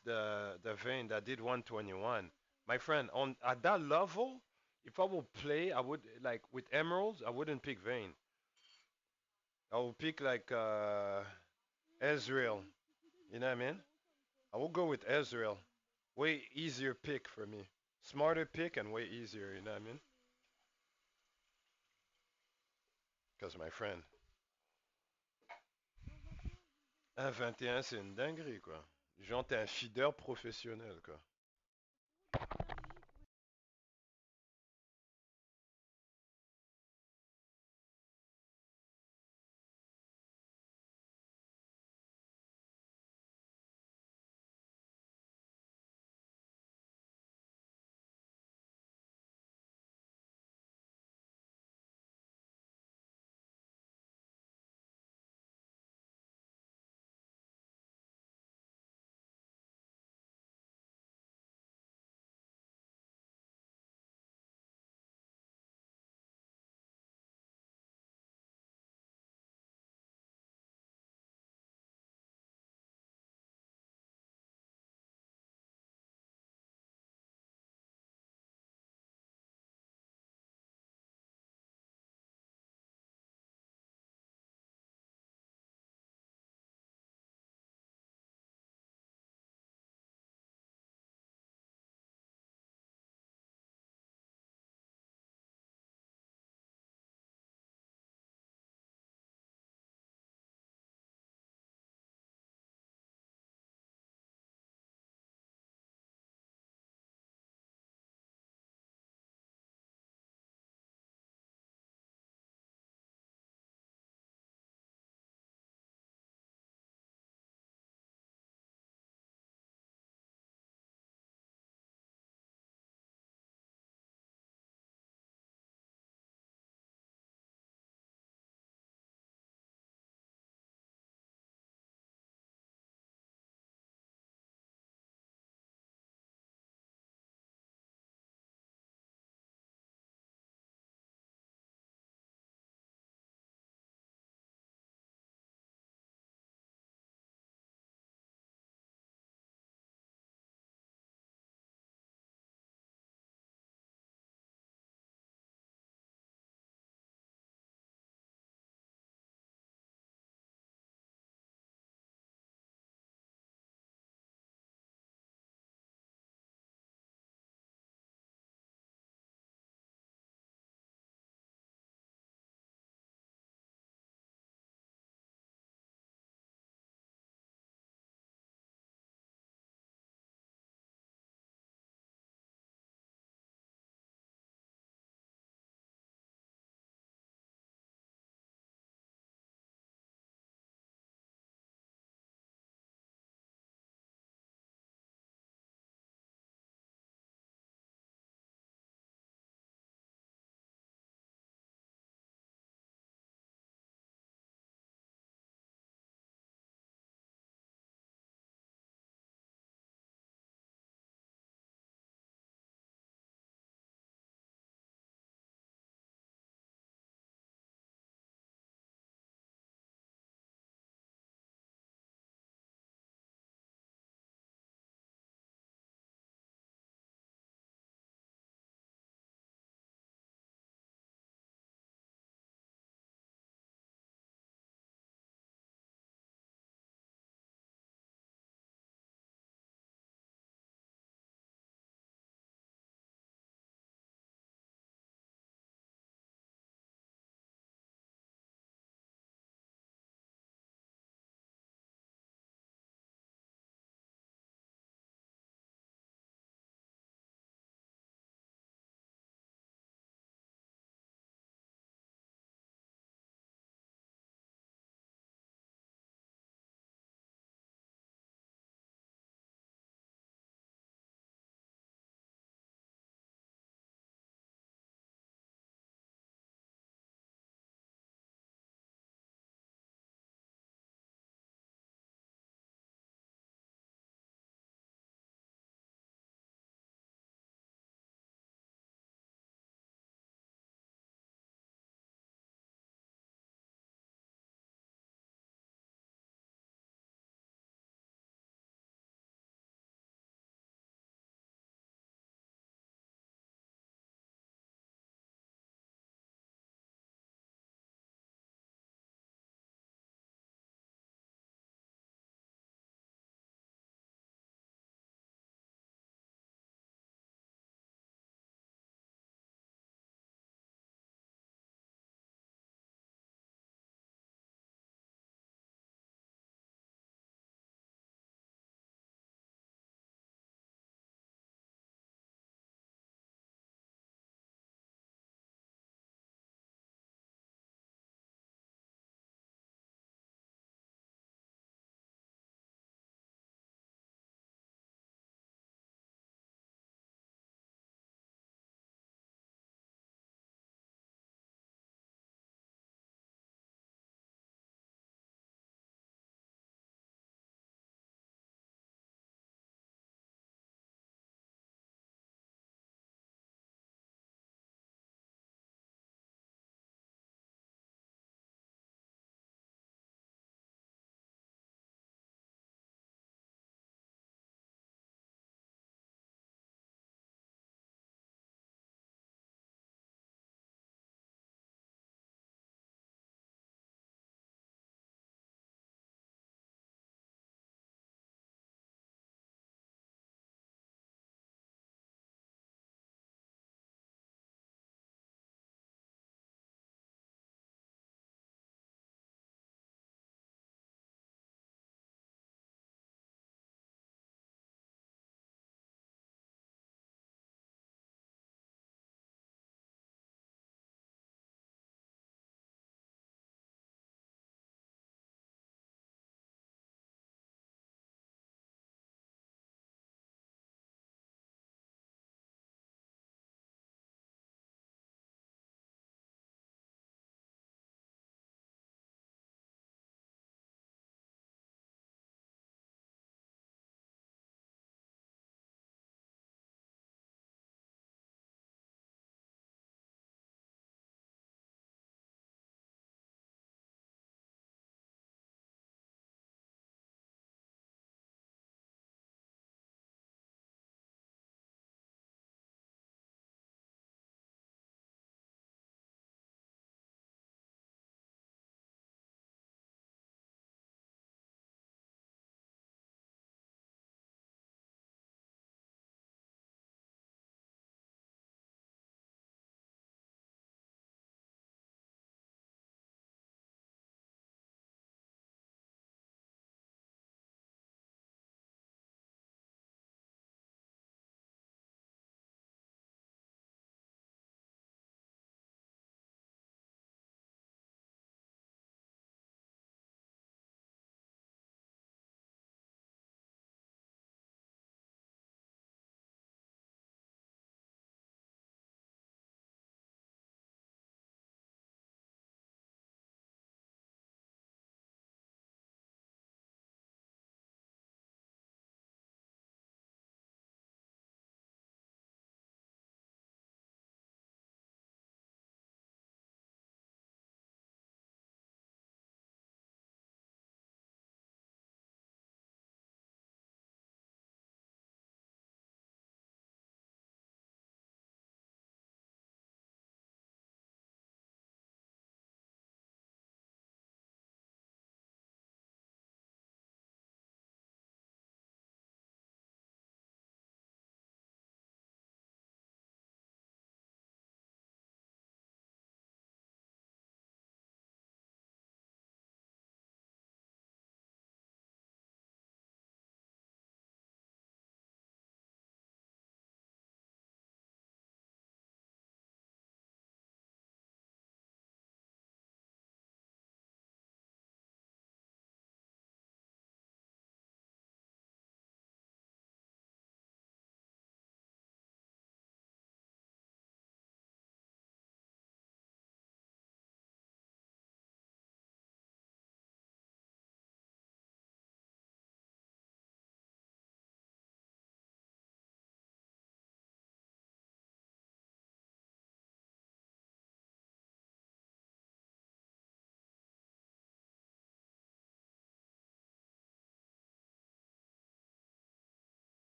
the Vayne that did 121. My friend, on at that level, if I would play, I would like with emeralds, I wouldn't pick Vayne. I would pick like Ezreal. You know what I mean? I will go with Ezreal. Way easier pick for me. Smarter pick and way easier, you know what I mean? Because my friend, 1,21 c'est une dinguerie quoi. Genre t'es un feeder professionnel quoi.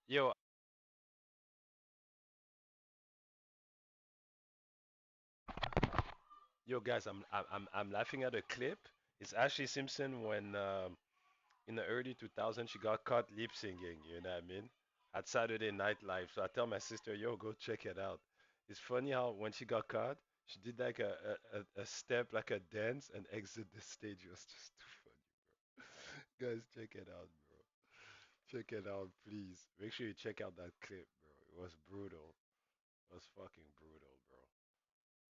Yo, yo, guys, I'm laughing at a clip. It's Ashley Simpson when in the early 2000s she got caught lip singing. You know what I mean? At Saturday Night Live. So I tell my sister, yo, go check it out. It's funny how when she got caught, she did like a step, like a dance, and exit the stage. It was just too funny. Guys, check it out, bro. Check it out, please. Make sure you check out that clip, bro. It was brutal. It was fucking brutal, bro.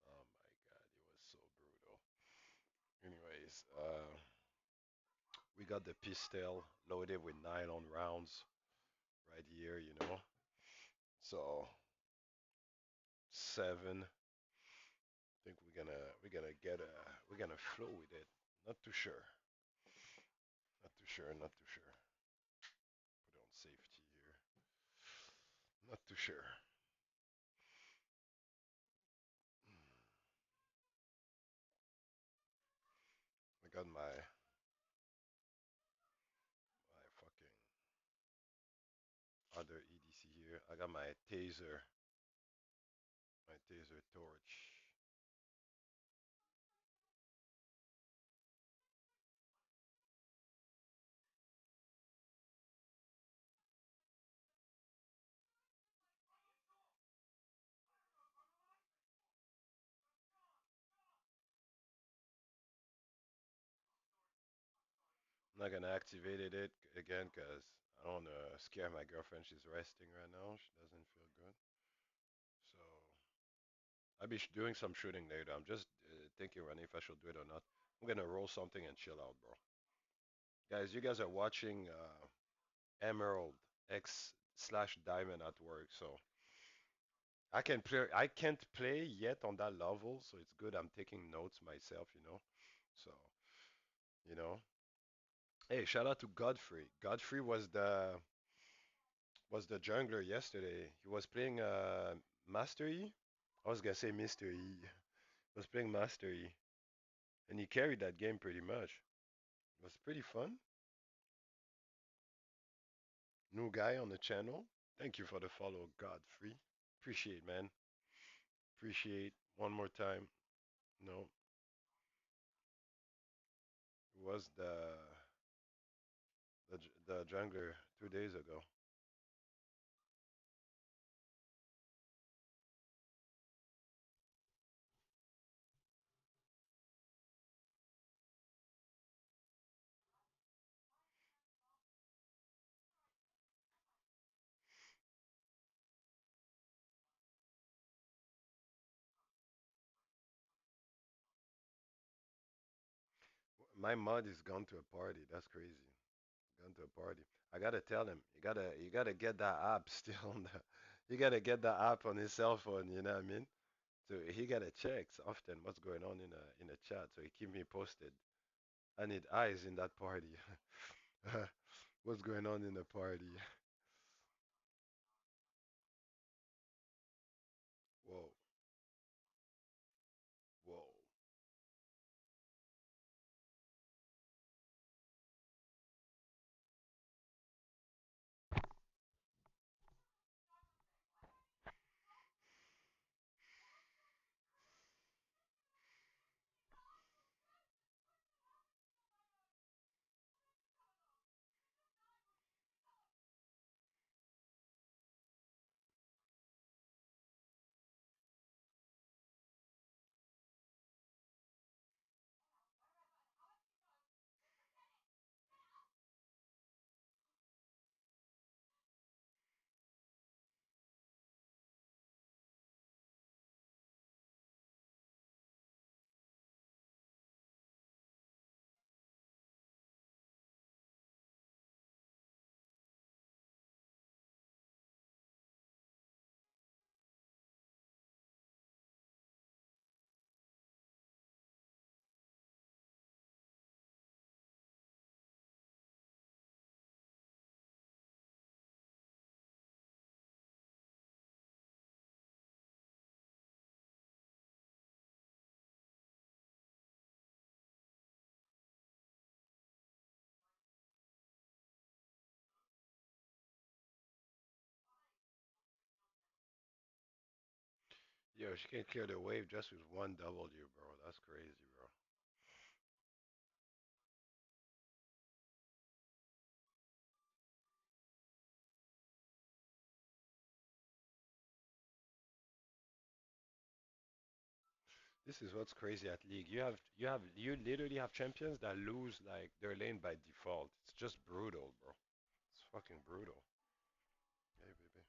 Oh my God, it was so brutal. Anyways, we got the pistol loaded with nylon rounds right here, you know. So 7. I think we're gonna flow with it. Not too sure. Not too sure. Not too sure. Put on safety here. Not too sure. I got my fucking other EDC here. I got my taser torch. I'm not gonna activate it again because I don't wanna scare my girlfriend. She's resting right now. She doesn't feel good. So I'll be doing some shooting later. I'm just thinking right now if I should do it or not. I'm gonna roll something and chill out, bro. Guys, you guys are watching Emerald X slash Diamond at work, so I can play. I can't play yet on that level, so it's good. I'm taking notes myself, you know. So you know, hey, shout out to Godfrey. Godfrey was the jungler yesterday. He was playing Master E. I was gonna say Mr. E. He was playing Master E, and he carried that game pretty much. It was pretty fun. New guy on the channel. Thank you for the follow, Godfrey. Appreciate, man. Appreciate. One more time. No, it was the jungler 2 days ago. My mod is gone to a party. That's crazy. Gone to a party. I gotta tell him. You gotta get that app still on the. You gotta get that app on his cell phone. You know what I mean? So he gotta check often what's going on in the chat. So he keep me posted. I need eyes in that party. What's going on in the party? Whoa, whoa. Yo, she can clear the wave just with one W, bro. That's crazy, bro. This is what's crazy at League. You literally have champions that lose like their lane by default. It's just brutal, bro. It's fucking brutal. Hey, baby.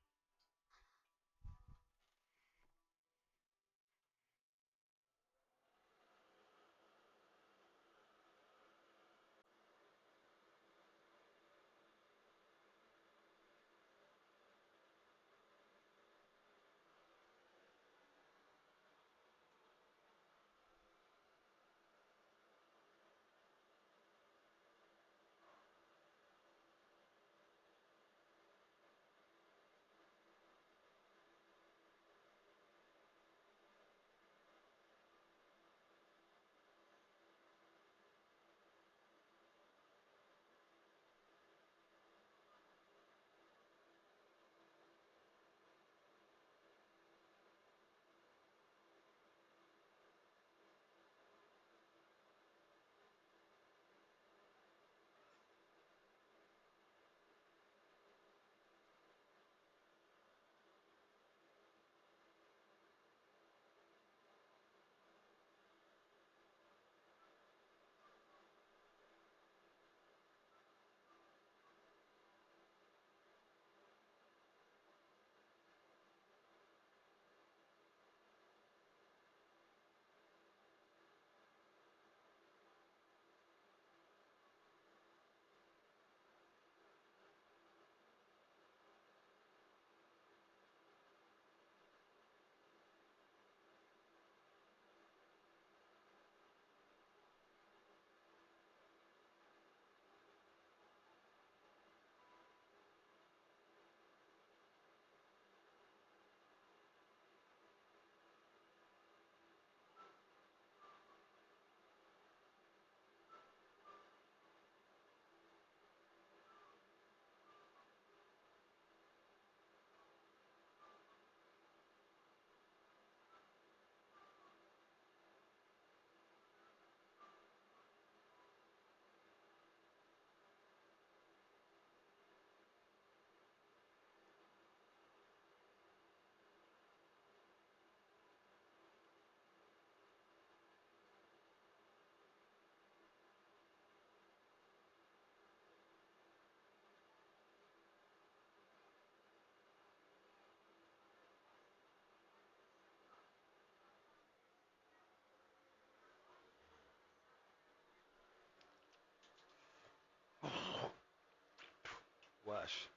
Wash,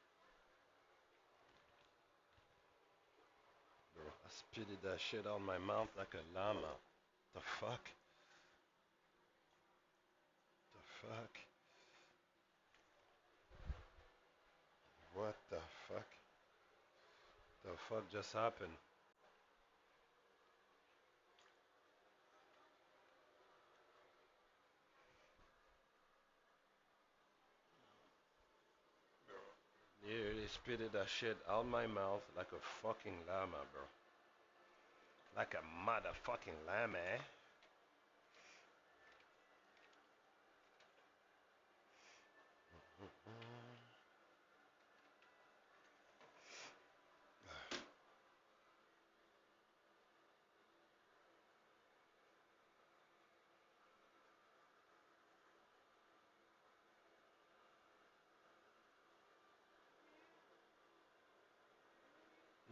bro. I spitted that shit out my mouth like a llama. The fuck? The fuck? What the fuck? The fuck just happened? Literally spitted that shit out my mouth like a fucking llama, bro. Like a motherfucking llama, eh?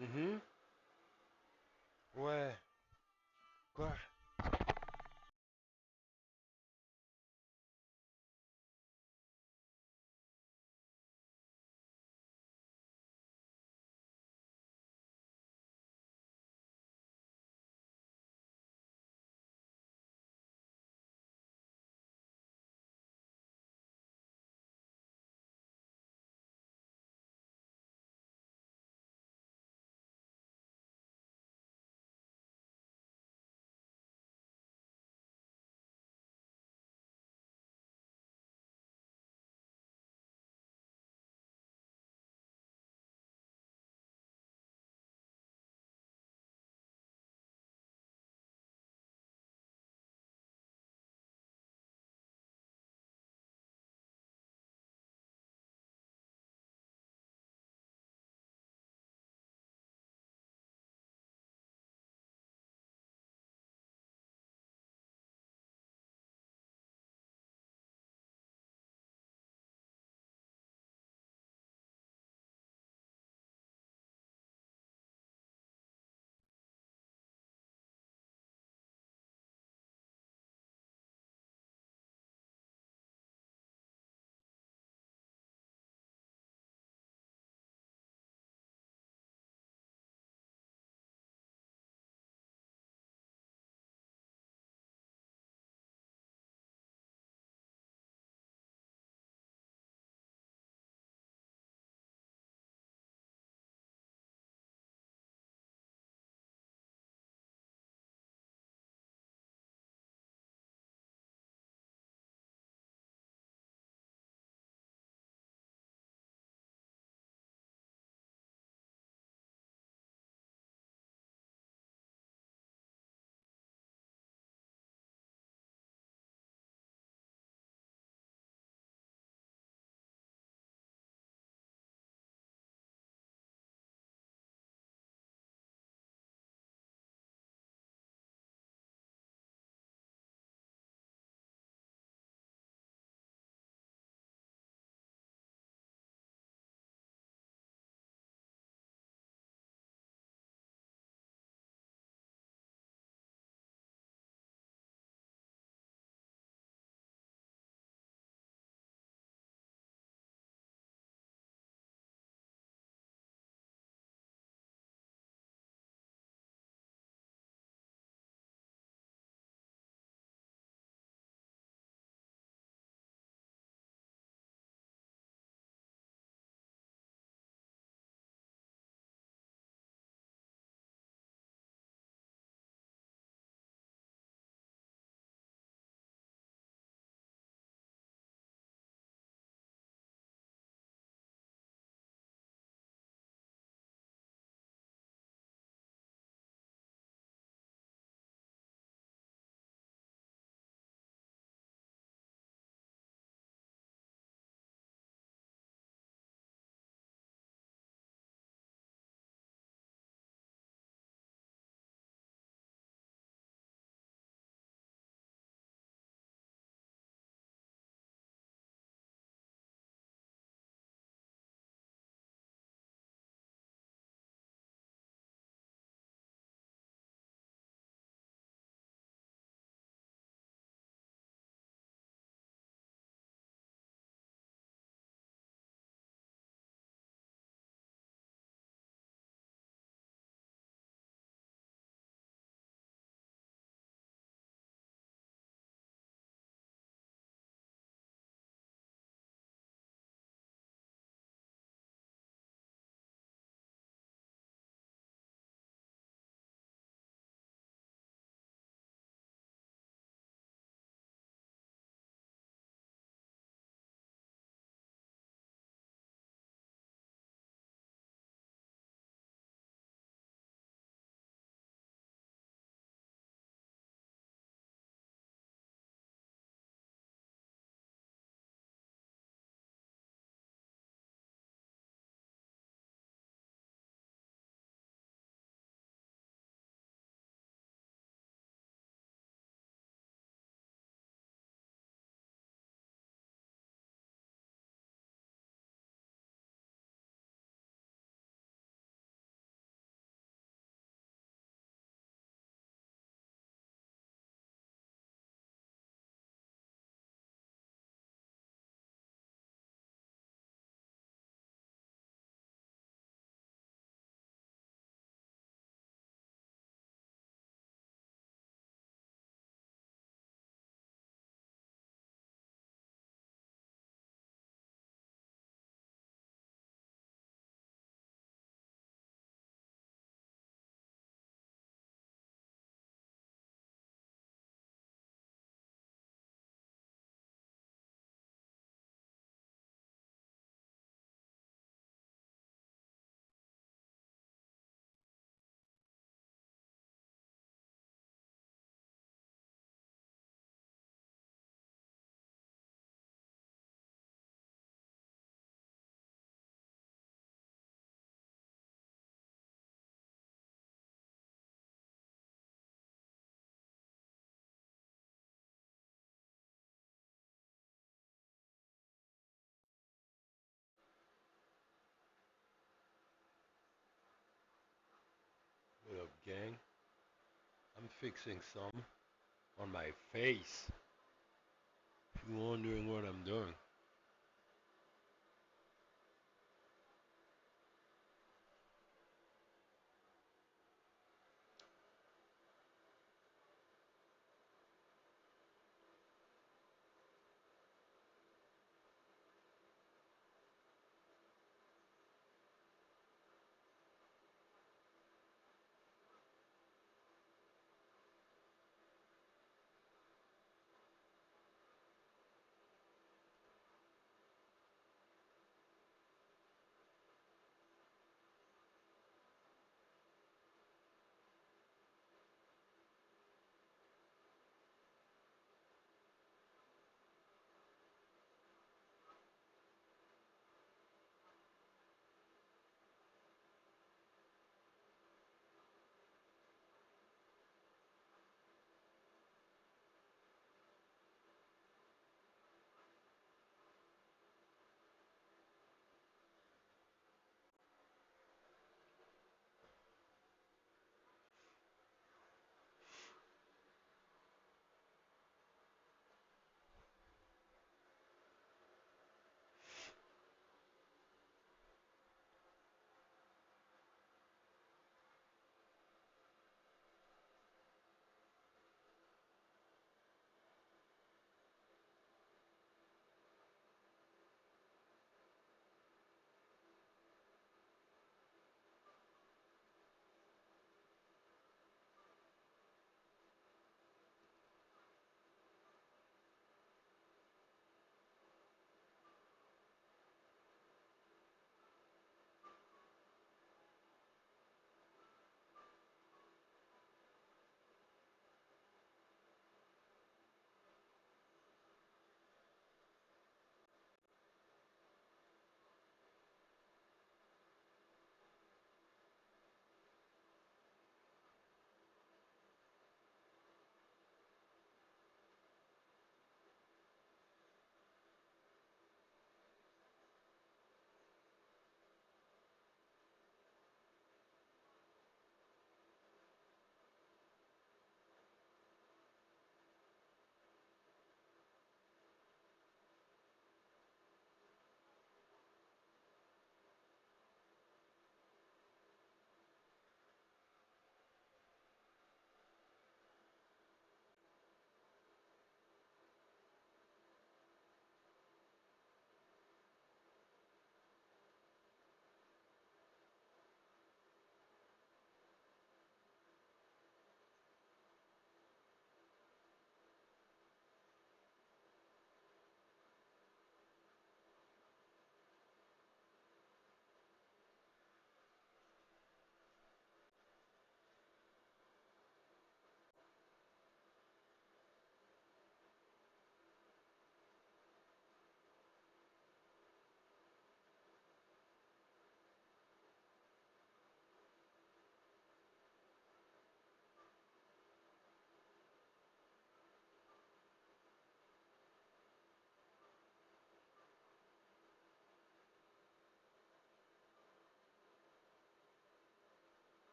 Mhm. Ouais. Quoi? gang. I'm fixing some on my face. If you're wondering what I'm doing.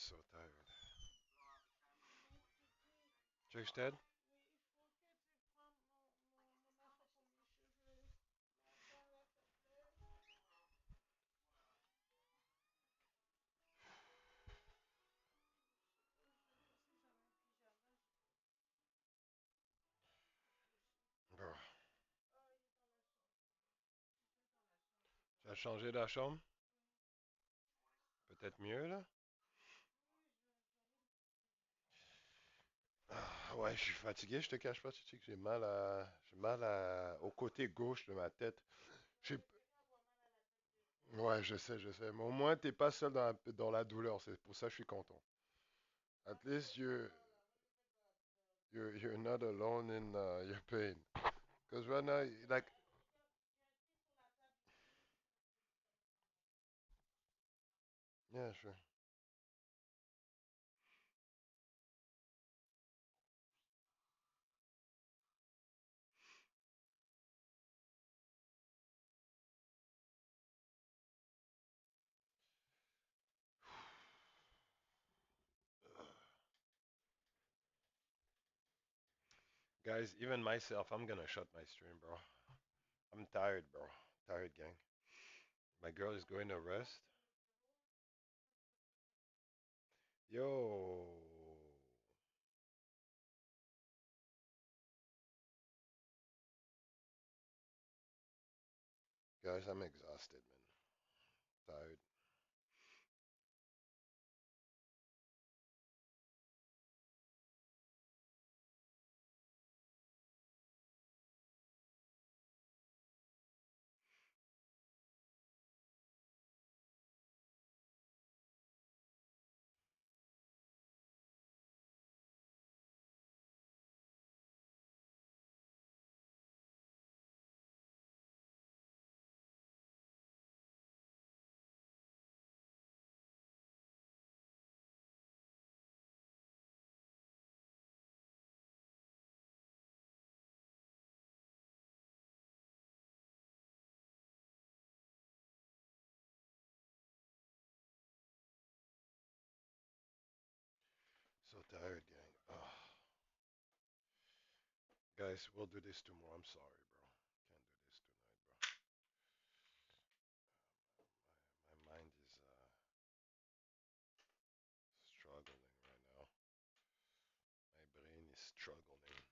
so tired. Trick's dead? Bro. Tu as changé la chambre? Peut-être mieux, là? Ah, ouais, je suis fatigué, je te cache pas, tu sais que au côté gauche de ma tête. J'ai- Ouais, je sais. Mais au moins, t'es pas seul dans la douleur. C'est pour ça que je suis content. At least you're not alone in your pain. Because right now, like, yeah, sure. Guys, even myself, I'm gonna shut my stream, bro. I'm tired, bro. Tired, gang. My girl is going to rest. Yo, guys, I'm exhausted, man. Tired. So tired, gang. Oh, guys, we'll do this tomorrow. I'm sorry, bro. Can't do this tonight, bro. My mind is struggling right now. My brain is struggling. There's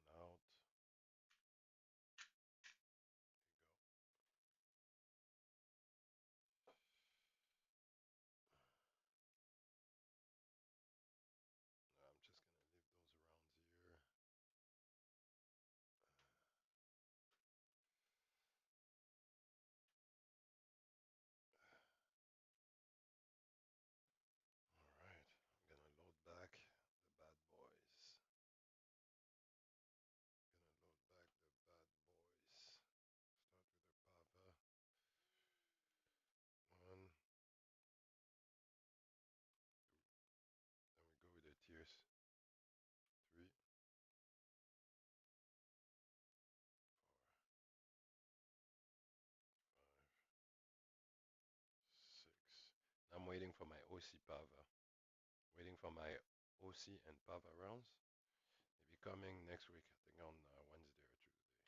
one out. I'm just gonna leave those rounds here. All right, I'm gonna load back the bad boys. Gonna load back the bad boys. Start with the Pava. One, then we go with the tiers. Three, four, five, six. I'm waiting for my OC Pava. Waiting for my OC and Pava rounds. Maybe coming next week, I think on Wednesday or Tuesday.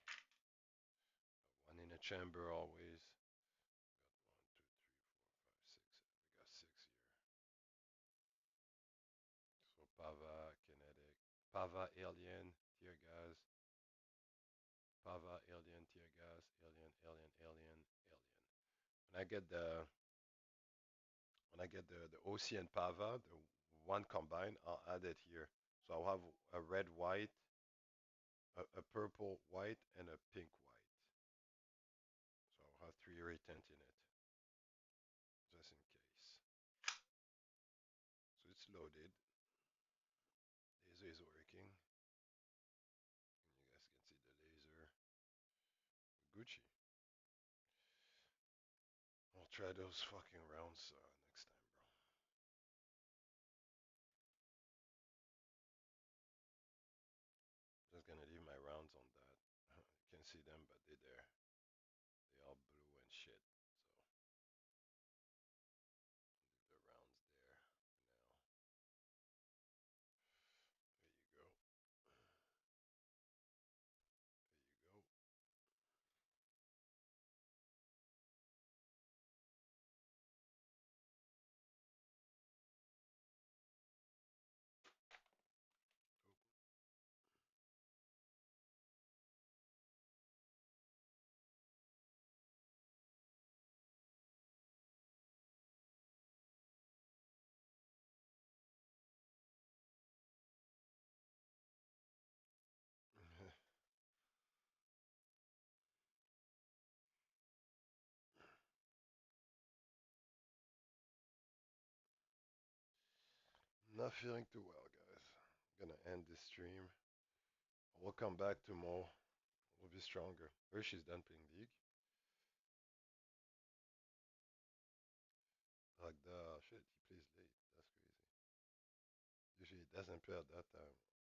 One in a chamber always. Got one, two, three, four, five, six. We got six here. So Pava, Kinetic, Pava, Alien, Tear Gas, Pava, Alien, Tear Gas, Alien, Alien, Alien, Alien. When I get the the OC and Pava, the one combined, I'll add it here. So I'll have a red white, a purple white, and a pink white. So I'll have three irritant in it, just in case. So it's loaded. Laser is working. And you guys can see the laser. Gucci. I'll try those fucking rounds next time, bro. Just gonna leave my rounds on that. You can see them, but they're there. Not feeling too well, guys. I'm gonna end this stream. We'll come back tomorrow. We'll be stronger. Hershey's done playing League. Like the shit, he plays late. That's crazy. Usually he doesn't play at that time. Shit.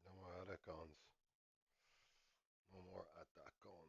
No more Atacons. No more Atacon.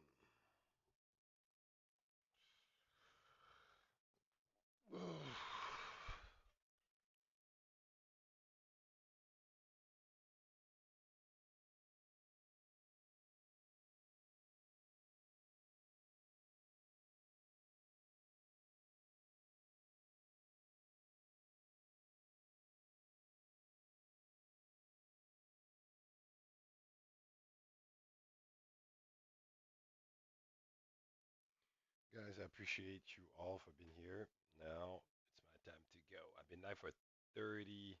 Guys, I appreciate you all for being here. Now it's my time to go. I've been live for 30,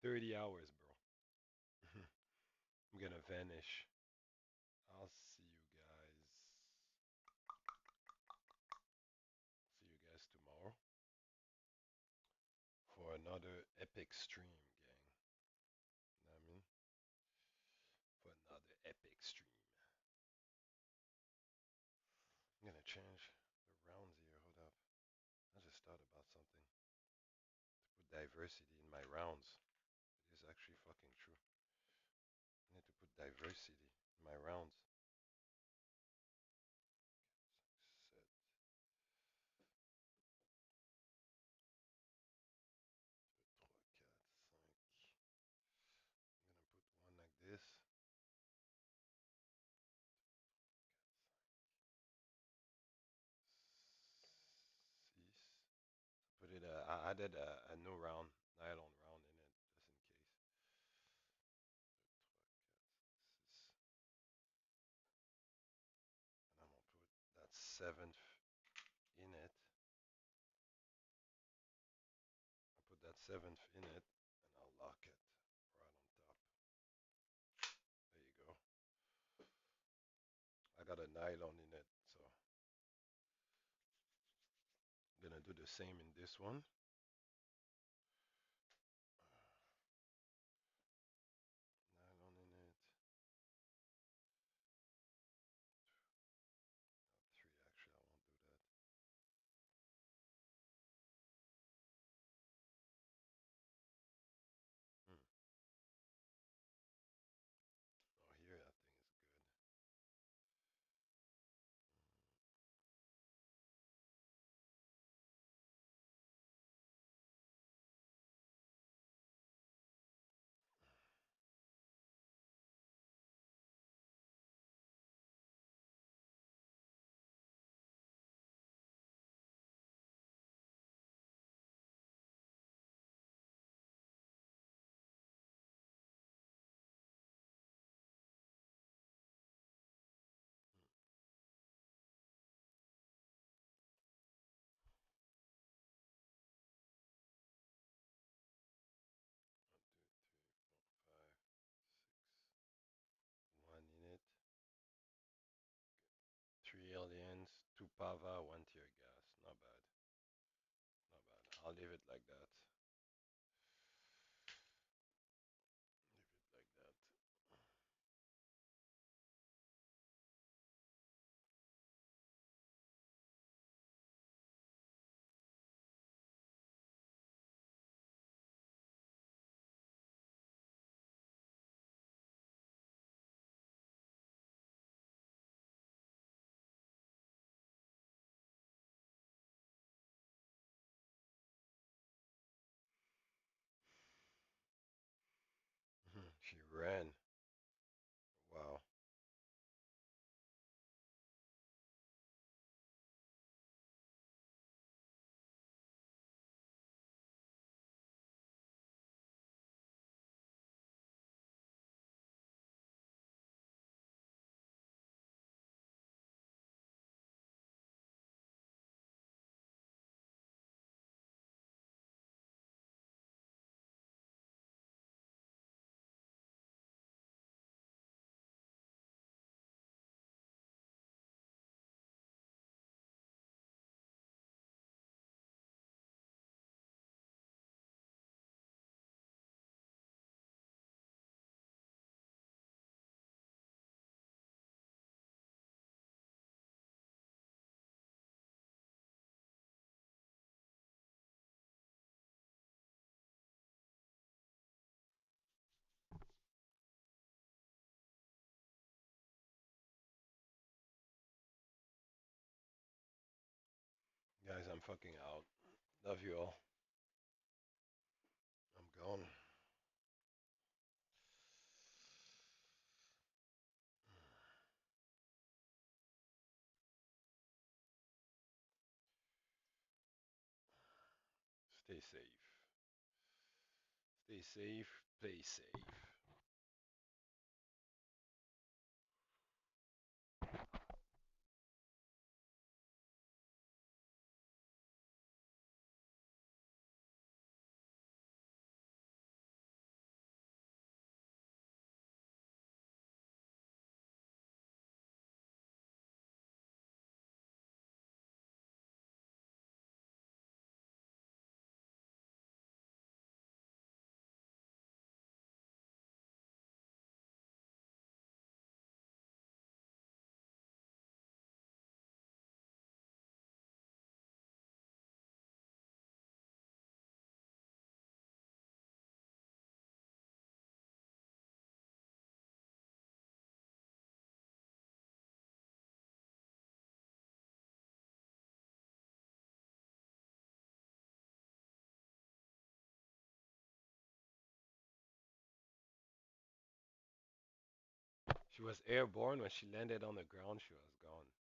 30 hours, bro. I'm gonna vanish. I'll see you guys. See you guys tomorrow for another epic stream, gang. Know what I mean? For another epic stream. I'm gonna change the rounds here. Hold up. I just thought about something. To put diversity in my rounds. It is actually fucking true. I need to put diversity in my rounds. Set 3, 4, 5. I'm gonna put one like this. 6. Put it. I added a new round, nylon round in it, just in case. 2, 3, 4, 6. And I'm gonna put that seventh in it. I put that seventh in it, and I'll lock it right on top. There you go. I got a nylon in it, so I'm gonna do the same in this one. Nylon in it. 3, actually, I won't do that. Hmm. Oh, here I think is good. aliens, two pava, one tear gas. Not bad. Not bad. I'll leave it like that. Leave it like that. She ran. Wow. Guys, I'm fucking out. Love you all. I'm gone. Stay safe. Stay safe. Play safe. She was airborne when she landed on the ground. She was gone.